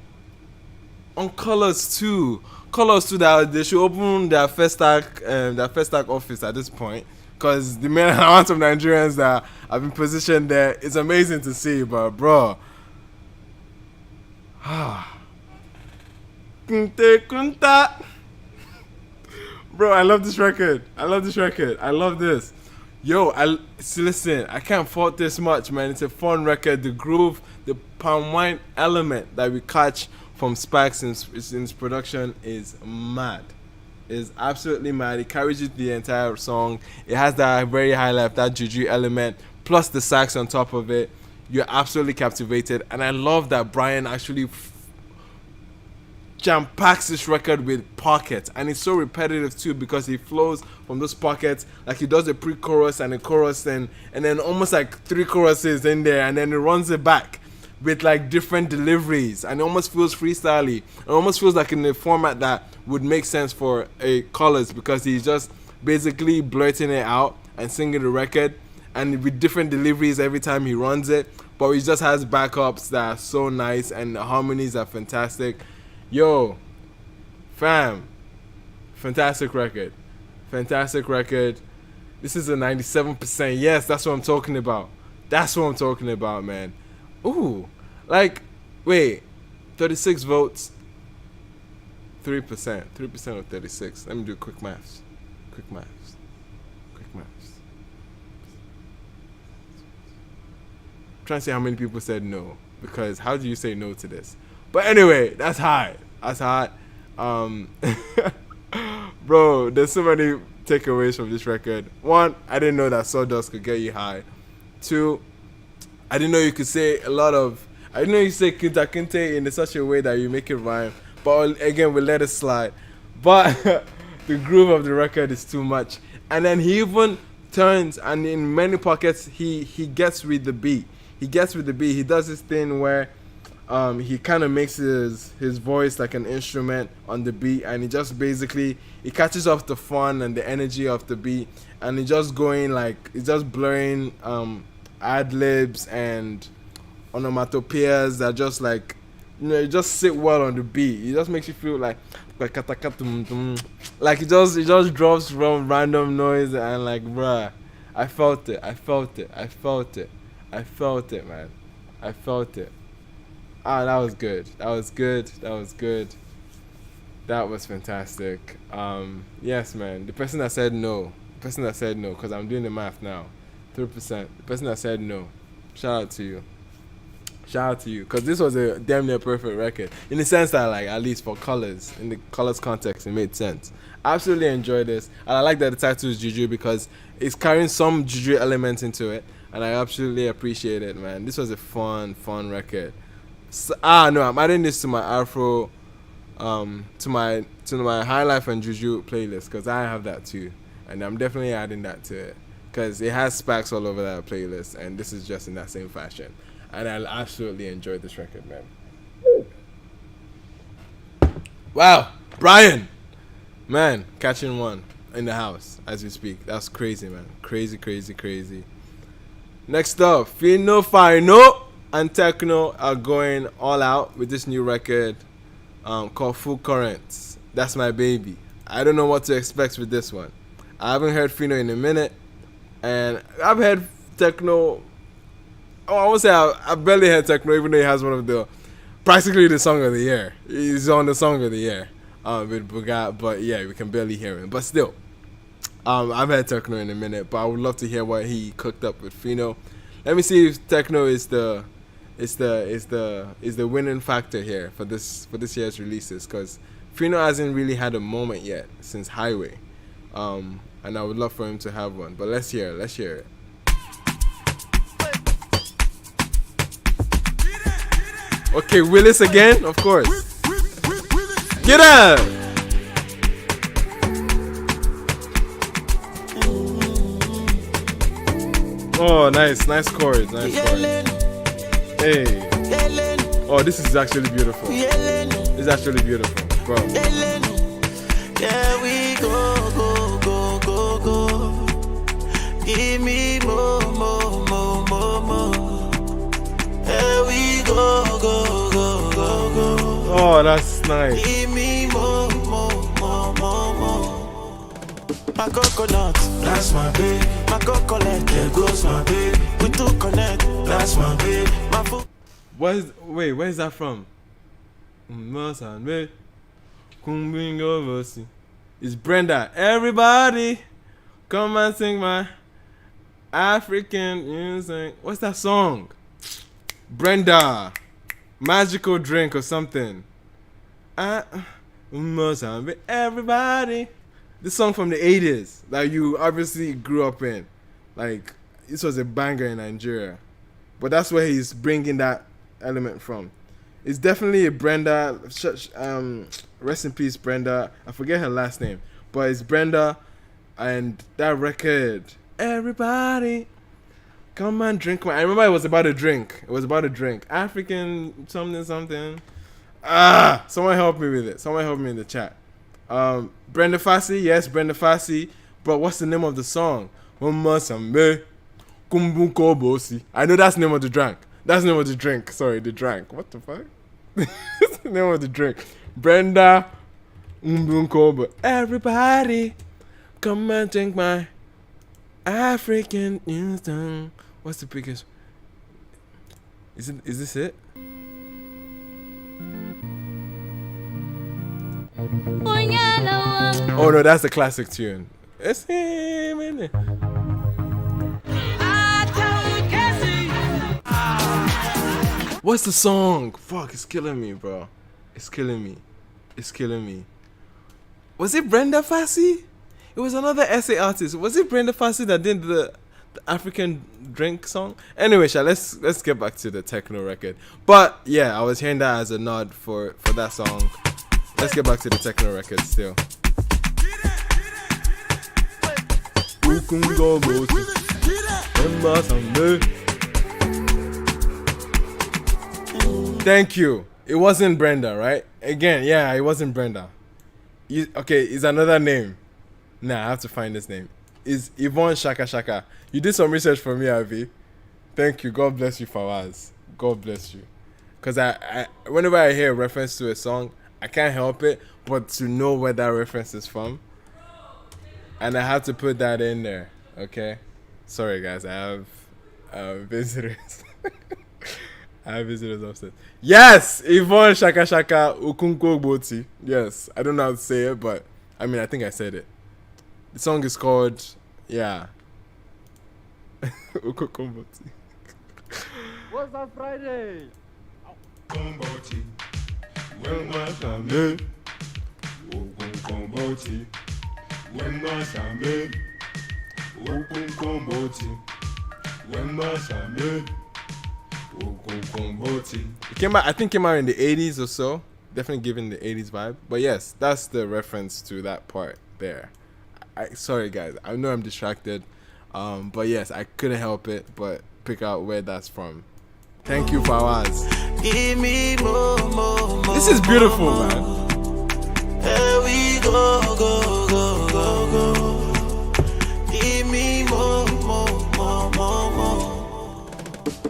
On Colors too, that they should open their first tag office at this point, because the main amount of Nigerians that have been positioned there is amazing to see. But bro, bro, I love this record. I love this. Yo, listen, I can't fault this much, man. It's a fun record. The groove, the palm wine element that we catch from Sparks in his production is mad. It's absolutely mad. It carries you the entire song. It has that very high life, that juju element, plus the sax on top of it. You're absolutely captivated. And I love that Brian actually jam-packs this record with pockets, and it's so repetitive too, because he flows from those pockets, like he does a pre-chorus and a chorus, and then almost like 3 choruses in there, and then he runs it back with like different deliveries, and it almost feels freestyle-y. It almost feels like in a format that would make sense for a Colors, because he's just basically blurting it out and singing the record, and with different deliveries every time he runs it, but he just has backups that are so nice, and the harmonies are fantastic. Yo, fam, fantastic record. This is a 97%. Yes, that's what I'm talking about. Man. Ooh, like, wait, 36 votes, 3% of 36. Let me do quick maths. I'm trying to see how many people said no, because how do you say no to this? But anyway, that's hot. Bro, there's so many takeaways from this record. 1, I didn't know that sawdust could get you high. 2, I didn't know you could say kinta kinte in such a way that you make it rhyme. But again, we'll let it slide. But the groove of the record is too much. And then he even turns, and in many pockets, he gets with the beat. He does this thing where he kind of makes his voice like an instrument on the beat, and he just basically, he catches off the fun and the energy of the beat, and he just going like, he's just blurring ad-libs and onomatopoeias that just like, you know, it just sit well on the beat. It just makes you feel like it just drops from random noise, and like, bruh, I felt it, man. That was good. That was fantastic. Yes, man. The person that said no, because I'm doing the math now, 3%. The person that said no, shout out to you, because this was a damn near perfect record, in the sense that, like, at least for Colors, in the Colors context, it made sense. I absolutely enjoyed this, and I like that the title is Juju, because it's carrying some Juju elements into it, and I absolutely appreciate it, man. This was a fun record. So, no, I'm adding this to my Afro, to my High Life and Juju playlist, because I have that too, and I'm definitely adding that to it, because it has Sparks all over that playlist, and this is just in that same fashion, and I absolutely enjoyed this record, man. Wow, Brian, man, catching one in the house as we speak. That's crazy, man. Crazy, crazy, crazy. Next up, Fino and Techno are going all out with this new record called Full Currents. That's my baby. I don't know what to expect with this one. I haven't heard Fino in a minute, and I've heard Techno. Oh, I won't say I barely heard Techno, even though he has one of the practically the song of the year. He's on the song of the year with Bugat, but yeah, we can barely hear him. But still, I've had Techno in a minute, but I would love to hear what he cooked up with Fino. Let me see if Techno is the winning factor here for this year's releases, because Fino hasn't really had a moment yet since Highway, and I would love for him to have one. But let's hear it. Okay, Willis again, of course. Get up! Oh, nice chords, Hey. Oh, this is actually beautiful. This is actually beautiful, bro. Yeah, we go. Give me more. Yeah, we go. Oh, that's nice. Give me more. My coconut, that's my baby. My coconut, there goes my baby. We two connect, that's my baby. My food. Where is that from? It's Brenda. Everybody, come and sing my African music. What's that song? Brenda, Magical Drink or something. Everybody. This song from the 80s that you obviously grew up in. Like, this was a banger in Nigeria. But that's where he's bringing that element from. It's definitely a Brenda. Rest in peace, Brenda. I forget her last name. But it's Brenda and that record. Everybody, come and drink my... I remember it was about a drink. African something. Someone help me with it. Someone help me in the chat. Brenda Fassie, yes, Brenda Fassie. But what's the name of the song? I know that's the name of the drink. That's the name of the drink. Sorry, the drink. What the fuck? That's the name of the drink. Brenda Mbunkobo. Everybody, come and drink my African instant. What's the biggest? Is this it? Oh no, that's the classic tune. It's him in it. What's the song? Fuck, it's killing me, bro. It's killing me. Was it Brenda Fassie? It was another SA artist. Was it Brenda Fassie that did the African drink song? Anyway, let's get back to the techno record. But yeah, I was hearing that as a nod for that song. Let's get back to the techno record still. Thank you. It wasn't Brenda, right? Again, yeah, it wasn't Brenda. Okay, it's another name. Nah, I have to find this name. It's Yvonne Shaka. You did some research for me, Avi. Thank you. God bless you, Fawaz. God bless you. Because I whenever I hear a reference to a song, I can't help it but to know where that reference is from. And I have to put that in there. Okay? Sorry, guys. I have visitors. I have visitors upstairs. Yes! Yvonne Shaka Ukunko Boti. Yes. I don't know how to say it, but I mean, I think I said it. The song is called, yeah. Ukunko Boti. What's up, Friday? Komboti, Wema Same, Okun Komboti, Wema Same, Okun Komboti, Wema Same, Okun Komboti. It came out, I think, came out in the 80s or so. Definitely giving the 80s vibe. But yes, that's the reference to that part there. Sorry, guys. I know I'm distracted. But yes, I couldn't help it but pick out where that's from. Thank you, Fawaz. Give me more. This is beautiful, man. go, go, go, go, go. Give me more, more, more, more, more.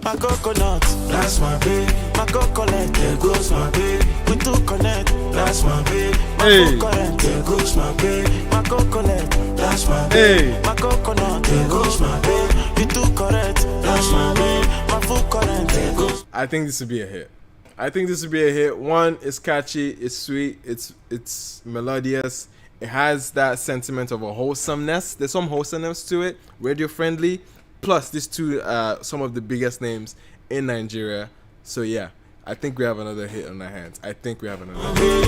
My coconut, that's my baby. My coconut, there goes my baby. We two connect, that's my baby. My coconut, there goes my baby. My coconut, that's my baby. My coconut, there goes my baby. We two correct, that's my baby. My full current, there goes. I think this would be a hit. I think this would be a hit. One, it's catchy, it's sweet, it's melodious. It has that sentiment of a wholesomeness. There's some wholesomeness to it, radio friendly. Plus, these two some of the biggest names in Nigeria. So yeah, I think we have another hit on our hands. I think we have another hit.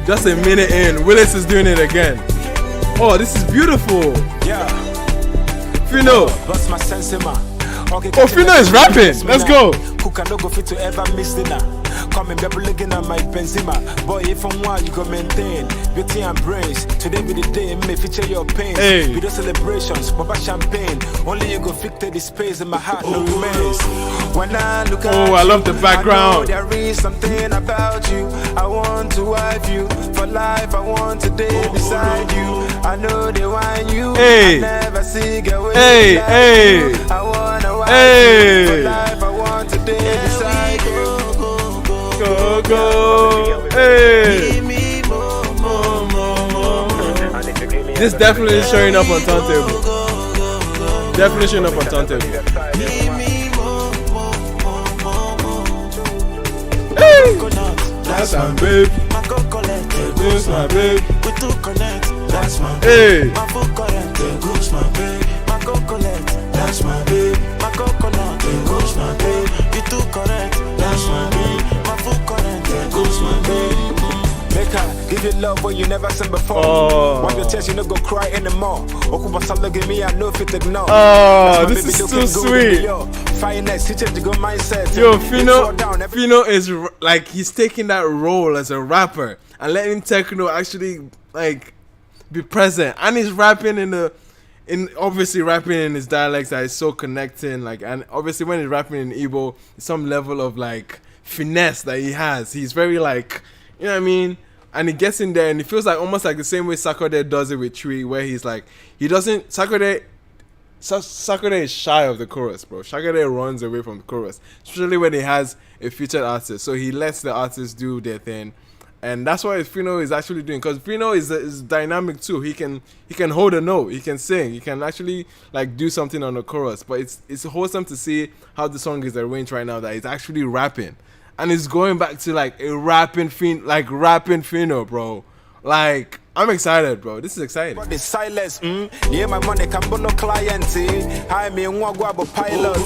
Just a minute in, Willis is doing it again. Oh, this is beautiful. Yeah. Fino. What's my sense, man? Okay, oh, Fino is rapping. Let's go. Who can go fit to ever miss dinner? Coming back looking at my Benzema. Boy, if I'm one, you go maintain beauty and brains. Today be the day, may feature your pain. Video celebrations, Papa champagne. Only you go fit the space in my heart, no remains. When I look at I love the background. I know there is something about you. I want to wife you for life. I want to day beside you. I know they want you. I never see get away. I wanna wife you for life. I want to day beside you. Go, go, hey. This definitely is showing up on turntable. Definitely showing up on turntable. Hey. That's my babe. That's my babe. That's my babe. Hey. That's my babe. My coconut. That's my babe. You too correct. That's my babe. Make her give you love what you never seen before. When you test, you no go cry anymore. Give me, I know if it ignore. Oh, this is so sweet. Finance, he changed the good mindset. Yo, Fino is like he's taking that role as a rapper and letting techno actually like be present, and he's rapping obviously rapping in his dialects that is so connecting. Like, and obviously when he's rapping in Igbo, some level of like finesse that he has. He's very like, you know what I mean? And he gets in there and it feels like almost like the same way Sakode does it with Tree, where he's like, Sakode is shy of the chorus, bro. Sakode runs away from the chorus, especially when he has a featured artist. So he lets the artists do their thing. And that's what Fino is actually doing, because Fino is dynamic too. He can hold a note, he can sing, he can actually like do something on the chorus. But it's wholesome to see how the song is arranged right now, that he's actually rapping, and it's going back to like a rapping Fino, bro. Like, I'm excited, bro. This is exciting. The silence, yeah, my money can no client. I mean, what pilot.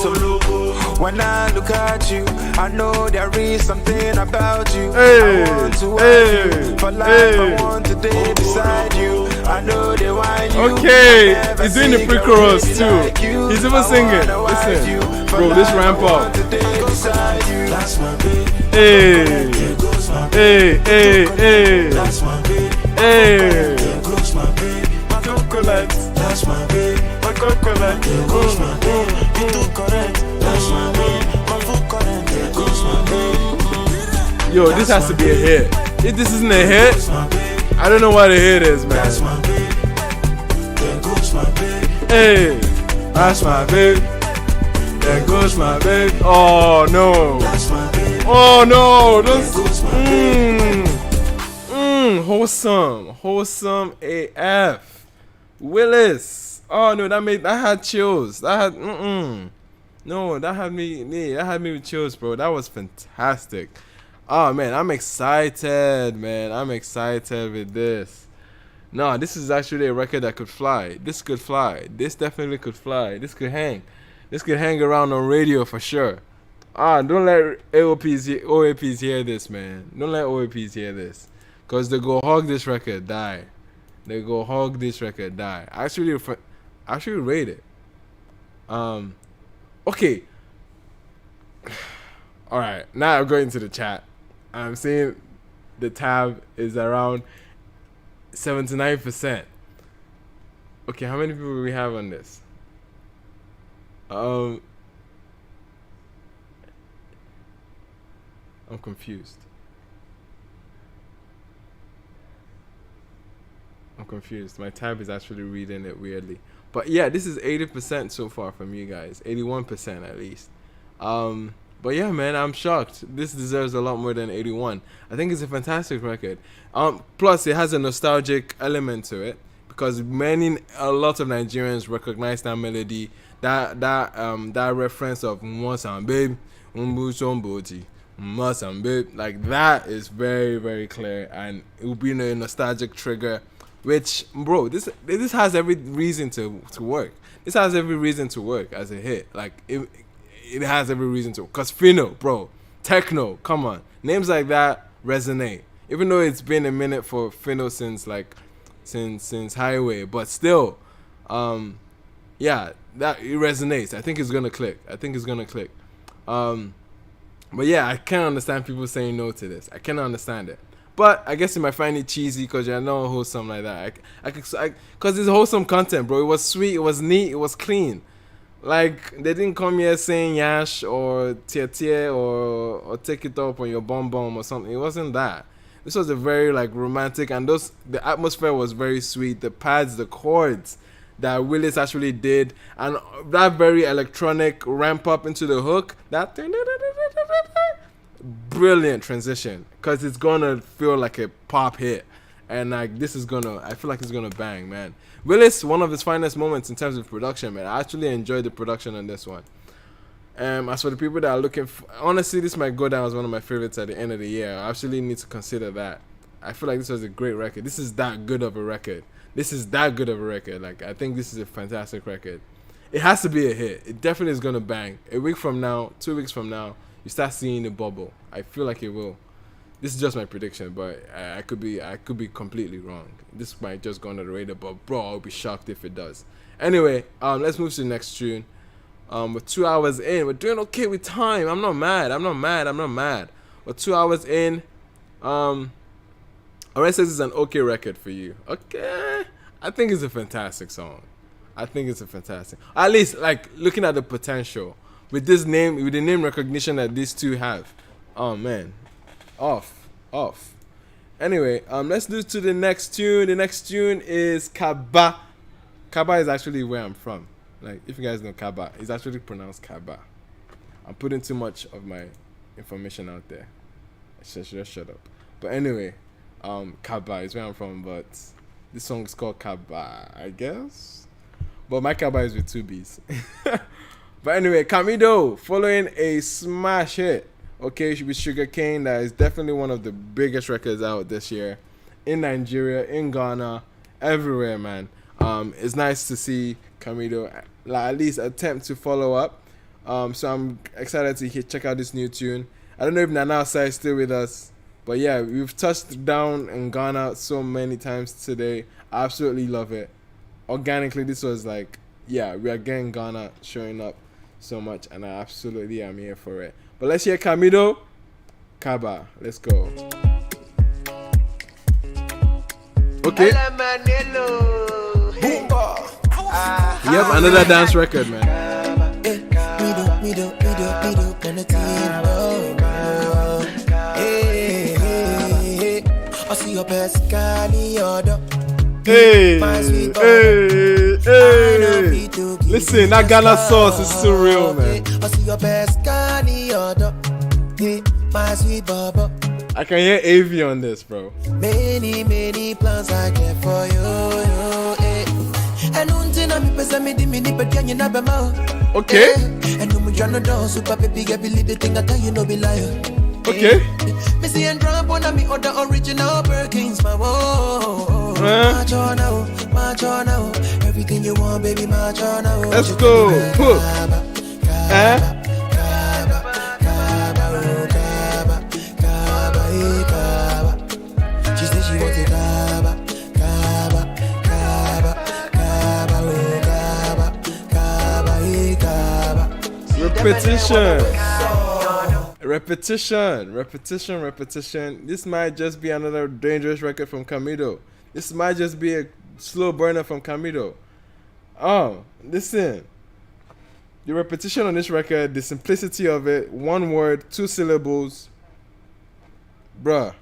When I look at you, I know there is something about you. I want to wife you for life. I want to day beside you. I know they want you. Okay, he's doing the pre-chorus too. He's even singing. Listen, bro, this ramp up. That's my baby. Hey, hey. That's my baby. Hey, there goes my baby. My coconut. That's my baby. My coconut. There goes my baby. You too correct. That's my baby. My full current. There goes my baby. Yo, this has to be a hit. If this isn't a hit, I don't know what a hit is, man. That's my baby. There goes my baby. Hey, that's my baby. There goes my baby. Oh no. That's my baby. Oh no. There goes my baby. Wholesome AF. Willis. Oh no, that had chills. That had me with chills, bro. That was fantastic. Oh man, I'm excited, man. I'm excited with this. No, this is actually a record that could fly. This could fly. This definitely could fly. This could hang. This could hang around on radio for sure. Don't let OAPs hear this, man. Don't let OAPs hear this. Because they go hog this record, die. They go hog this record, die. I actually rate it. Okay. Alright, now I'm going to the chat. I'm seeing the tab is around 79%. Okay, how many people do we have on this? I'm confused. confused. My tab is actually reading it weirdly. But yeah, this is 80% so far from you guys. 81% at least. But yeah, man, I'm shocked. This deserves a lot more than 81. I think it's a fantastic record. Plus, it has a nostalgic element to it because a lot of Nigerians recognize that melody, that reference of Mwasambe, Umbusomboti, Mwasambe. Like that is very, very clear, and it will be a nostalgic trigger. Which, bro, this has every reason to work. This has every reason to work as a hit. Like it has every reason to. Cause Fino, bro, techno, come on, names like that resonate. Even though it's been a minute for Fino since Highway, but still, yeah, that it resonates. I think it's gonna click. But yeah, I can't understand people saying no to this. I cannot understand it. But I guess you might find it cheesy because you're not wholesome like that. Because it's wholesome content, bro. It was sweet, it was neat, it was clean. Like, they didn't come here saying yash or tier or take it up on your bum or something. It wasn't that. This was a very, like, romantic, and the atmosphere was very sweet. The pads, the chords that Willis actually did, and that very electronic ramp up into the hook, that brilliant transition, because it's gonna feel like a pop hit, and like I feel like it's gonna bang, man. Willis, one of his finest moments in terms of production, man. I actually enjoyed the production on this one. As for the people that are looking honestly, this might go down as one of my favorites at the end of the year. I actually need to consider that. I feel like this was a great record. This is that good of a record. Like, I think this is a fantastic record. It has to be a hit. It definitely is gonna bang. A week from now, 2 weeks from now, you start seeing the bubble. I feel like it will. This is just my prediction, but I could be completely wrong. This might just go under the radar, but bro, I'll be shocked if it does. Anyway, let's move to the next tune. We're 2 hours in. We're doing okay with time. I'm not mad. We're 2 hours in. Alright, says it's an okay record for you. Okay, I think it's a fantastic song. At least, like, looking at the potential with this name, with the name recognition that these two have. Oh man, off. Anyway, let's do to the next tune. The next tune is Kaba. Kaba is actually where I'm from. Like, if you guys know Kaba, it's actually pronounced Kaba. I'm putting too much of my information out there. I should just shut up. But anyway, Kaba is where I'm from, but this song is called Kaba, I guess. But my Kaba is with 2 B's. But anyway, Kamido, following a smash hit, okay, with Sugarcane, that is definitely one of the biggest records out this year. In Nigeria, in Ghana, everywhere, man. It's nice to see Kamido at least attempt to follow up. So I'm excited to check out this new tune. I don't know if Nana Osai is still with us, but yeah, we've touched down in Ghana so many times today. I absolutely love it. Organically, this was like, yeah, we are getting Ghana showing up so much, and I absolutely am here for it. But let's hear Kamido, Kaba. Let's go. Okay. Yep, another dance record, man. Hey. Listen, that Ghana sauce is so real, man. I can hear AV on this, bro. Many plans I get for you. Okay. Okay. Everything you want, baby, let's go. She said she wants it. Repetition. This might just be another dangerous record from Kamido. This might just be a slow burner from Kamido. Oh, listen. The repetition on this record, the simplicity of it, 1 word, 2 syllables. Bruh.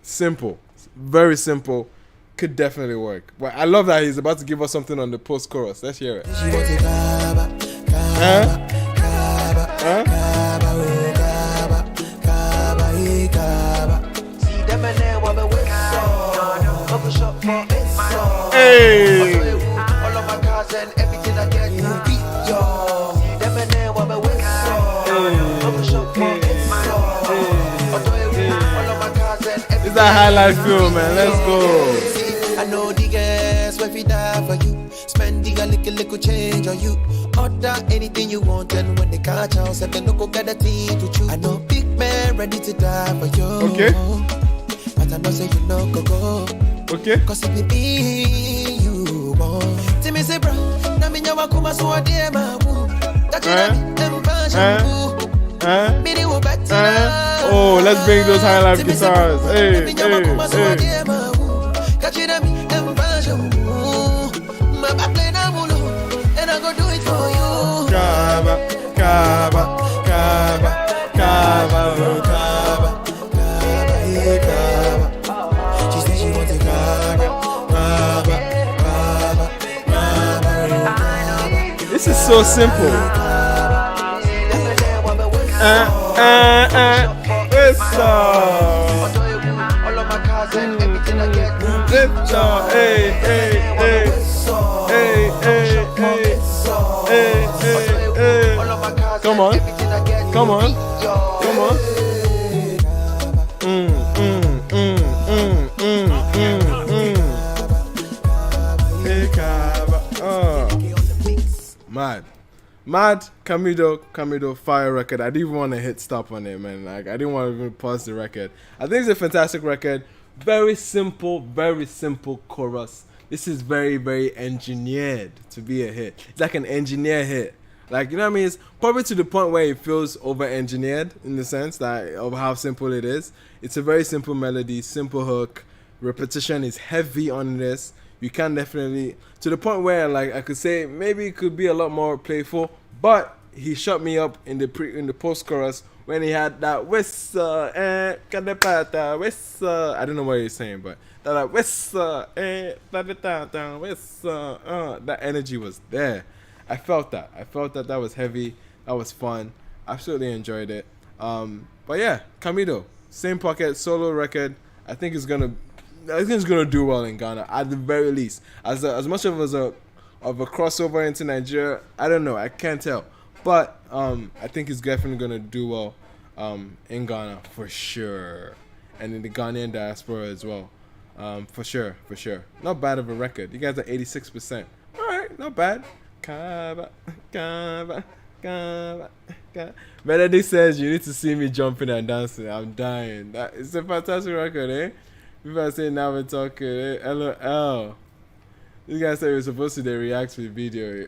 Simple. Very simple. could definitely work. But I love that he's about to give us something on the post chorus. Let's hear it. Hey! All of my cars and everything I get, beat yo. Them and they want me with It's that highlight film, man. Let's go. I know the girls when we die for you. Spend the little change on you. Order anything you want, and when they catch us, if they no go get a thing to choose. I know big man ready to die for you. Okay. But I know say you no go. Okay. Cause it be you want. Tell me say bro, na me nyawa kuma so ade ma wu. Oh, let's bring those highlight guitars. Hey, hey, hey. Kaba, kaba, kaba, kaba, kaba, kaba. She said she wants a kaba, kaba. This is so simple. It's hey, hey, hey, hey, hey, hey, hey, hey. Come on, come on, come on. Mad Camido fire record. I didn't even want to hit stop on it, man. Like, I didn't want to even pause the record. I think it's a fantastic record. Very simple chorus. This is very, very engineered to be a hit. It's like an engineer hit. Like, you know what I mean? It's probably to the point where it feels over-engineered in the sense that of how simple it is. It's a very simple melody, simple hook. Repetition is heavy on this. You can definitely, to the point where, like, I could say maybe it could be a lot more playful, but he shut me up in the post-chorus when he had that whistle, whistle. I don't know what he's saying, but that like whistle, whistle. That energy was there. I felt that. That was heavy. That was fun. Absolutely enjoyed it. But yeah, Camido, same pocket solo record. I think it's gonna do well in Ghana at the very least. As much of a crossover into Nigeria, I don't know. I can't tell. But I think it's definitely gonna do well in Ghana for sure, and in the Ghanaian diaspora as well. For sure. Not bad of a record. You guys are 86%. All right, not bad. Kaba. Melody says you need to see me jumping and dancing. I'm dying. It's a fantastic record, eh? People are saying now we're talking. Eh? LOL. This guy said we're supposed to react to the video.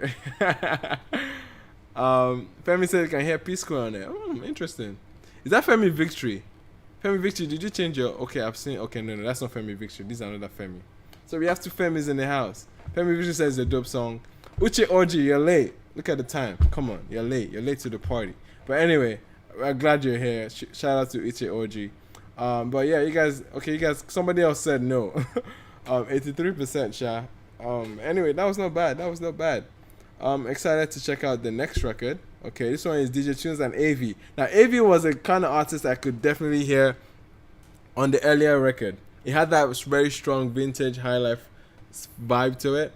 Femi said you can hear Peace Square on it. Interesting. Is that Femi Victory? Femi Victory, did you change your... Okay, I've seen... Okay, no, that's not Femi Victory. This is another Femi. So we have two Femis in the house. Femi Victory says it's a dope song. Uche Orji, you're late. Look at the time. Come on, you're late. You're late to the party. But anyway, I'm glad you're here. Shout out to Uche Orji. But yeah, you guys... Okay, you guys... Somebody else said no. 83%, Sha. Anyway, that was not bad. Excited to check out the next record. Okay, this one is DJ Tunes and AV. Now, AV was a kind of artist I could definitely hear on the earlier record. It had that very strong vintage high life vibe to it,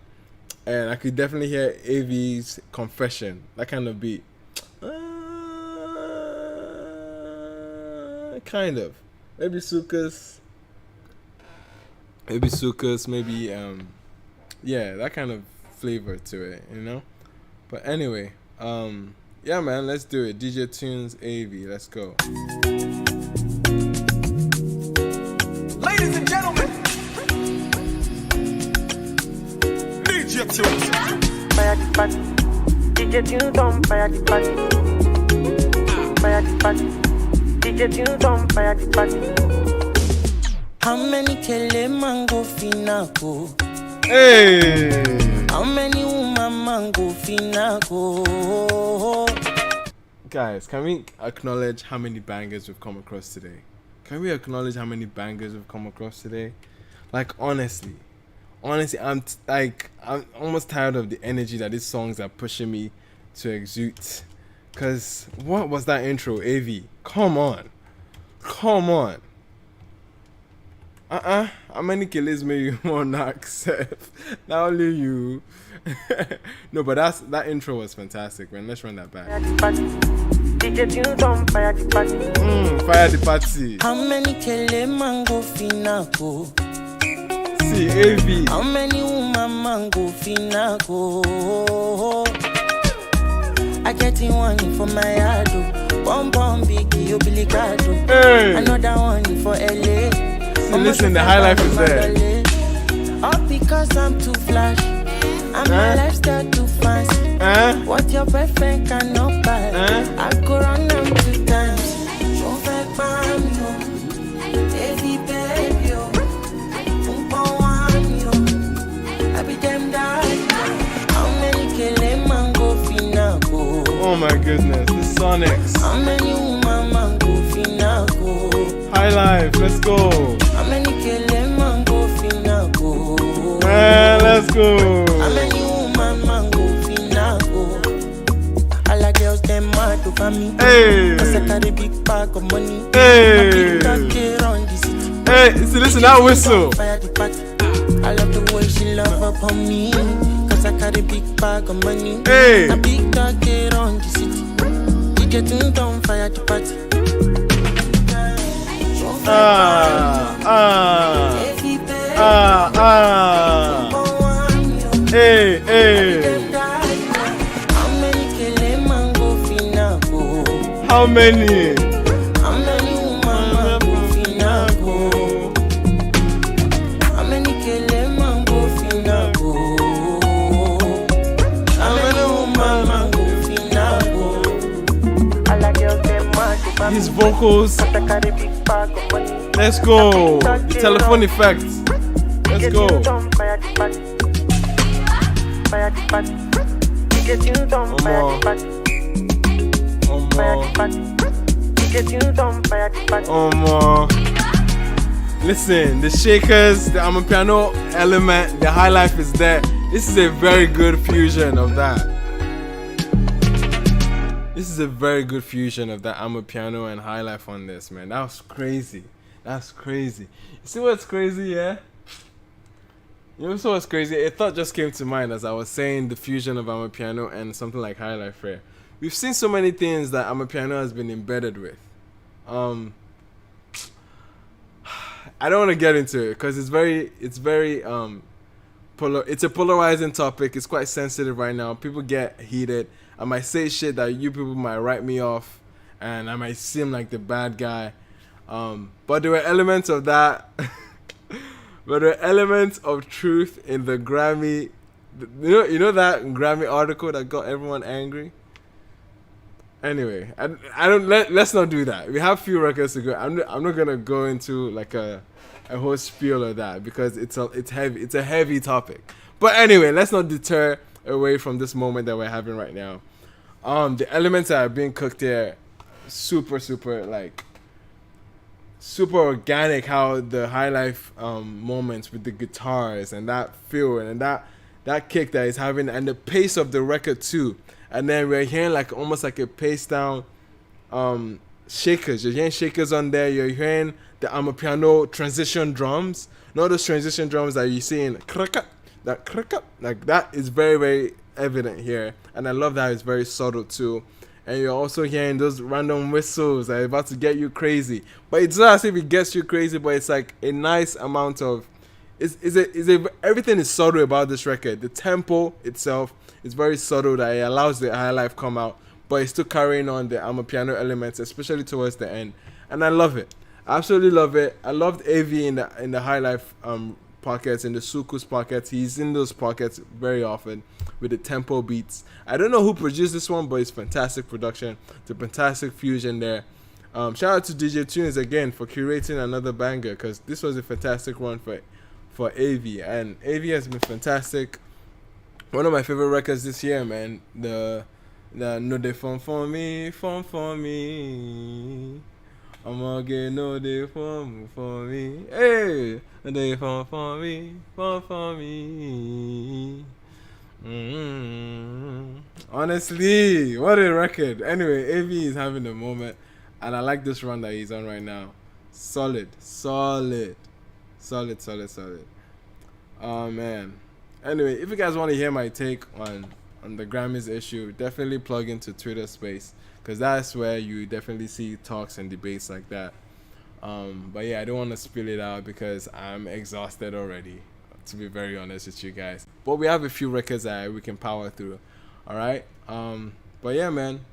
and I could definitely hear AV's Confession, that kind of beat. Kind of. Maybe Sukas. Maybe yeah, that kind of flavor to it, you know. But anyway, yeah, man, let's do it. DJ Tunes, AV, let's go. Ladies and gentlemen, DJ Tunes. Fire the party. DJ Tunes on fire the party. Fire the party. DJ Tunes on fire the party. How many kele mango finako? Hey! How many woman mango finako? Guys, can we acknowledge how many bangers we've come across today? Like, honestly, honestly, I'm almost tired of the energy that these songs are pushing me to exude. Cause what was that intro, AV? Come on. How many killers may you want to accept? Not only you. No, but that intro was fantastic, man. Let's run that back. Fire the party. How many kele mango finako? See, AV. How many woman mango finako? I get in one for my ado. One biggie, you biligado. Hey. Another one for LA. See, listen, the high life is there. All because I'm too flash. And my lifestyle too fast. What your boyfriend cannot buy. I go run them 2 times. Show back bam yo. Heavy baby yo. I be them die. How many kele mango finako? Oh my goodness, the Sonics. How many woman mango finako? High life, let's go. How many kele mango finako? Let's go. How many woman mango finako? All the girls them mad over me. Hey. Cause I carry big bag of money. Hey. I big on the city. Hey, see, listen, that whistle. Fire the party. I love the way she love upon me. Cause I carry big bag of money. Hey. A big dog get on the city. You getting down, fire the party. Hey. How many kele mango finako? How many? How many woman mango finako? How many kele mango finako? How many woman mango finako? All the girls them mad over me. His vocals. Let's go. The telephone effects. Let's go. Listen, the shakers, the amapiano element, the high life is there. This is a very good fusion of that. This is a very good fusion of that amapiano and high life on this, man. That was crazy. That's crazy. You see what's crazy, yeah? You know what's crazy? A thought just came to mind as I was saying the fusion of amapiano and something like high life rare. We've seen so many things that amapiano has been embedded with. I don't want to get into it because it's a polarizing topic. It's quite sensitive right now. People get heated. I might say shit that you people might write me off, and I might seem like the bad guy. But there were elements of that. But there were elements of truth in the Grammy. You know that Grammy article that got everyone angry. Anyway, let's not do that. We have few records to go. I'm not gonna go into like a whole spiel of that because it's heavy. It's a heavy topic. But anyway, let's not deter away from this moment that we're having right now. The elements that are being cooked here, super organic. How the high life moments with the guitars and that feel and that kick that he's having and the pace of the record too. And then we're hearing like almost like a pace down shakers. You're hearing shakers on there. You're hearing the amapiano transition drums. Not those transition drums that you see in like that is very, very evident here. And I love that it's very subtle too. And you're also hearing those random whistles that are about to get you crazy. But it's not as if it gets you crazy, but it's like a nice amount of everything is subtle about this record. The tempo itself is very subtle that it allows the high life come out, but it's still carrying on the amapiano elements, especially towards the end. And I love it. I absolutely love it. I loved AV in the high life pockets, in the Suku's pockets. He's in those pockets very often with the tempo beats. I don't know who produced this one, but it's fantastic production. It's a fantastic fusion there. Shout out to DJ Tunes again for curating another banger because this was a fantastic one for AV, and AV has been fantastic. One of my favorite records this year, man. The No They Fun For Me. I'ma get no day for me. Hey, a day for me. Honestly, what a record. Anyway, AV is having a moment, and I like this run that he's on right now. Solid. Oh man. Anyway, if you guys want to hear my take on the Grammys issue, definitely plug into Twitter Space, because that's where you definitely see talks and debates like that. But yeah, I don't want to spill it out because I'm exhausted already, to be very honest with you guys. But we have a few records that we can power through. Alright? But yeah, man.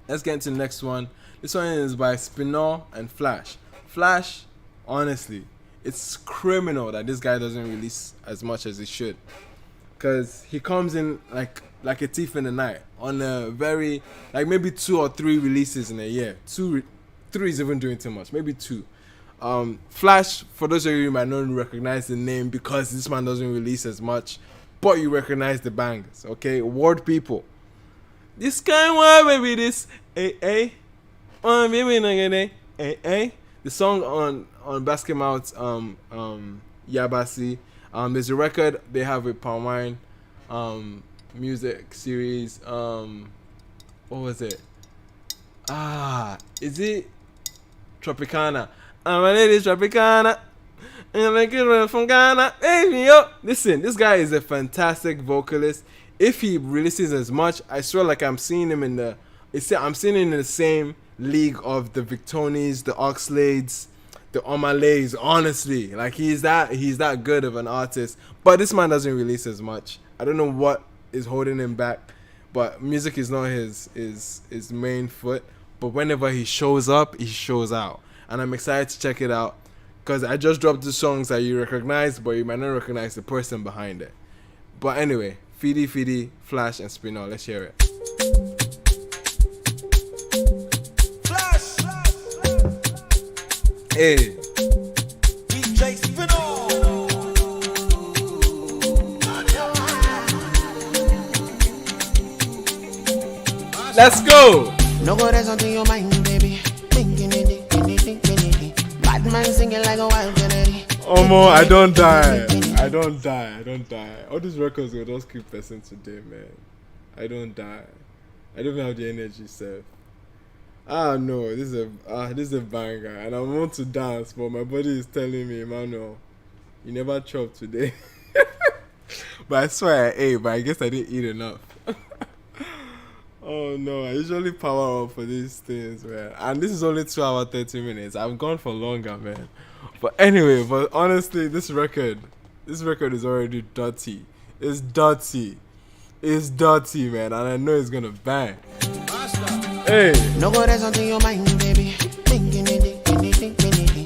Let's get into the next one. This one is by Spinall and Flash. Flash, honestly, it's criminal that this guy doesn't release as much as he should. Because he comes in like a thief in the night on a very, like maybe 2 or 3 releases in a year. 3 is even doing too much. Maybe 2. Flash, for those of you who might not recognize the name because this man doesn't release as much, but you recognize the bangers, okay? Word people. This kind of baby, this, baby, the song on Basket Mouth's Yabasi. There's a record they have with Palm Wine music series. What was it? Is it Tropicana? My lady is Tropicana. And like it from Ghana. Hey, yo. Listen, this guy is a fantastic vocalist. If he releases as much, I swear like I'm seeing him in the same league of the Victonys, the Oxlades, the Omalays. Honestly, like he's that good of an artist. But this man doesn't release as much. I don't know what is holding him back, but music is not his main foot. But whenever he shows up, he shows out, and I'm excited to check it out because I just dropped the songs that you recognize, but you might not recognize the person behind it. But anyway, Feedy, Flash, and Spinall. Let's hear it. Hey. DJ Spinall. Let's go. No go rest until your mind, baby. Thinking it. Bad man singing like a wild canary. Oh mo, I don't die. All these records will just keep pressing today, man. I don't die. I don't even have the energy, sir. No, this is a banger, and I want to dance, but my body is telling me, Emmanuel, you never chopped today. But I swear I ate, but I guess I didn't eat enough. Oh no, I usually power up for these things, man. And this is only 2 hours 30 minutes. I've gone for longer, man. But anyway, honestly, this record is already dirty. It's dirty, man, and I know it's gonna bang. Hey. No go rest until your mind, baby. Thinking it.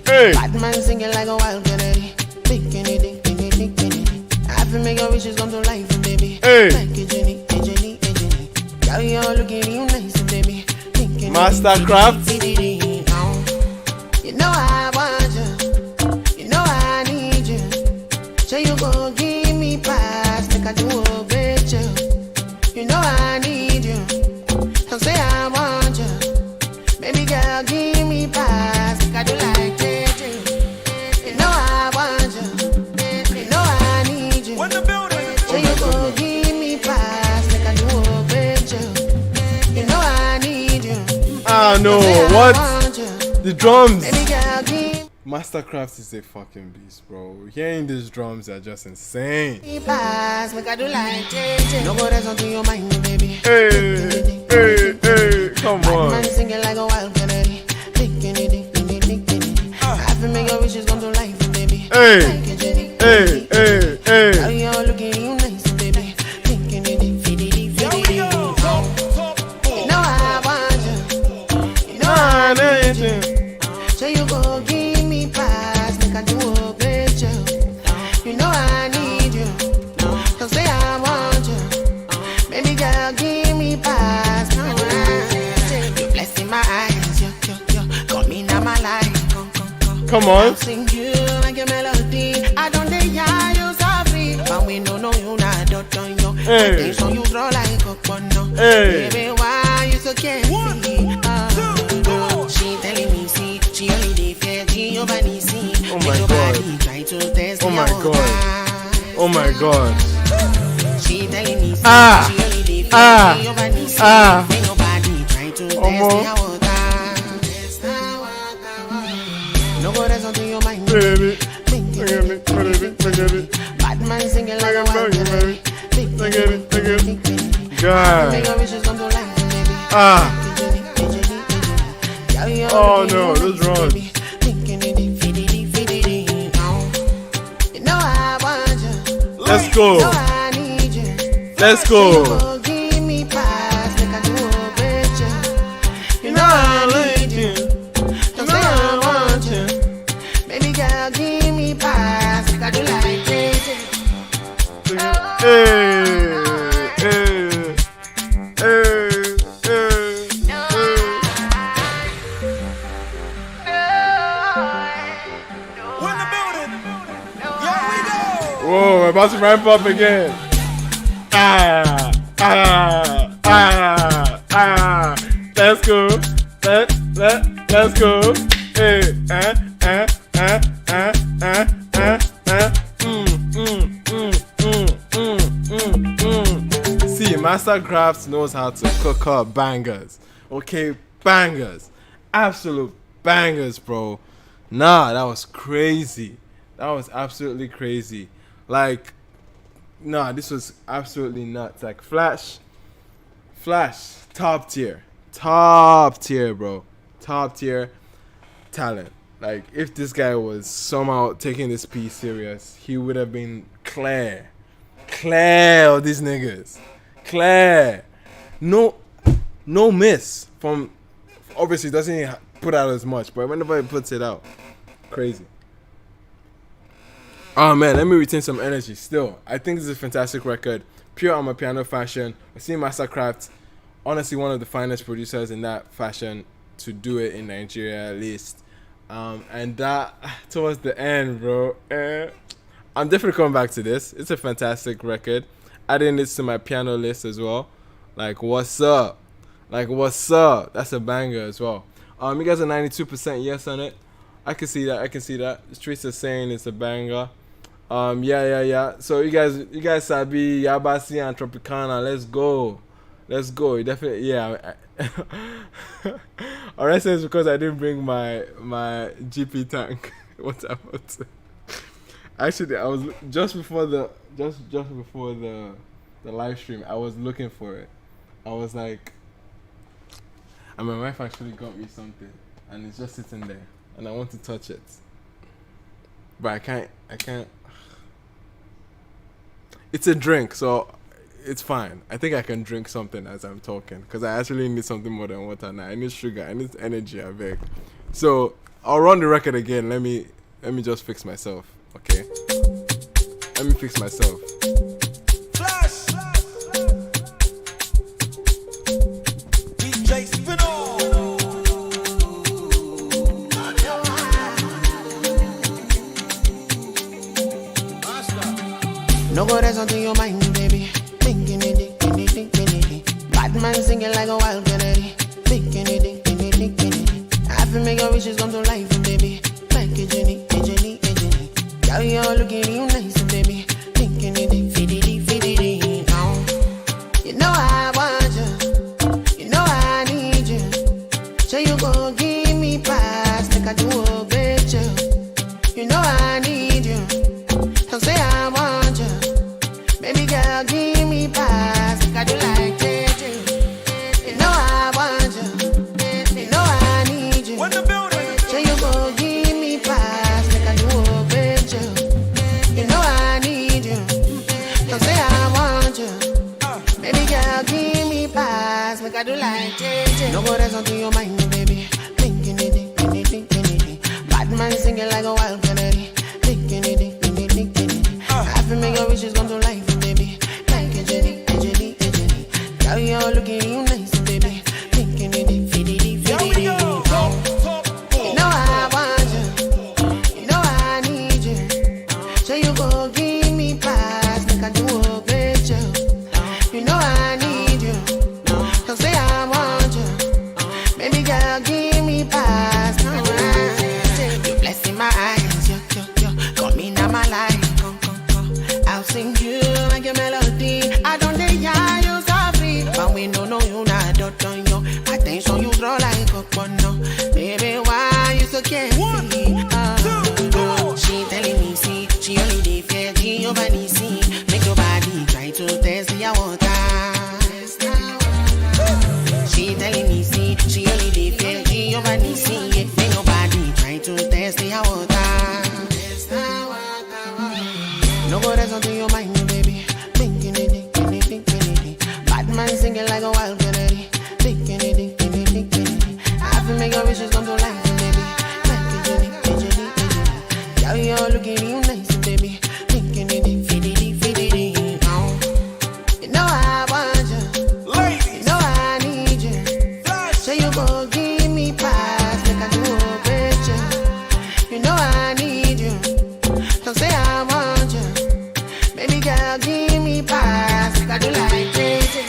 Hey. Bad man singing like a wild canary. Thinking it. I have to make your wishes come to life, baby. Hey. Like a Jenny. Girl, you're looking real nice, baby. Thinking Mastercraft. You know I want you. You know I need you. So you go give me pass, like I do obey you. You know I need you. Don't say I want you. Baby girl, give me pass, like I do like you. You know I want you. You know I need you. So you go give me pass, like I do obey you. You know I need you. No, what? The drums. Mastercraft is a fucking beast, bro. Hearing these drums are just insane. Hey. Come on. Man singing like a wild canary. I have to make your wishes come to life, baby. Hey. You're looking real nice, baby. You know I want you. You know I need you. So you go give me pass, like I do obey you. You know I need you. Don't say I want you. Baby girl, give me pass. You're blessing my eyes. You got me now my life. Come on. I'll sing you like a melody. I don't think you sorry, but we don't know you not done you. Hey. So you draw like a bono. Hey. Baby, why you so carefree? She telling me see. She only dey fear Giovanni C. Oh my god. Oh my god. Oh my god. She telling me Ah. she only dey fear Ah. Giovanni C. Ah. Make nobody try to test their water. No go rest until your mind. Bad man singing like a wild baby. God. Ah. Oh no, this is wrong. Let's go. Let's go. You know I need you. Don't say I want you. Baby girl, give me pass. Like I do like crazy. Whoa, we're about to ramp up again. Let's go. Let's go. Hey, See, Mastercraft knows how to cook up bangers. Okay, bangers. Absolute bangers, bro. Nah, that was crazy. That was absolutely crazy. Like, nah, this was absolutely nuts. Like, Flash, top tier, bro, top tier talent. Like, if this guy was somehow taking this piece serious, he would have been Claire of these niggas. Claire, no miss from. Obviously, doesn't put out as much, but whenever he puts it out, crazy. Oh man, let me retain some energy. Still, I think this is a fantastic record. Pure Amapiano fashion. I see Mastercraft, honestly one of the finest producers in that fashion to do it in Nigeria at least. And that towards the end, bro. I'm definitely coming back to this. It's a fantastic record. Adding this to my piano list as well. Like, what's up? That's a banger as well. You guys are 92% yes on it. I can see that. The streets are saying it's a banger. Yeah. So you guys Sabi, Yabasi and Tropicana. Let's go. You definitely, yeah. Alright, it's because I didn't bring my GP tank. What's up? Actually, I was just before the live stream. I was looking for it. I was like, and my wife actually got me something, and it's just sitting there, and I want to touch it, but I can't. It's a drink, so it's fine. I think I can drink something as I'm talking, because I actually need something more than water now. I need sugar. I need energy. I beg. So I'll run the record again. Let me just fix myself. Okay. Let me fix myself. No go rest until your mind, baby. Thinking it. Bad man singing like a wild canary. Thinking it. I feel make your wishes come to life, baby. Like a genie. Girl, you're looking real nice, baby. Thinking it, fit it. Now, you know I want you. You know I need you. So you go give me pass, like I do obey you. You know I need you. Don't say I want you. Baby girl, give me pass, like I do like you. You know I want you. You know I need you. So you go give me pass, like I do obey you. You know I need you. Don't say I want you. Baby girl, give me pass, like I do like you. No go rest until your mind, baby. Thinking it. Bad man singing like a wild canary. Thinking it. I feel make your wishes come to life, baby. Like a genie. Girl, you're looking real nice, baby. Thinking it, fit it. You know I want you. You know I need you. So you go give me pass, like I do obey you. You know I need you. Don't say I want you. Baby girl, give me pass. singing like a wild Kennedy. Big Kennedy, Kennedy, Kennedy. I have to make your wishes come to life, baby. Like Kennedy, Kennedy, Kennedy. Yeah, we all looking real nice, baby. Big Kennedy, Kennedy, Kennedy. You know I want you. Ladies. You know I need you. Flash. So you gon' give me pass, make I do with you. You know I need you. Don't say I want you. Baby girl, give me pass, make I do like crazy.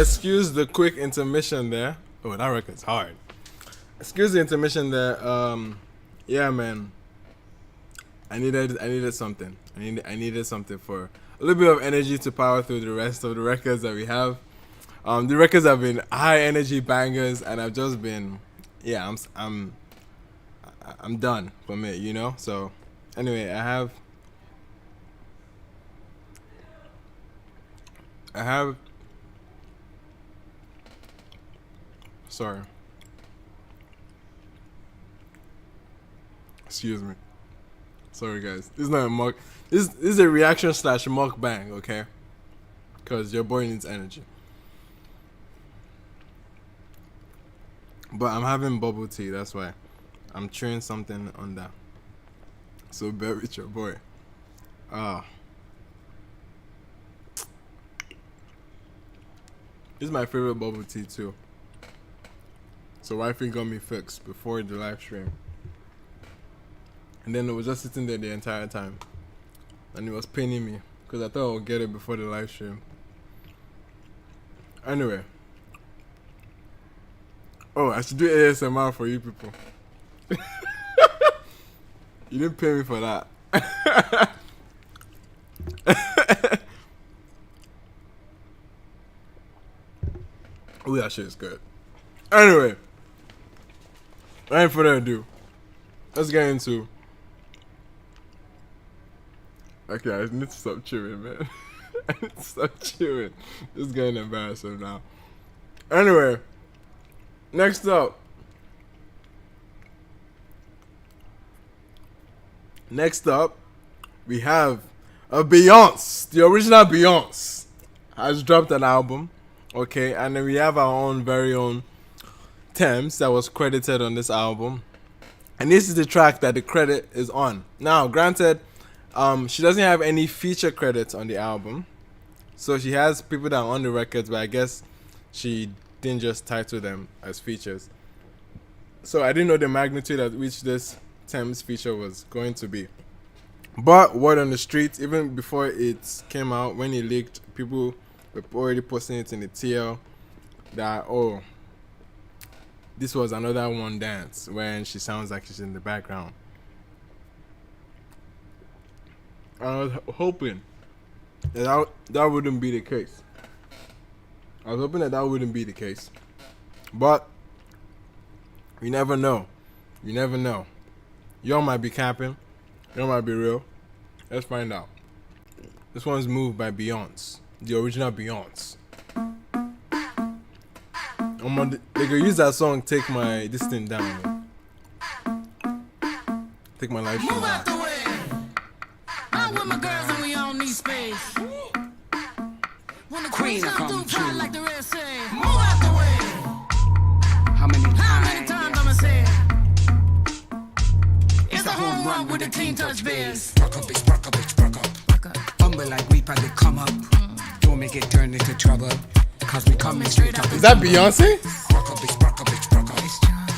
Excuse the quick intermission there. Oh, that record's hard. Excuse the intermission there. Yeah, man. I needed something. I needed something for a little bit of energy to power through the rest of the records that we have. The records have been high energy bangers, and I've just been, yeah, I'm done from it, you know. So anyway, I have. Sorry. Excuse me. Sorry, guys. This is not a mock. This is a reaction / mukbang, okay? Because your boy needs energy. But I'm having bubble tea, that's why. I'm chewing something on that. So bear with your boy. This is my favorite bubble tea too. So wifey got me fixed before the live stream. And then it was just sitting there the entire time. And it was paining me because I thought I would get it before the live stream. Anyway. Oh, I should do ASMR for you people. You didn't pay me for that. Oh, that shit is good. Anyway. Without further ado, let's get into. Okay, I need to stop chewing, man. I need to stop chewing. This is getting embarrassing now. Anyway, next up. We have a Beyonce. The original Beyonce has dropped an album. Okay, and then we have our very own Tems that was credited on this album, and this is the track that the credit is on. Now, granted, she doesn't have any feature credits on the album, so she has people that are on the records, but I guess she didn't just title them as features. So I didn't know the magnitude at which this Tems feature was going to be. But word on the streets, even before it came out, when it leaked, people were already posting it in the TL that, oh, this was another one dance when she sounds like she's in the background. I was hoping that wouldn't be the case. But you never know. Y'all might be capping. Y'all might be real. Let's find out. This one's moved by Beyonce, the original Beyonce. They could use that song, Take My This Thing Down. Take my life Move out the way. I'm with my girls and we all need space. When the queen come through, like the rest say, move out the way. How many times I'ma say it? It's a home run with the team touch bears. Brock up, bitch. Humble like we probably come up. Don't make it turn into trouble. Cause we coming straight up. Is that Beyonce? Brock up, bitch.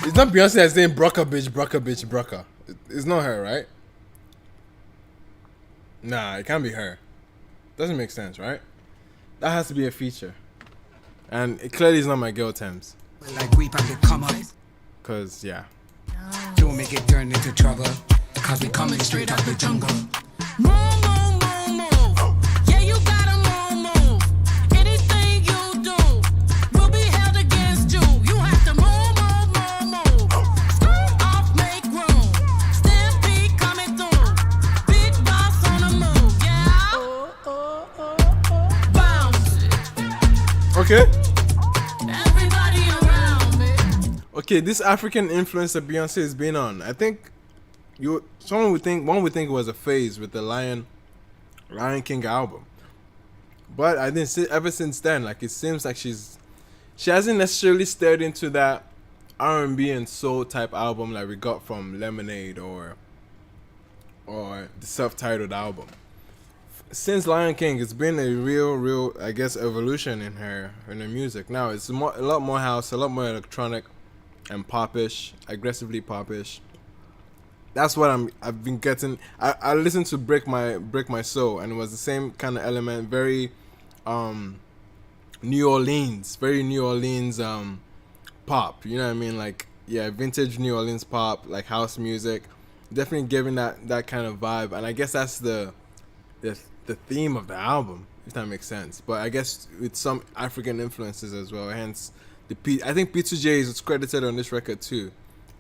It's not Beyonce that's saying Brocka bitch. It's not her, right? Nah, it can't be her. Doesn't make sense, right? That has to be a feature. And it clearly is not my girl Tems. Like we probably come up. Cause yeah. Don't make it turn into trouble. Cause we coming straight up the jungle. Boom, boom, boom. Okay. Everybody around me. Okay, this African influence that Beyonce has been on, I think one would think it was a phase with the Lion King album. But I think ever since then, like, it seems like she hasn't necessarily stared into that R&B and soul type album like we got from Lemonade or the self-titled album. Since Lion King, it's been a real, I guess, evolution in her music. Now it's a lot more house, a lot more electronic and popish, aggressively popish. That's what I've been getting. I listened to Break My Soul, and it was the same kind of element, very New Orleans pop. You know what I mean? Like, yeah, vintage New Orleans pop, like house music. Definitely giving that kind of vibe, and I guess that's the theme of the album, if that makes sense. But I guess with some African influences as well. Hence, I think P2J is credited on this record too.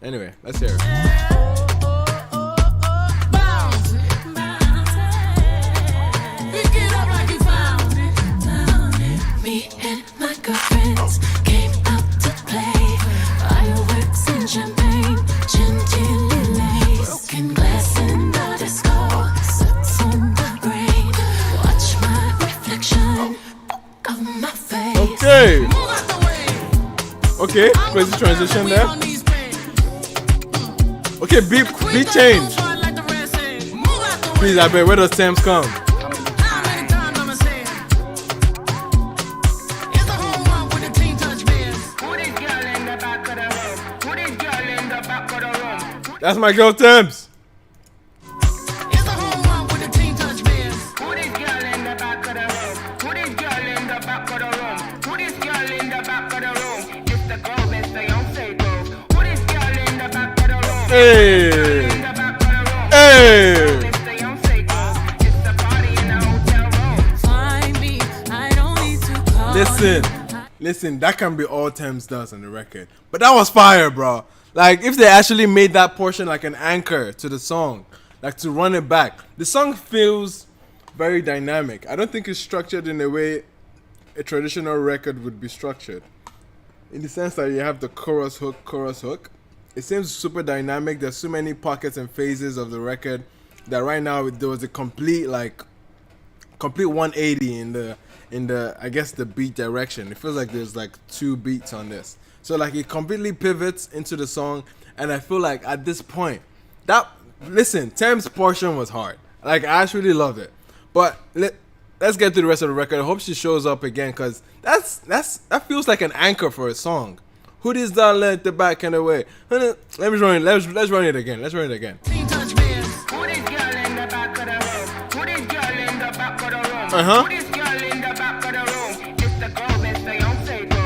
Anyway, let's hear it. Me and my girlfriends came out to play. Fireworks and champagne, chantilly lace, broken glass in the disco, suits on the brain. Watch my reflection of my face. Okay, crazy transition there. Okay, beat change. Please, I bet, where does Tems come? That's my girl Tems. Hey. Listen, that can be all Tems does on the record. But that was fire, bro. Like, if they actually made that portion like an anchor to the song, like to run it back, the song feels very dynamic. I don't think it's structured in a way a traditional record would be structured. In the sense that you have the chorus hook. It seems super dynamic. There's so many pockets and phases of the record that right now there was a complete 180 in the I guess the beat direction. It feels like there's like 2 beats on this. So like it completely pivots into the song, and I feel like at this point, Tems' portion was hard. Like, I actually loved it. But let's get to the rest of the record. I hope she shows up again, because that feels like an anchor for a song. Who does that let the back and away? Let's run it again.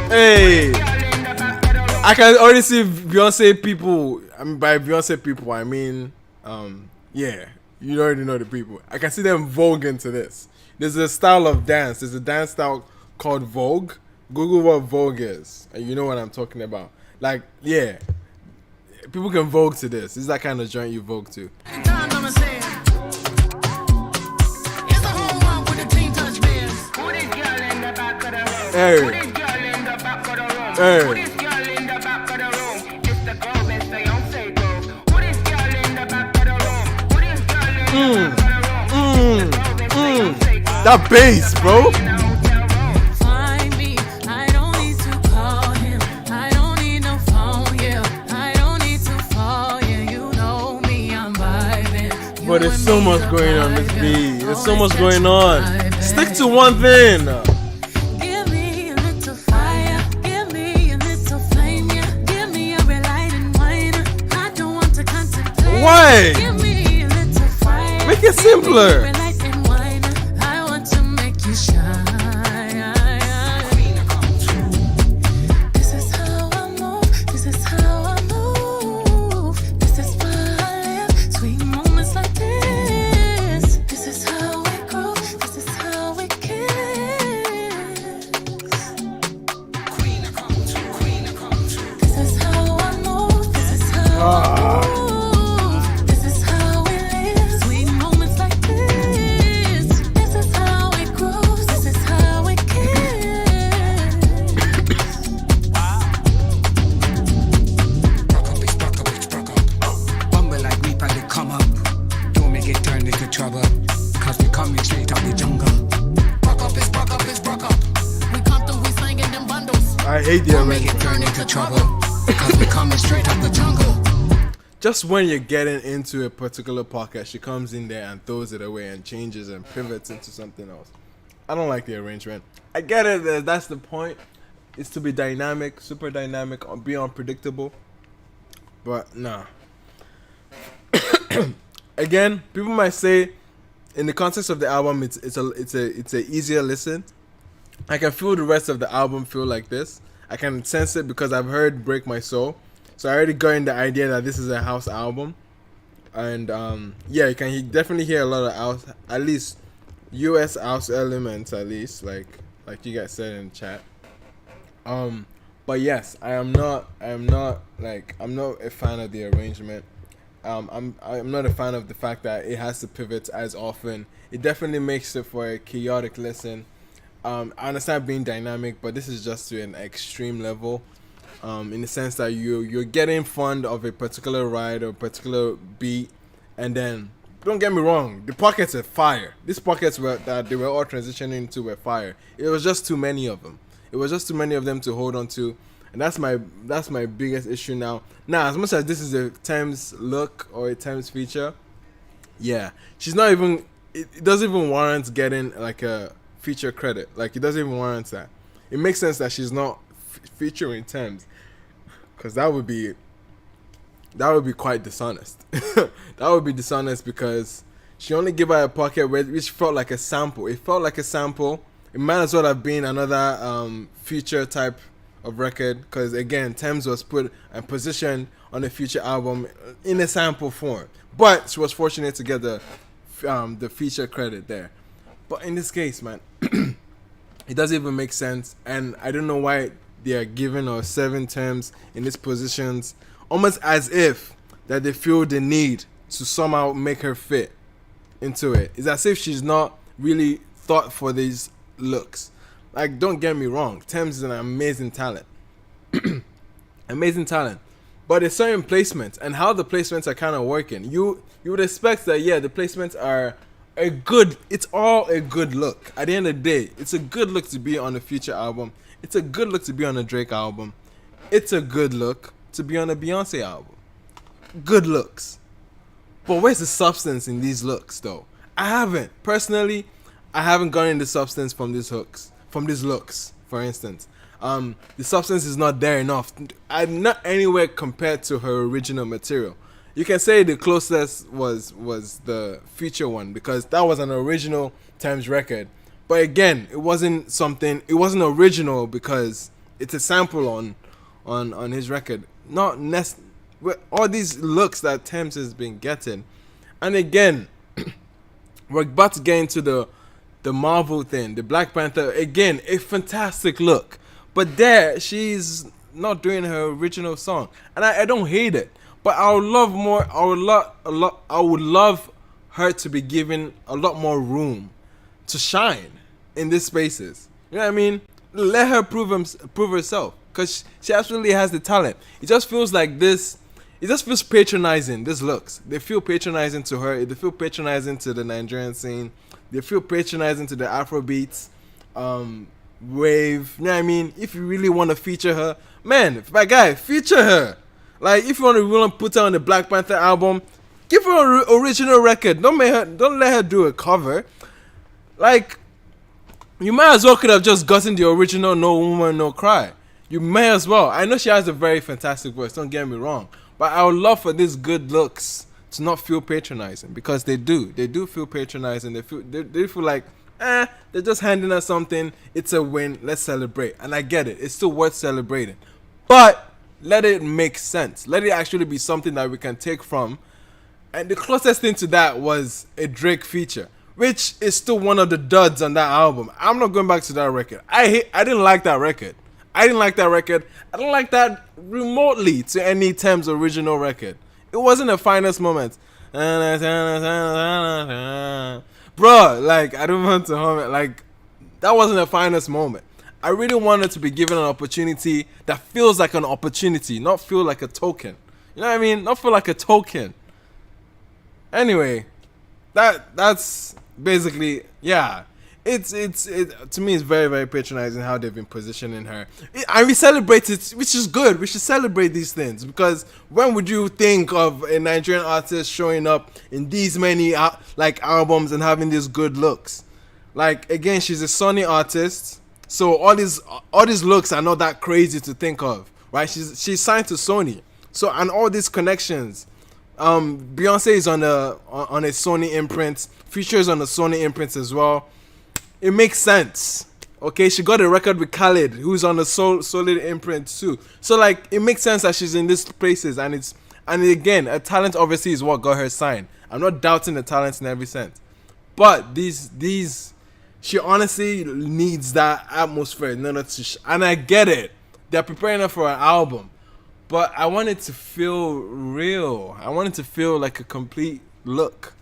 Hey, I can already see Beyonce people. I mean, by Beyonce people, I mean, yeah, you already know the people. I can see them voguing to this. There's a style of dance. There's a dance style called Vogue. Google what Vogue is, and you know what I'm talking about. Like, yeah, people can Vogue to this. This is that kind of joint you Vogue to. Hey. That bass, bro. Find me, I don't need to call him. I don't need no phone, yeah. I don't need to fall, yeah. You know me, I'm vibing. But there's so much going on this beat. There's so much going on. Stick to one thing. Give me a little fire. Give me a little flame, yeah. Give me a relight and wine. I don't want to contemplate. Why? Give me a little fire. Make it simpler. coming straight out the jungle. Buck up is buck up is buck up. We come through, we slinging them bundles. I hate the Don't make arrangement. it turn into trouble. Cause we coming straight out the jungle. Just when you're getting into a particular pocket, she comes in there and throws it away and changes and pivots into something else. I don't like the arrangement. I get it, that's the point. It's to be dynamic, super dynamic, or be unpredictable. But nah. Again, people might say, in the context of the album, it's a easier listen. I can feel the rest of the album feel like this. I can sense it because I've heard "Break My Soul," so I already got in the idea that this is a house album. And yeah, you can definitely hear a lot of house, at least US house elements, at least like you guys said in the chat. But yes, I'm not a fan of the arrangement. I'm not a fan of the fact that it has to pivot as often. It definitely makes it for a chaotic listen. I understand being dynamic, but this is just to an extreme level. In the sense that you're getting fond of a particular ride or a particular beat, and then don't get me wrong, the pockets are fire. These pockets that they were all transitioning into were fire. It was just too many of them. It was just too many of them to hold on to, and that's my biggest issue now. Now, as much as this is a Tems look or a Tems feature, yeah, she's not even. It doesn't even warrant getting like a feature credit. Like, it doesn't even warrant that. It makes sense that she's not featuring Tems, because that would be quite dishonest. That would be dishonest because she only gave her a pocket which felt like a sample. It felt like a sample. It might as well have been another feature type of record, because again, Tems was put and positioned on a feature album in a sample form, but she was fortunate to get the feature credit there. But in this case, man, it doesn't even make sense, and I don't know why they are giving or serving Tems in these positions, almost as if that they feel the need to somehow make her fit into it. It's as if she's not really thought for these looks. Like, don't get me wrong, Tems is an amazing talent. Amazing talent. But there's certain placements, and how the placements are kind of working. You would expect that, yeah, the placements are it's all a good look. At the end of the day, it's a good look to be on a Future album. It's a good look to be on a Drake album. It's a good look to be on a Beyonce album. Good looks. But where's the substance in these looks, though? I haven't gotten the substance from these looks, for instance. The substance is not there enough. I'm not anywhere compared to her original material. You can say the closest was the feature one, because that was an original Tems record. But again, it wasn't original because it's a sample on his record. Not all these looks that Tems has been getting. And again, we're about to get into the Marvel thing, the Black Panther. Again, a fantastic look. But there, she's not doing her original song. And I don't hate it. But I would love more. I would love her to be given a lot more room to shine in these spaces. You know what I mean? Let her prove herself, because she absolutely has the talent. It just feels like this. It just feels patronizing. These looks, they feel patronizing to her. They feel patronizing to the Nigerian scene. They feel patronizing to the AFROBEATS wave. You know what I mean? If you really want to feature her, man, my guy, feature her. Like, if you want to really put her on the Black Panther album, give her an original record. Don't let her do a cover. Like, you might as well could have just gotten the original No Woman No Cry. You may as well. I know she has a very fantastic voice, don't get me wrong, but I would love for these good looks to not feel patronizing, because they do feel patronizing. They feel like, they're just handing us something. It's a win, let's celebrate. And I get it, it's still worth celebrating, but let it make sense. Let it actually be something that we can take from. And the closest thing to that was a Drake feature, which is still one of the duds on that album. I'm not going back to that record. I didn't like that record. I didn't like that remotely to any Tems original record. It wasn't the finest moment. Bro, like, I don't want to hum it. Like, that wasn't the finest moment. I really wanted to be given an opportunity that feels like an opportunity, not feel like a token. You know what I mean? Not feel like a token. Anyway, that's basically, yeah. It to me, it's very, very patronizing how they've been positioning her. And we celebrate it, which is good. We should celebrate these things, because when would you think of a Nigerian artist showing up in these many like albums and having these good looks? Like, again, she's a Sony artist, so all these looks are not that crazy to think of, right? She's signed to Sony, so, and all these connections. Beyonce is on a Sony imprint. Future is on a Sony imprint as well. It makes sense. Okay, she got a record with Khaled, who's on a solid imprint too. So like, it makes sense that she's in these places, and again, a talent obviously is what got her signed. I'm not doubting the talent in every sense, but she honestly needs that atmosphere in order to. And I get it. They're preparing her for an album, but I want it to feel real. I want it to feel like a complete look.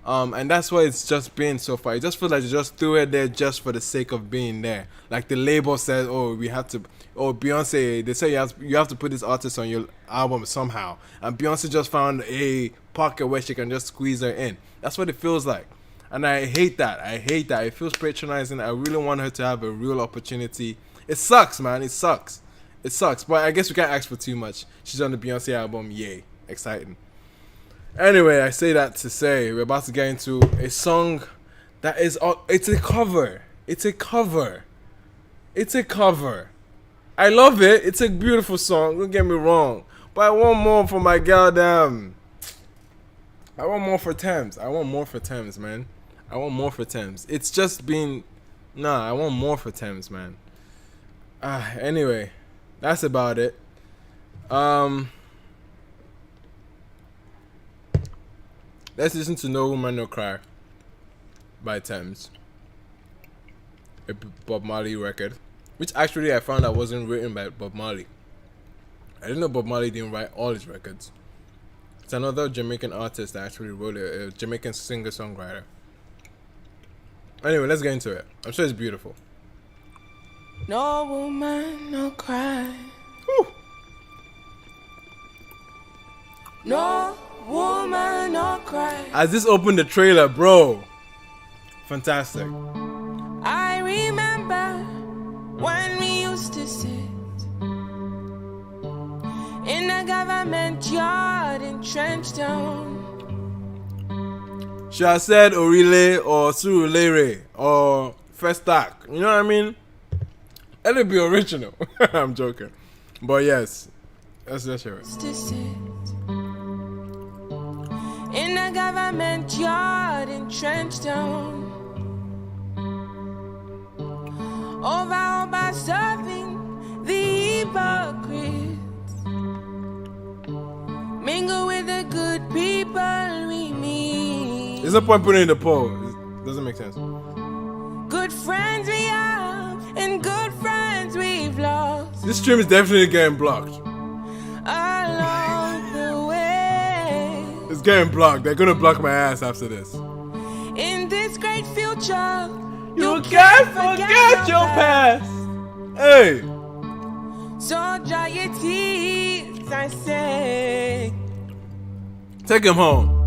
And that's what it's just been so far. It just feels like you just threw it there just for the sake of being there. Like the label says, oh, we have to, oh, Beyonce, they say you have to put this artist on your album somehow. And Beyonce just found a pocket where she can just squeeze her in. That's what it feels like. And I hate that. It feels patronizing. I really want her to have a real opportunity. It sucks, man. It sucks. But I guess we can't ask for too much. She's on the Beyonce album. Yay. Exciting. Anyway, I say that to say we're about to get into a song that is it's a cover. I love it. It's a beautiful song, don't get me wrong. But I want more for my goddamn. I want more for Tems, man. I want more for Tems. It's just been I want more for Tems, man. Anyway, that's about it. Let's listen to No Woman No Cry by Tems, a Bob Marley record, which actually I found out wasn't written by Bob Marley. I didn't know Bob Marley didn't write all his records. It's another Jamaican artist that actually wrote it, a Jamaican singer-songwriter. Anyway, let's get into it. I'm sure it's beautiful. No woman, no cry. Whew. No woman, no cry. As this opened the trailer, bro. Fantastic. I remember when we used to sit in a government yard in Trenchtown. Should I said Orile or Surulere or Festac? You know what I mean? Let it be original. I'm joking. But yes, let's hear it. To sit in a government yard in Trenchtown. Over serving the hypocrites. Mingle with the good people we meet. There's no point putting in the poll. It doesn't make sense. Good friends we have and good friends we've lost. This stream is definitely getting blocked. Along the way. It's getting blocked. They're gonna block my ass after this. In this great future, you can't forget your past. Hey. So dry your tears, I say. Take him home.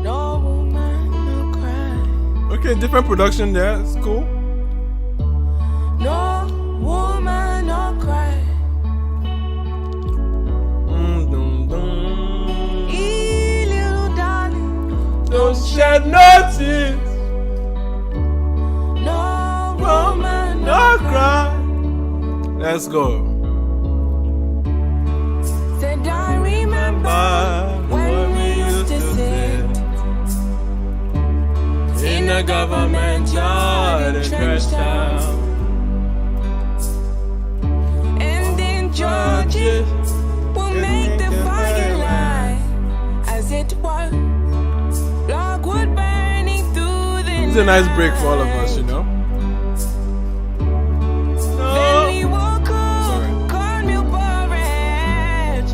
No woman, no cry. Okay, different production there. It's cool. No woman, no cry. Little darling, don't shed no tears. No woman, no cry. Let's go. Said I remember when we used to sit in a government yard in Trenchtown. And then Georgia will make the fire light as it was. Logwood burning through the It's a nice break for all of us, you know. Then we woke up, cornmeal porridge,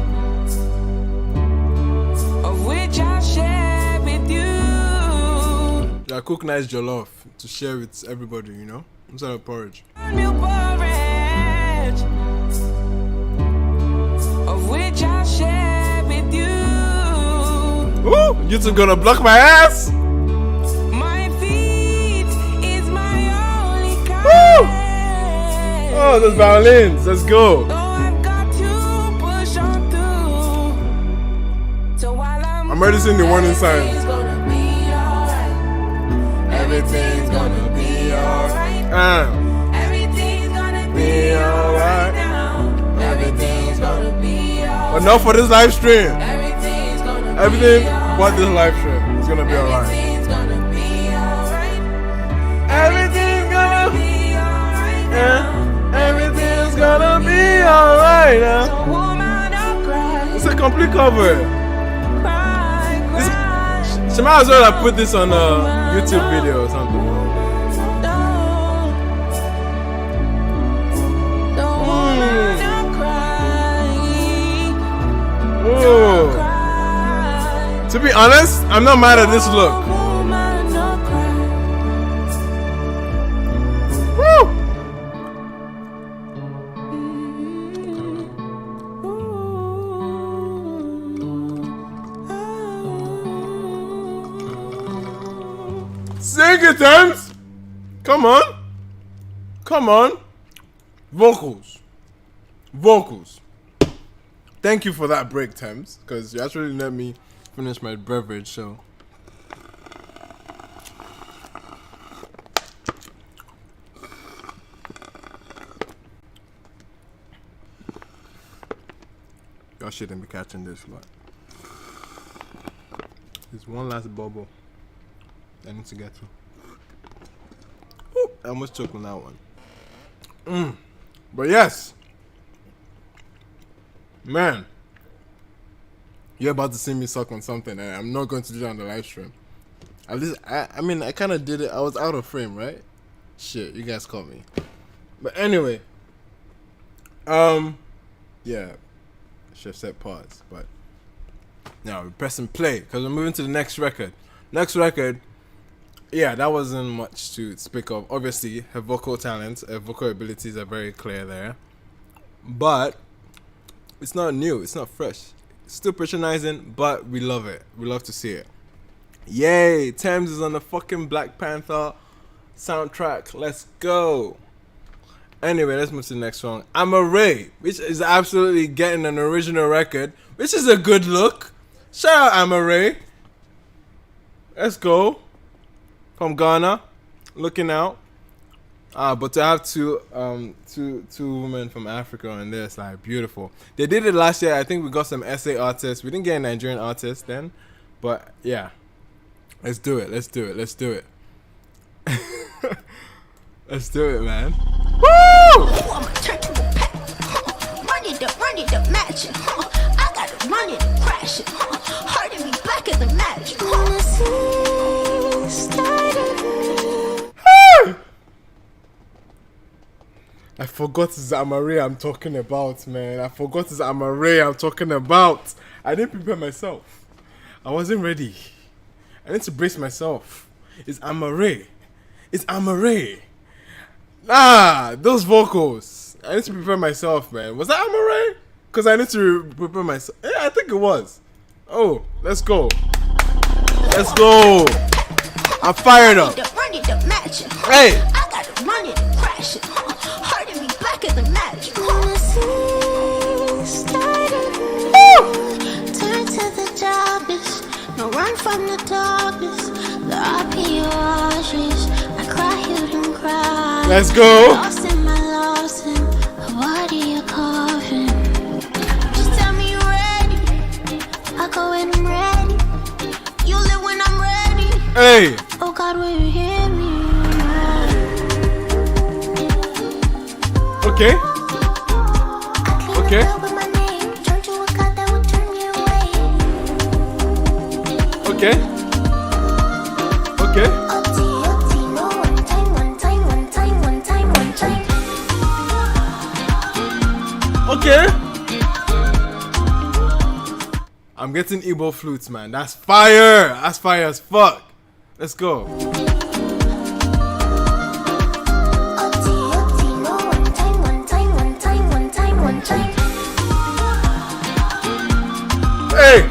of which I'll share with you. I cook nice jollof to share with everybody, you know. Instead of porridge. Cornmeal porridge, of which I'll share with you. Ooh, you two gonna block my ass? My feet Oh, those violins. Let's go. I'm already seeing the warning signs. Everything's gonna be alright. Everything's gonna be alright now. Everything's gonna be alright. But not for this live stream. Everything but this live stream is gonna be alright. Everything's gonna be alright. Everything's gonna be alright. Everything's gonna be alright now. It's a complete cover. She might as well have put this on a YouTube video or something. Ooh. To be honest, I'm not mad at this look. Woo! Sing it, Tems! Come on. Come on. Vocals. Vocals. Thank you for that break, Tems, because you actually let me finish my beverage, so. Y'all shouldn't be catching this, but there's one last bubble I need to get to. Ooh, I almost choked on that one. But yes, man, you're about to see me suck on something, and I'm not going to do that on the live stream. At least, I mean, I kind of did it. I was out of frame, right? Shit, you guys caught me. But anyway, yeah, should have said pause, but now we're pressing play because we're moving to the next record. Next record, yeah, that wasn't much to speak of. Obviously, her vocal talents, her vocal abilities are very clear there, but it's not new, it's not fresh. It's still patronizing, but we love it. We love to see it. Yay! Tems is on the fucking Black Panther soundtrack. Let's go. Anyway, let's move to the next song. I'm a Ray, which is absolutely getting an original record, which is a good look. Shout out I'm a Ray. Let's go. From Ghana, looking out. But to have two women from Africa on this, like, beautiful. They did it last year. I think we got some SA artists. We didn't get a Nigerian artist then, but yeah, let's do it. Let's do it. Let's do it. Let's do it, man. Woo! I'ma turn to a pack. Run it up, match. I got to run it, crash it. Heart in me black as a match. Wanna see started. I forgot it's Amare I'm talking about, man. I forgot it's Amare I'm talking about. I didn't prepare myself. I wasn't ready. I need to brace myself. It's Amare. It's Amare. Ah, those vocals. I need to prepare myself, man. Was that Amare? Because I need to prepare myself. Yeah, I think it was. Oh, let's go. Let's go. I'm fired up. Run it up, match. Hey. I got to run it, crash it. Heart in me black as a match. Wanna see started. Turn to the darkness. No run from the darkness. The RPOs. I cry, you don't cry. Let's go. Lost in my loss in a body of coffin. Just tell me you're ready. I go when I'm ready. You live when I'm ready. Hey. Oh God, will you hear me? Okay. Okay. Okay. Okay. Okay. I'm getting Igbo flutes, man. That's fire. That's fire as fuck. Let's go. Hey.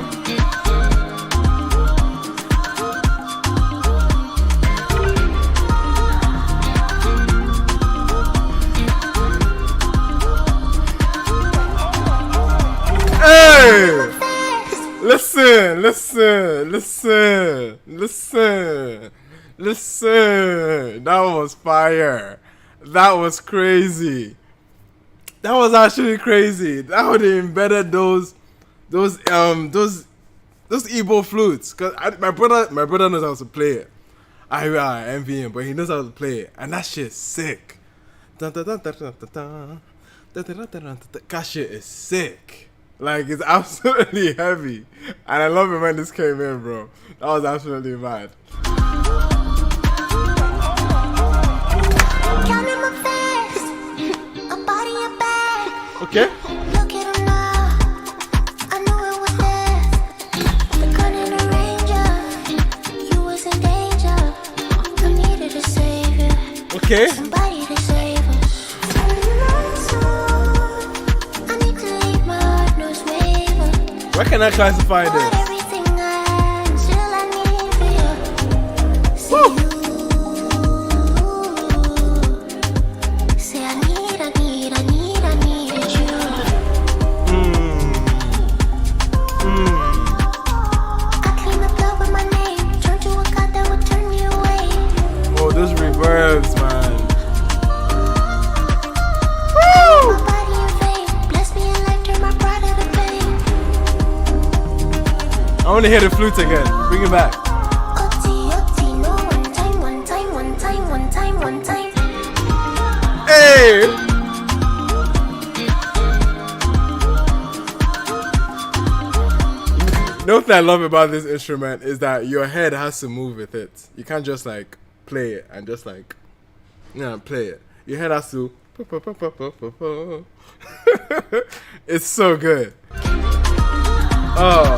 Listen. That was fire. That was crazy. That was actually crazy. That would have embedded those Igbo flutes. Cause my brother knows how to play it. I envy him, but he knows how to play it, and that shit's sick. That shit is sick. Like, it's absolutely heavy, and I love it when this came in, bro. That was absolutely mad. Okay. Look at him now. I knew it was there. The gun in the ranger. You was in danger. I needed a savior. Okay. Somebody to save us. I need to leave my heart knows waver. Where can I classify this? Everything I had until I need for you. See you. Say I need you. Those reverbs, man. I want to hear the flute again. Bring it back. Hey! The thing I love about this instrument is that your head has to move with it. You can't just like play it and just like, play it. Your head has to. It's so good. Oh.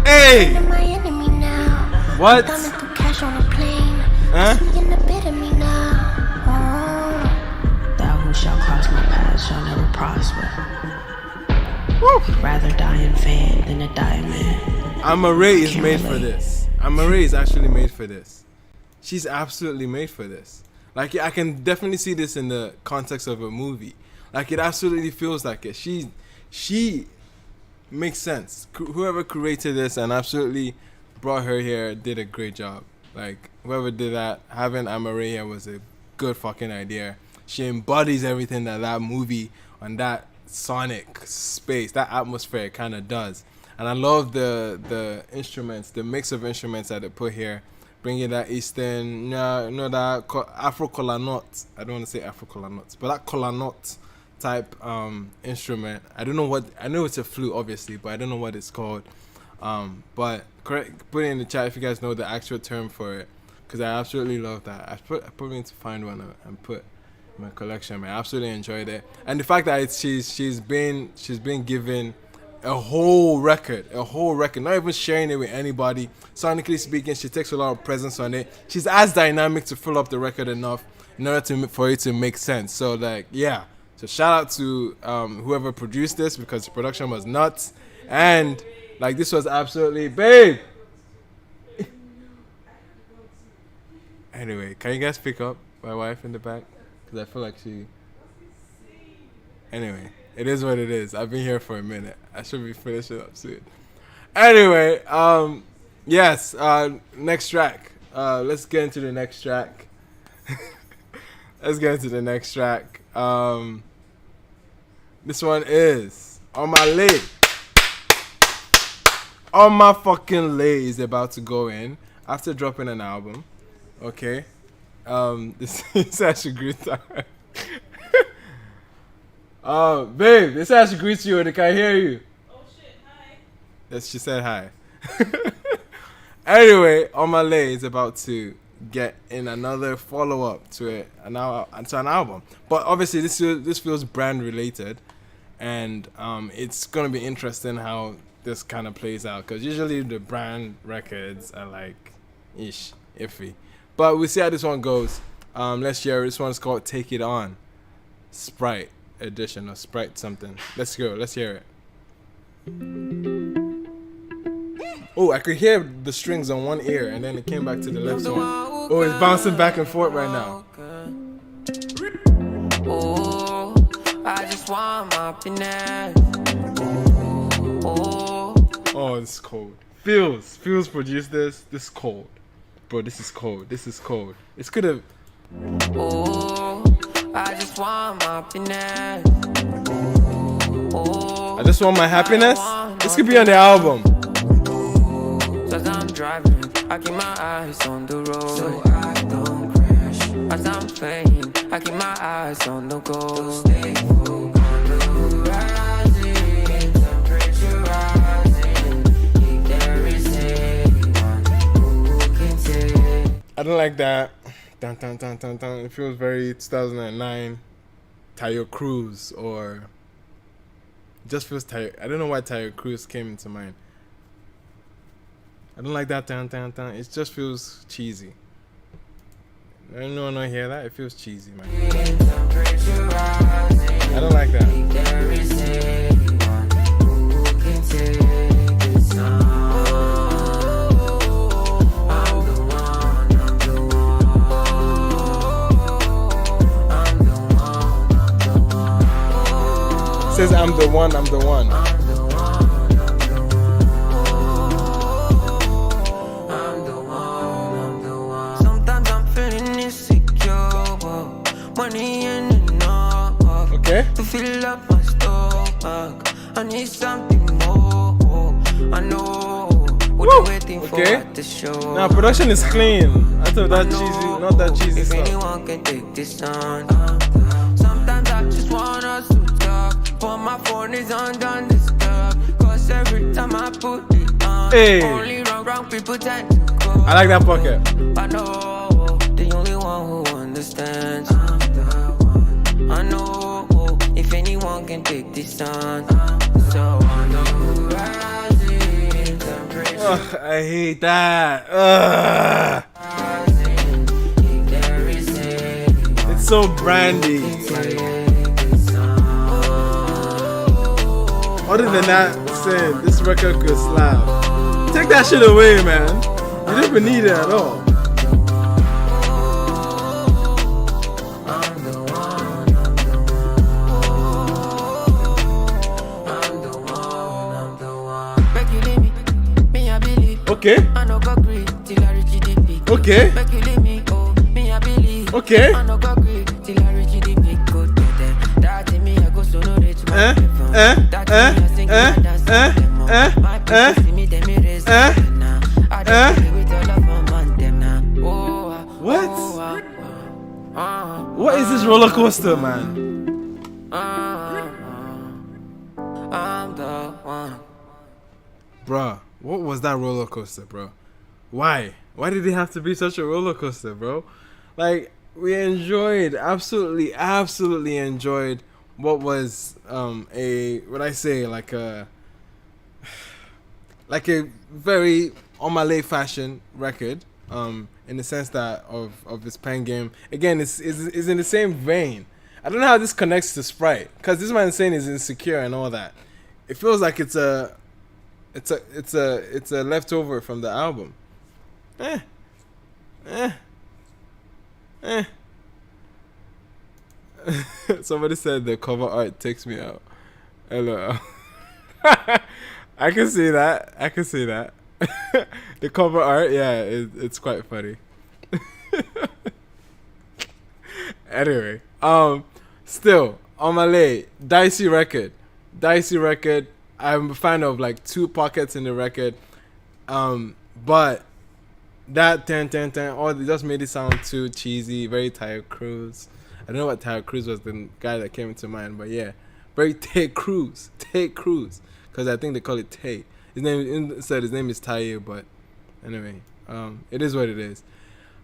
Hey! What? Huh? Thou who shall cross my path shall never prosper. Rather die in vain than to die in man. Amaray is made for this. Amaray is actually made for this. She's absolutely made for this. Like, I can definitely see this in the context of a movie. Like, it absolutely feels like it. She makes sense. Whoever created this and absolutely brought her here did a great job. Like, whoever did that, having Amaray here was a good fucking idea. She embodies everything that movie on that sonic space, that atmosphere kind of does. And I love the instruments, the mix of instruments that they put here, bringing that Eastern, that Afro kola nut. I don't want to say Afro kola nuts, but that kola nut type instrument. I don't know what, I know it's a flute obviously, but I don't know what it's called. But correct, put it in the chat if you guys know the actual term for it, because I absolutely love that. I probably need to find one and put in my collection. Man, I absolutely enjoyed it, and the fact that she's been given a whole record, not even sharing it with anybody. Sonically speaking, she takes a lot of presence on it. She's as dynamic to fill up the record enough in order for it to make sense. So like, yeah. So shout out to whoever produced this, because the production was nuts, and like this was absolutely babe. Anyway, can you guys pick up my wife in the back? Because I feel like she. Anyway, it is what it is. I've been here for a minute. I should be finishing up soon. Anyway, yes. Next track. Let's get into the next track. Let's get into the next track. This one is On My Lay. On My Fucking Lay is about to go in after dropping an album. Okay. This is actually great time. Babe, this actually greets you and I can hear you. Oh shit, hi. Yes, she said hi. Anyway, On My Lay is about to get in another follow-up to it, an album. But obviously this feels brand related, and it's gonna be interesting how this kind of plays out, because usually the brand records are like iffy. But we'll see how this one goes. Let's hear it. This one's called Take It On, Sprite edition, or Sprite something. Let's go. Let's hear it. Oh, I could hear the strings on one ear, and then it came back to the left one. Oh, it's bouncing back and forth right now. Oh, want my happiness. Oh, it's cold. Feels produced this. This is cold, bro. This is cold. This is cold. It's could have. Oh, I just want my happiness. I just want my happiness. This could be on the album. As I'm driving, I keep my eyes on the road, so I don't crash. As I'm playing, I keep my eyes on the goal. Stay focused on the horizon, temperature rising. If there is anyone who can take. I don't like that. Dun, dun, dun, dun, dun. It feels very 2009 Tayo Cruz, or it just feels Tayo. I don't know why Tayo Cruz came into mind. I don't like that. Dun, dun, dun. It just feels cheesy. I don't know when I hear that. It feels cheesy, man. I don't like that. Says I'm the one. I'm the one. Money in enough, okay, to fill up my stomach. I need something more. I know what you're waiting for at the show. Now production is clean. I thought that cheesy, not that cheesy if stuff. anyone can take this on. Sometimes I just want us to talk, but my phone is on disturbed. Cause every time I put it on, only wrong people tend to call. I like that pocket. I know the only one who understands. I know if anyone can take this on. So on the horizon, temperature. I hate that. It's so brandy. Other than that, saying this record could slap. Take that shit away, man. You didn't even need it at all. Okay. Okay. Okay. What? What is this roller coaster, man? I'm the one. Bruh, what was that roller coaster, bro? Why? Why did it have to be such a roller coaster, bro? Like, we absolutely enjoyed what was like a very Omale fashion record, in the sense that of his pen game. Again, it's in the same vein. I don't know how this connects to Sprite, because this man saying he's insecure and all that. It feels like it's a leftover from the album. Somebody said the cover art takes me out. Hello. I can see that. The cover art, yeah, it's quite funny. Anyway, still on my lay, dicey record. I'm a fan of like two pockets in the record, but that 10 oh, they just made it sound too cheesy, very Tayo Cruz. I don't know what Tayo Cruz was the guy that came into mind, but yeah, very Tay Cruz, because I think they call it Tay. His name is Tayo, but anyway, it is what it is.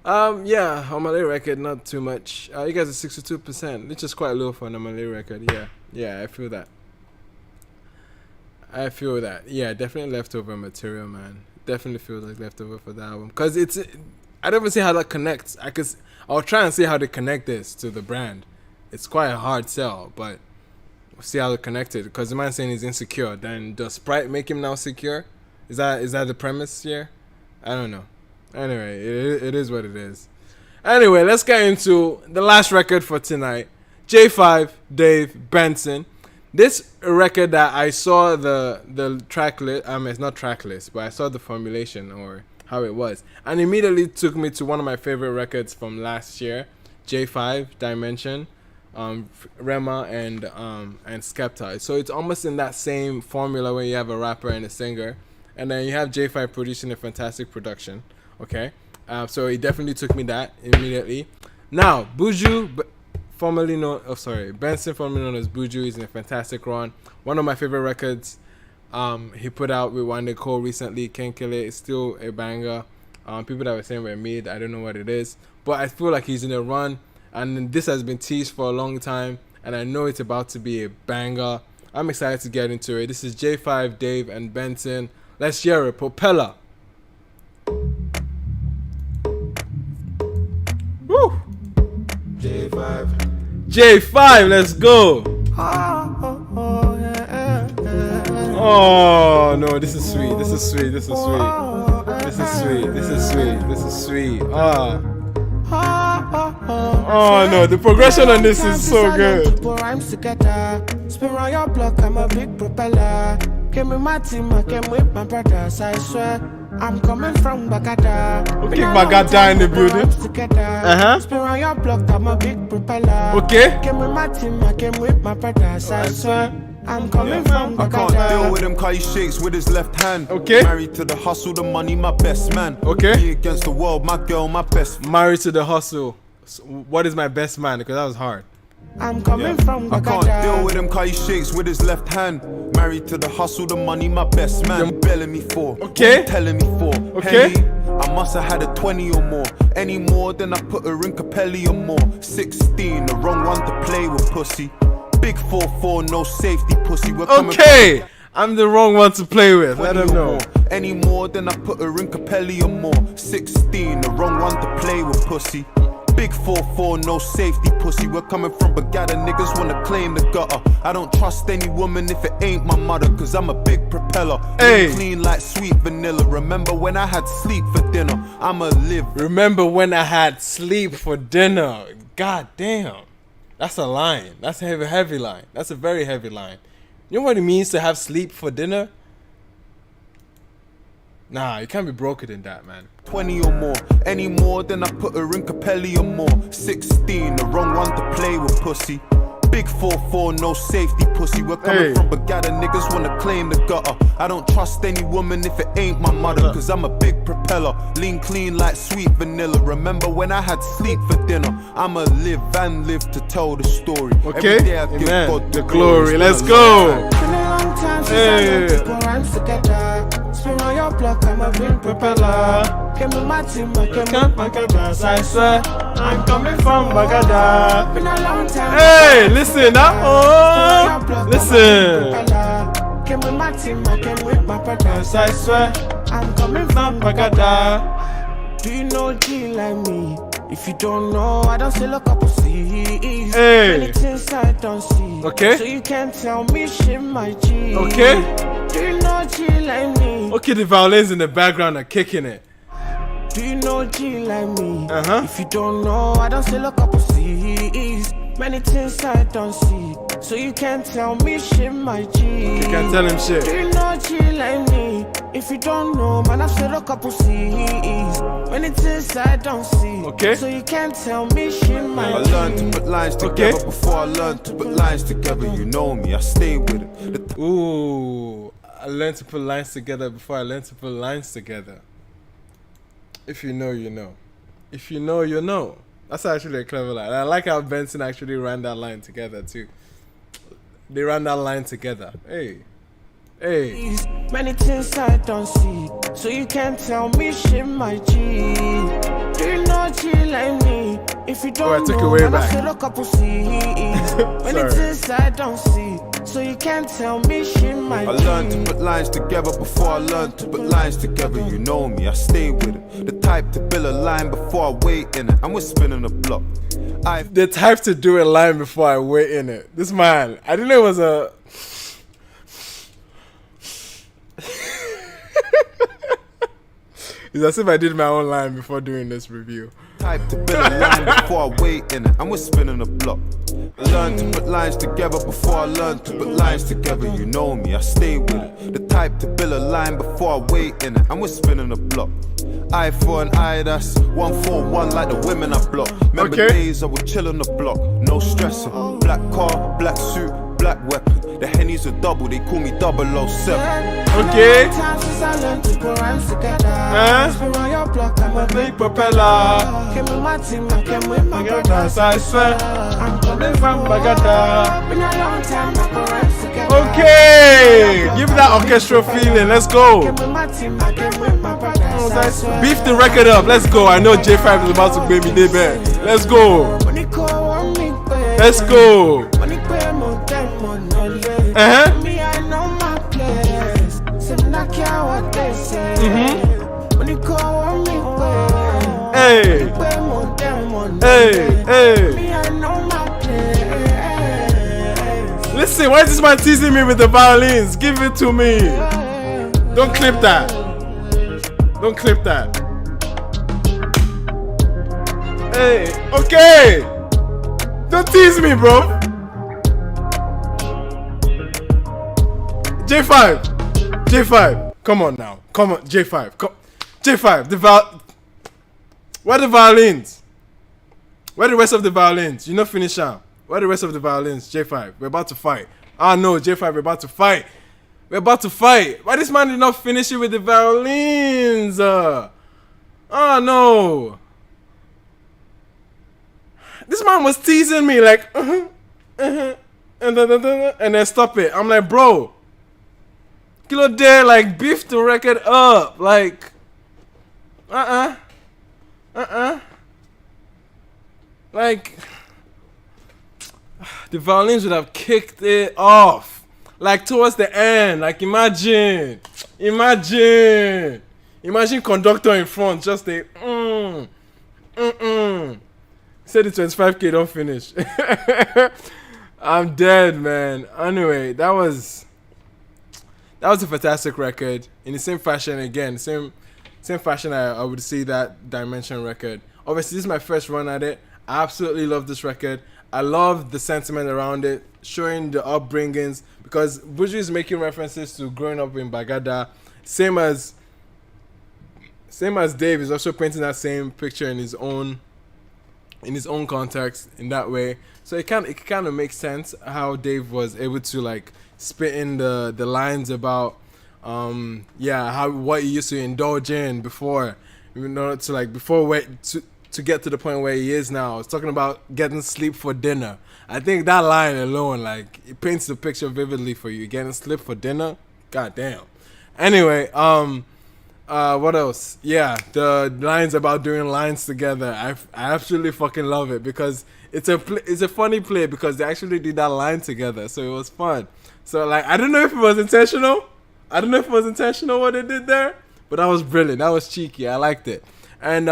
Yeah, on my lay record, not too much. You guys are 62%, which is quite low for an Malay record. Yeah, I feel that. Yeah, definitely leftover material, man. Definitely feels like leftover for the album, because I don't even see how that connects. I'll try and see how they connect this to the brand. It's quite a hard sell, but we'll see how they're connected, because the man saying he's insecure. Then does Sprite make him now secure? Is that the premise here? I don't know. Anyway, it is what it is. Anyway, let's get into the last record for tonight. Jae5, Dave, Benson. This record that I saw the track list, it's not track list, but I saw the formulation or how it was, and immediately took me to one of my favorite records from last year, Jae5, Dimension, Rema and Skepta. So it's almost in that same formula where you have a rapper and a singer, and then you have Jae5 producing a fantastic production. Okay, so it definitely took me that immediately. Now Buju, Benson, formerly known as Buju, is in a fantastic run. One of my favorite records he put out with Wande recently, Can't Kill It. It's still a banger. People that were saying we're mid, I don't know what it is, but I feel like he's in a run, and this has been teased for a long time, and I know it's about to be a banger. I'm excited to get into it. This is Jae5, Dave, and Benson. Let's hear it. Propeller. Woo! Jae5, let's go. Oh no, this is sweet. This is sweet. This is sweet. This is sweet. This is sweet. This is sweet. Oh no, the progression on this is so good. Spin around your block, I'm a big propeller. Came with my team, I came with my brothers, I swear. I'm coming from Bagada. Okay, Bagada in the building. Spin around your block, I'm a big propeller. Okay. Came with my team, I came with my brothers, I swear. I'm coming from I can't deal with him cause he shakes with his left hand. Okay. Married to the hustle, the money, my best man. Okay. Me against the world, my girl, my best. Married to the hustle. So what is my best man? Because that was hard. I'm coming from I can't deal with him cause he shakes with his left hand. Married to the hustle, the money, my best man. Belling me for. Okay. Telling me for. Okay. Penny, I must have had a 20 or more. Any more than I put her in Capelli or more. 16, the wrong one to play with pussy. Big 4-4, no safety, pussy. We're okay, I'm the wrong one to play with. Let them know. Any more than I put her in Capelli or more. 16, the wrong one to play with, pussy. Big 4-4, no safety, pussy. We're coming from Bagada, niggas wanna claim the gutter. I don't trust any woman if it ain't my mother, cause I'm a big propeller. Hey. Clean like sweet vanilla. Remember when I had sleep for dinner? I'ma live. Remember when I had sleep for dinner? God damn. That's a line. That's a heavy line. That's a very heavy line. You know what it means to have sleep for dinner? Nah, you can't be broker than that, man. 20 or more. Any more than I put her in Capelli or more. 16, the wrong one to play with, pussy. Big 4-4, no safety, pussy. We're coming from Bagada, niggas wanna claim the gutter. I don't trust any woman if it ain't my mother, cause I'm a big propeller. Lean clean like sweet vanilla. Remember when I had sleep for dinner? I'ma live and live to tell the story. Okay, every day I give God the glory. Let's go. Been a long time since I put rhymes together. Spin around your block, I'm a big propeller. Came with my team, I came with my brothers, I swear. I'm coming from Bagada. Been a long time. Hey, listen now. Oh, listen. Came with my team, I came with my brothers, I swear. I'm coming from Bagada. Do you know G like me? If you don't know, I don't say look up C's. Hey. Many things I don't see. Okay. So you can't tell me shit, my G. Okay. Do you know G like me? Okay, the violins in the background are kicking it. Do you know G like me? If you don't know, I don't say look up C's. Many things I don't see. So you can't tell me shit, my G. You can't tell him shit. Do you know G like me? If you don't know, man, I've said a couple C's. Many things I don't see. Okay. So you can't tell me shit, my I learned to put lines together before I learned to put lines together. You know me, I stay with it. Ooh, I learned to put lines together before I learned to put lines together. If you know, you know. If you know, you know. That's actually a clever line. I like how Benson actually ran that line together too. They ran that line together. Hey. Hey. Many things I don't see. So you can't tell me shit, my G. Do you know G like me? If you don't I took know, it way man, I back. said a couple C's. Many things I don't see. So you can't tell me shit, my G. I learned to put lines together before I learned to put lines together. You know me, I stay with it. The type to build a line before I wait in it. And we're spinning the block. The type to do a line before I wait in it. This man, I didn't know it was a. It's as if I did my own line before doing this review. Type to build a line before I wait in it, and we're spinning the block. I learned to put lines together before I learned to put lines together. You know me, I stay with it. The type to build a line before I wait in it, and we're spinning the block. Eye for an eye, that's 141 like the women I block. Remember days I would chill on the block, no stressing. Black car, black suit, black weapon. The Henny's a double, they call me 007. Okay. Times since I learned to put rhymes together. Spin on your block, I'm a big propeller. Came with my team, I came with my brothers. I swear, I'm coming from Bagada. Been a long time, I put rhymes together. Okay, give me that orchestral feeling. Let's go. Came with my team, I came with my brothers. Beef the record up. Let's go. I know Jae5 is about to baby day back. Let's go. Let's go. Me, I know my place. Some not care what they say. When you call on me, hey, hey. Me, I know my place. Listen, why is this man teasing me with the violins? Give it to me. Don't clip that. Don't clip that. Hey, okay. Don't tease me, bro. Jae5, come on now. Come on, Jae5. Jae5, where are the violins? Where are the rest of the violins? You know finish up. Where are the rest of the violins? Jae5, we're about to fight. Ah no, Jae5, we're about to fight. We're about to fight. Why this man did not finish it with the violins? Oh no. This man was teasing me like, and then stop it. I'm like, bro. Kilo there, like, beef the record up. Like, like, the violins would have kicked it off. Like, towards the end. Like, imagine conductor in front. Just a, Said the 25K don't finish. I'm dead, man. Anyway, that was a fantastic record. In the same fashion, again, same fashion I would see that Dimension record. Obviously, this is my first run at it. I absolutely love this record. I love the sentiment around it, showing the upbringings, because Buju is making references to growing up in Bagada. Same as Dave is also painting that same picture in his own context in that way. So it kind of makes sense how Dave was able to like spit in the lines about what he used to indulge in before, to get to the point where he is now. It's talking about getting sleep for dinner. I think that line alone, like, it paints the picture vividly for you. Getting sleep for dinner, god damn. Anyway, what else? Yeah, the lines about doing lines together. I absolutely fucking love it, because it's a funny play, because they actually did that line together, so it was fun. So like, I don't know if it was intentional. What they did there, but that was brilliant. That was cheeky. I liked it. And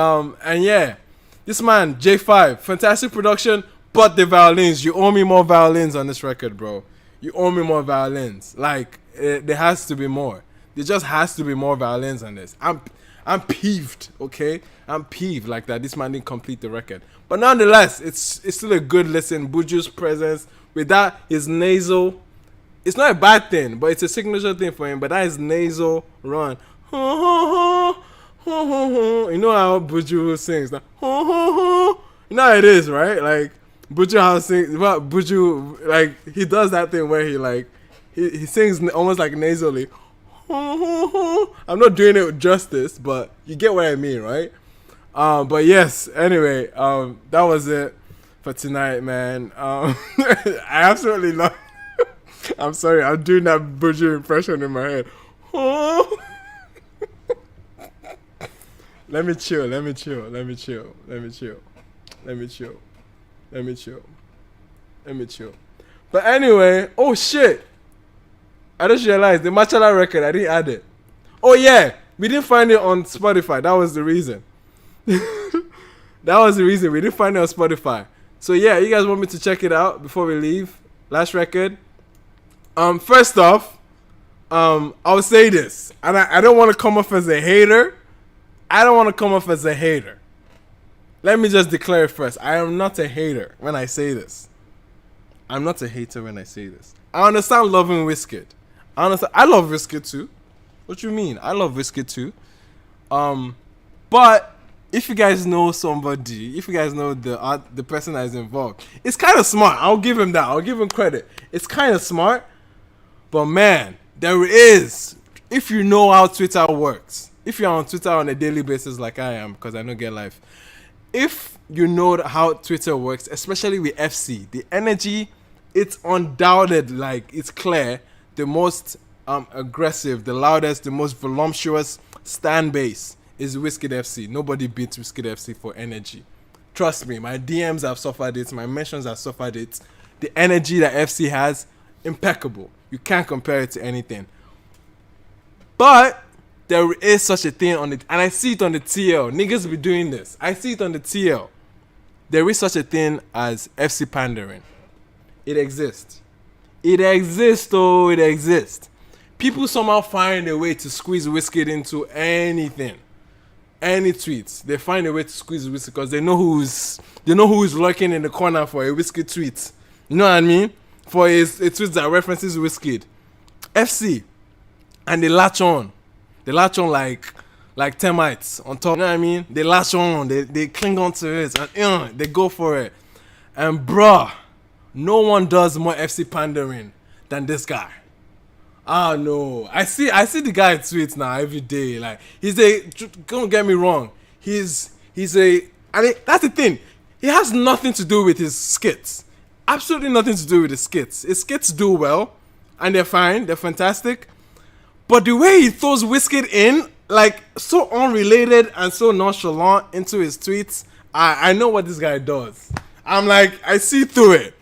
yeah, this man Jae5, fantastic production, but the violins. You owe me more violins on this record, bro. You owe me more violins. Like, there has to be more. There just has to be more violins on this. I'm peeved, okay? I'm peeved like that. This man didn't complete the record. But nonetheless, it's still a good listen. Buju's presence with that, his nasal. It's not a bad thing, but it's a signature thing for him. But that is nasal run. You know how Buju sings. You know how it is, right? Like, Buju, like, he does that thing where he, like, he sings almost like nasally. I'm not doing it with justice, but you get what I mean, right? But yes, anyway, that was it for tonight, man. I absolutely love I'm sorry, I'm doing that Buju impression in my head. Let me chill. But anyway, oh shit. I just realized the Machala record, I didn't add it. Oh yeah, we didn't find it on Spotify. That was the reason. We didn't find it on Spotify. So yeah, you guys want me to check it out before we leave? Last record. First off, I'll say this, and I don't want to come off as a hater. let me just declare it first. I am not a hater when I say this. I'm not a hater when I say this. I understand loving Wizkid. I love Wizkid too. What you mean? I love Wizkid too. But if you guys know somebody, if you guys know the person that is involved, it's kind of smart. I'll give him that. I'll give him credit. It's kind of smart. But man, there is. If you know how Twitter works, if you're on Twitter on a daily basis like I am, because I don't get life. If you know how Twitter works, especially with FC, the energy, it's undoubted, like it's clear, the most aggressive, the loudest, the most voluptuous stan base is Wizkid FC. Nobody beats Wizkid FC for energy. Trust me, my DMs have suffered it, my mentions have suffered it. The energy that FC has, impeccable. You can't compare it to anything. But there is such a thing on it, and I see it on the TL. Niggas be doing this. I see it on the TL. There is such a thing as FC pandering. It exists. It exists, oh, it exists. People somehow find a way to squeeze Wizkid into anything. Any tweets. They find a way to squeeze Wizkid because they know who's lurking in the corner for a Wizkid tweet. You know what I mean? For a tweet that references Wizkid. FC. And they latch on. They latch on like termites on top. You know what I mean? They latch on. They cling on to it. And they go for it. And bruh, no one does more FC pandering than this guy. Ah no. I see the guy tweets now every day. Like don't get me wrong. He's a that's the thing. He has nothing to do with his skits. Absolutely nothing to do with his skits. His skits do well and they're fine, they're fantastic. But the way he throws Wizkid in, like so unrelated and so nonchalant into his tweets, I know what this guy does. I'm like, I see through it.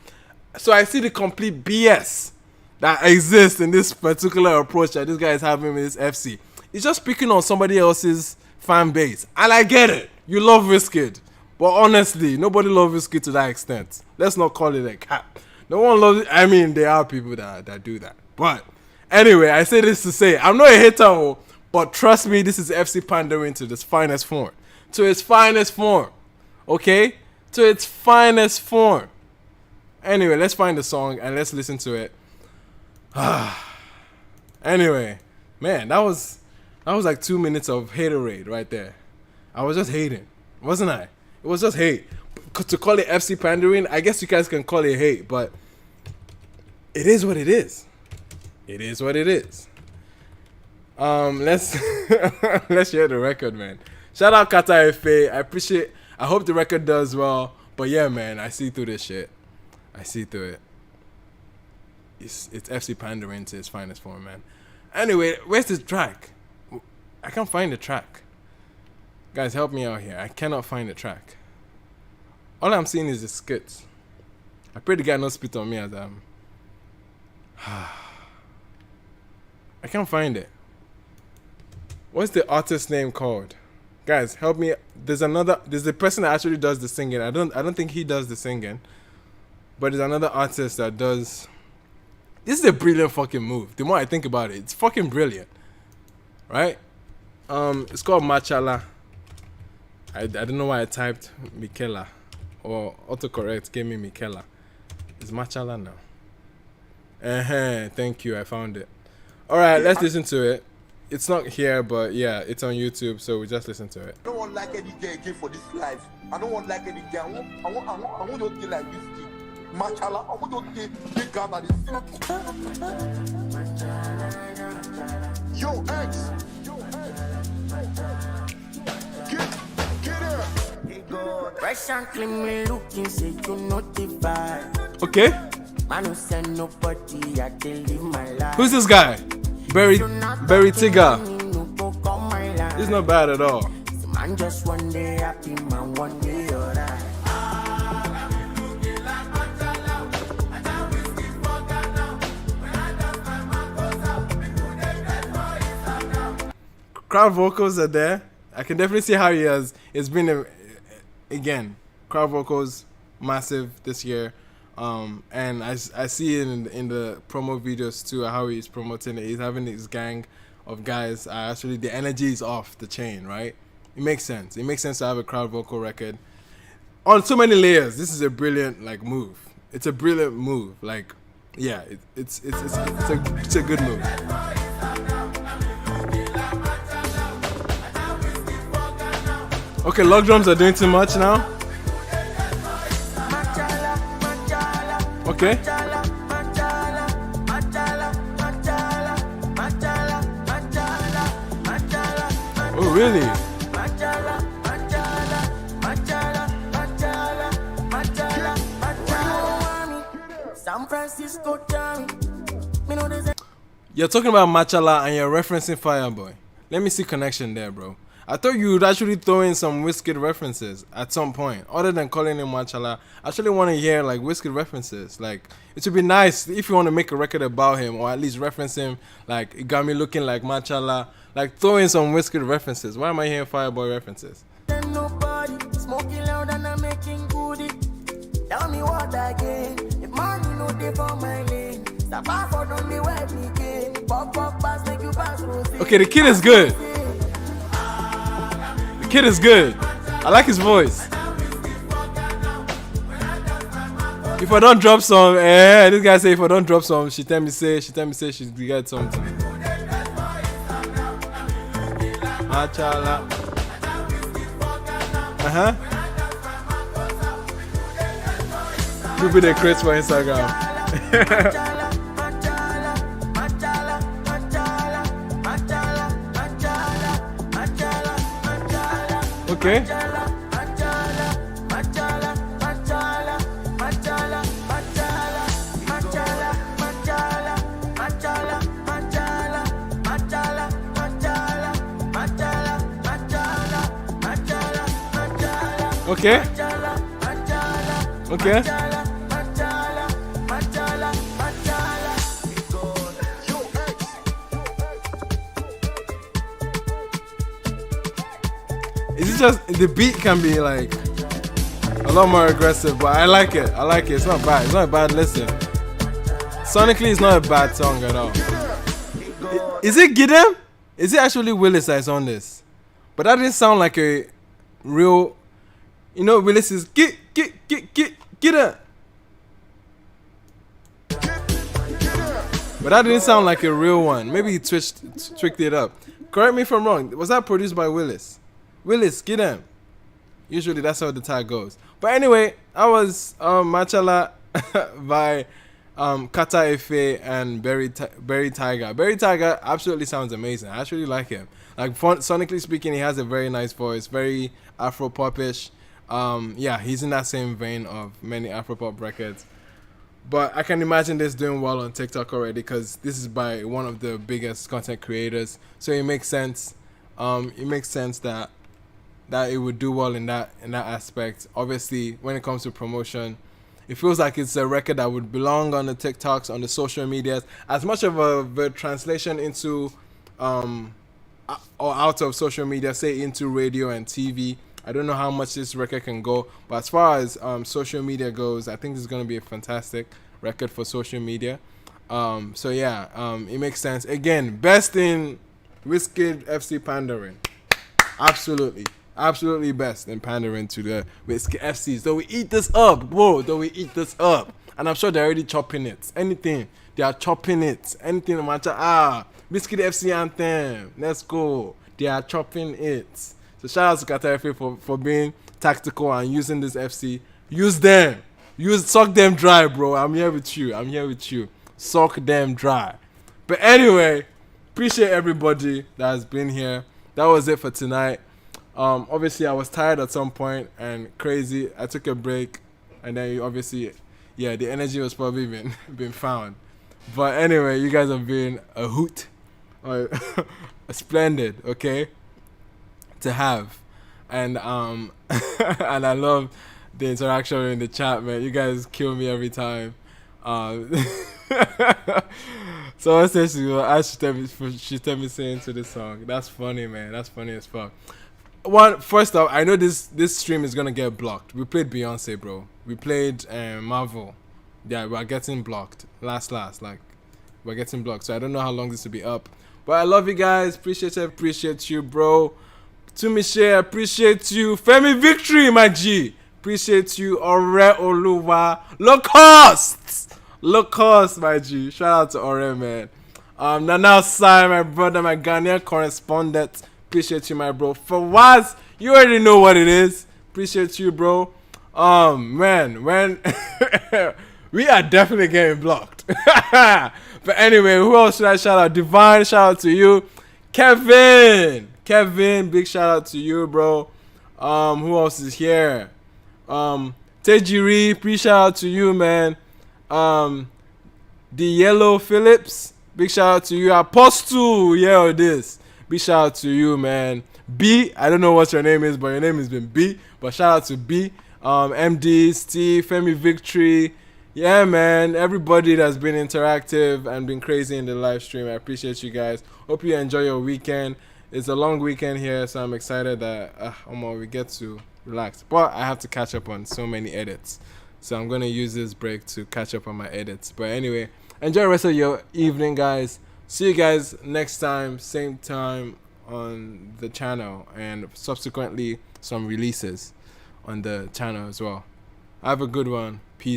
So I see the complete BS that exists in this particular approach that this guy is having with this FC. He's just picking on somebody else's fan base. And I get it. You love Wizkid. But honestly, nobody loves Wizkid to that extent. Let's not call it a cap. No one loves it. I mean, there are people that do that. But anyway, I say this to say, I'm not a hater, but trust me, this is FC pandering to its finest form. To its finest form. Okay? To its finest form. Anyway, let's find the song and let's listen to it. Anyway, man, that was like 2 minutes of haterade right there. I was just hating, wasn't I? It was just hate. To call it FC pandering, I guess you guys can call it hate, but it is what it is. It is what it is. Let's let's share the record, man. Shout out Kata FA. I hope the record does well. But yeah, man, I see through this shit. I see through it. It's FC pandering to its finest form, man. Anyway, where's this track? I can't find the track. Guys, help me out here. I cannot find the track. All I'm seeing is the skits. I pray the guy not spit on me as I can't find it. What's the artist name called? Guys, help me. There's the person that actually does the singing. I don't think he does the singing. But there's another artist that does. This is a brilliant fucking move. The more I think about it, it's fucking brilliant. Right? It's called Machala. I don't know why I typed Michaela. Or autocorrect gave me Michaela. It's Machala now. Thank you, I found it. Alright, let's listen to it. It's not here, but yeah, it's on YouTube, so we just listen to it. I don't want like any gay again for this life. I don't want like any gay. I want to get like this kid. Machala, I want to get big guy that is. Yo, X. Okay. Who's this guy? Berry Tigger. He's not bad at all. Man, just one day happy, man, one day alright. Crowd vocals are there. I can definitely see how he has. It's been again, crowd vocals massive this year. And I see it in the promo videos too, how he's promoting it. He's having his gang of guys. Actually, the energy is off the chain, right? It makes sense. It makes sense to have a crowd vocal record. on so many layers. This is a brilliant like move. It's a brilliant move. Like, yeah, it's a good move. Okay, log drums are doing too much now. Okay. Oh, really? You're talking about Machala and you're referencing Fireboy. Let me see connection there, bro. I thought you would actually throw in some Wizkid references at some point, other than calling him Machala. I actually want to hear like Wizkid references. Like, it would be nice if you want to make a record about him, or at least reference him. Like, it got me looking like Machala. Like, throw in some Wizkid references. Why am I hearing Fireboy references? Smoking loud and I'm making goodie. Tell me what again. If money no day for my lane. Stop off for don't be wet me again. Pop pass make you pass. Okay, the kid is good. The kid is good. I like his voice. If I don't drop some, this guy say if I don't drop some, she tell me say she get something. Machala. People they create for Instagram. Okay. Okay. Okay. Is it just the beat can be like a lot more aggressive, but I like it. I like it. It's not bad. It's not a bad listen. Sonically, it's not a bad song at all. Is it Gidem? Is it actually Willis that's on this? But that didn't sound like a real. You know, Willis is get up. But that didn't sound like a real one. Maybe he tweaked it up. Correct me if I'm wrong. Was that produced by Willis? Willis, get him. Usually that's how the tag goes. But anyway, I was Machala by Kata Efe and Berry Tiger. Berry Tiger absolutely sounds amazing. I actually like him. Like sonically speaking, he has a very nice voice, very Afro-pop-ish. Yeah, he's in that same vein of many Afro-pop records. But I can imagine this doing well on TikTok already because this is by one of the biggest content creators. So it makes sense. It makes sense that it would do well in that aspect. Obviously, when it comes to promotion, it feels like it's a record that would belong on the TikToks, on the social medias. As much of a translation into or out of social media, say into radio and TV. I don't know how much this record can go, but as far as social media goes, I think this is going to be a fantastic record for social media. So yeah, it makes sense. Again, best in Wizkid FC pandering. Absolutely best in pandering to the Wizkid FCs. So we eat this up, bro. And I'm sure they're already chopping it. Anything, they are chopping it. Anything no matter. Wizkid FC anthem. Let's go. They are chopping it. So shout out to Katarefe for being tactical and using this FC. Use them. Suck them dry, bro. I'm here with you. Suck them dry. But anyway, appreciate everybody that has been here. That was it for tonight. Obviously, I was tired at some point and crazy. I took a break. And then obviously, yeah, the energy was probably been found. But anyway, you guys have been a hoot. Or a splendid, okay? To have, and and I love the interaction in the chat, man. You guys kill me every time. So I said she tell me saying to this song. That's funny, man. That's funny as fuck. First off, I know this stream is gonna get blocked. We played Beyonce, bro. We played Marvel. Yeah, we're getting blocked. Last, like we're getting blocked. So I don't know how long this will be up. But I love you guys. Appreciate you, bro. To me share, appreciate you. Femi Victory, my G. Appreciate you, Ore Oluwa. Low-cost, my G. Shout out to Ore, man. Nana Sai, my brother, my Ghanaian correspondent. Appreciate you, my bro. For Waz, you already know what it is. Appreciate you, bro. Man, when we are definitely getting blocked. But anyway, who else should I shout out? Divine, shout out to you. Kevin, big shout out to you, bro. Who else is here? Tejiri, pre shout out to you, man. The Yellow Phillips, big shout out to you. Apostle, yeah, this. Big shout out to you, man. B, I don't know what your name is, but your name has been B. But shout out to B. MD, Steve, Femi Victory. Yeah, man. Everybody that's been interactive and been crazy in the live stream. I appreciate you guys. Hope you enjoy your weekend. It's a long weekend here, so I'm excited that we get to relax. But I have to catch up on so many edits. So I'm going to use this break to catch up on my edits. But anyway, enjoy the rest of your evening, guys. See you guys next time, same time on the channel, and subsequently some releases on the channel as well. Have a good one. Peace.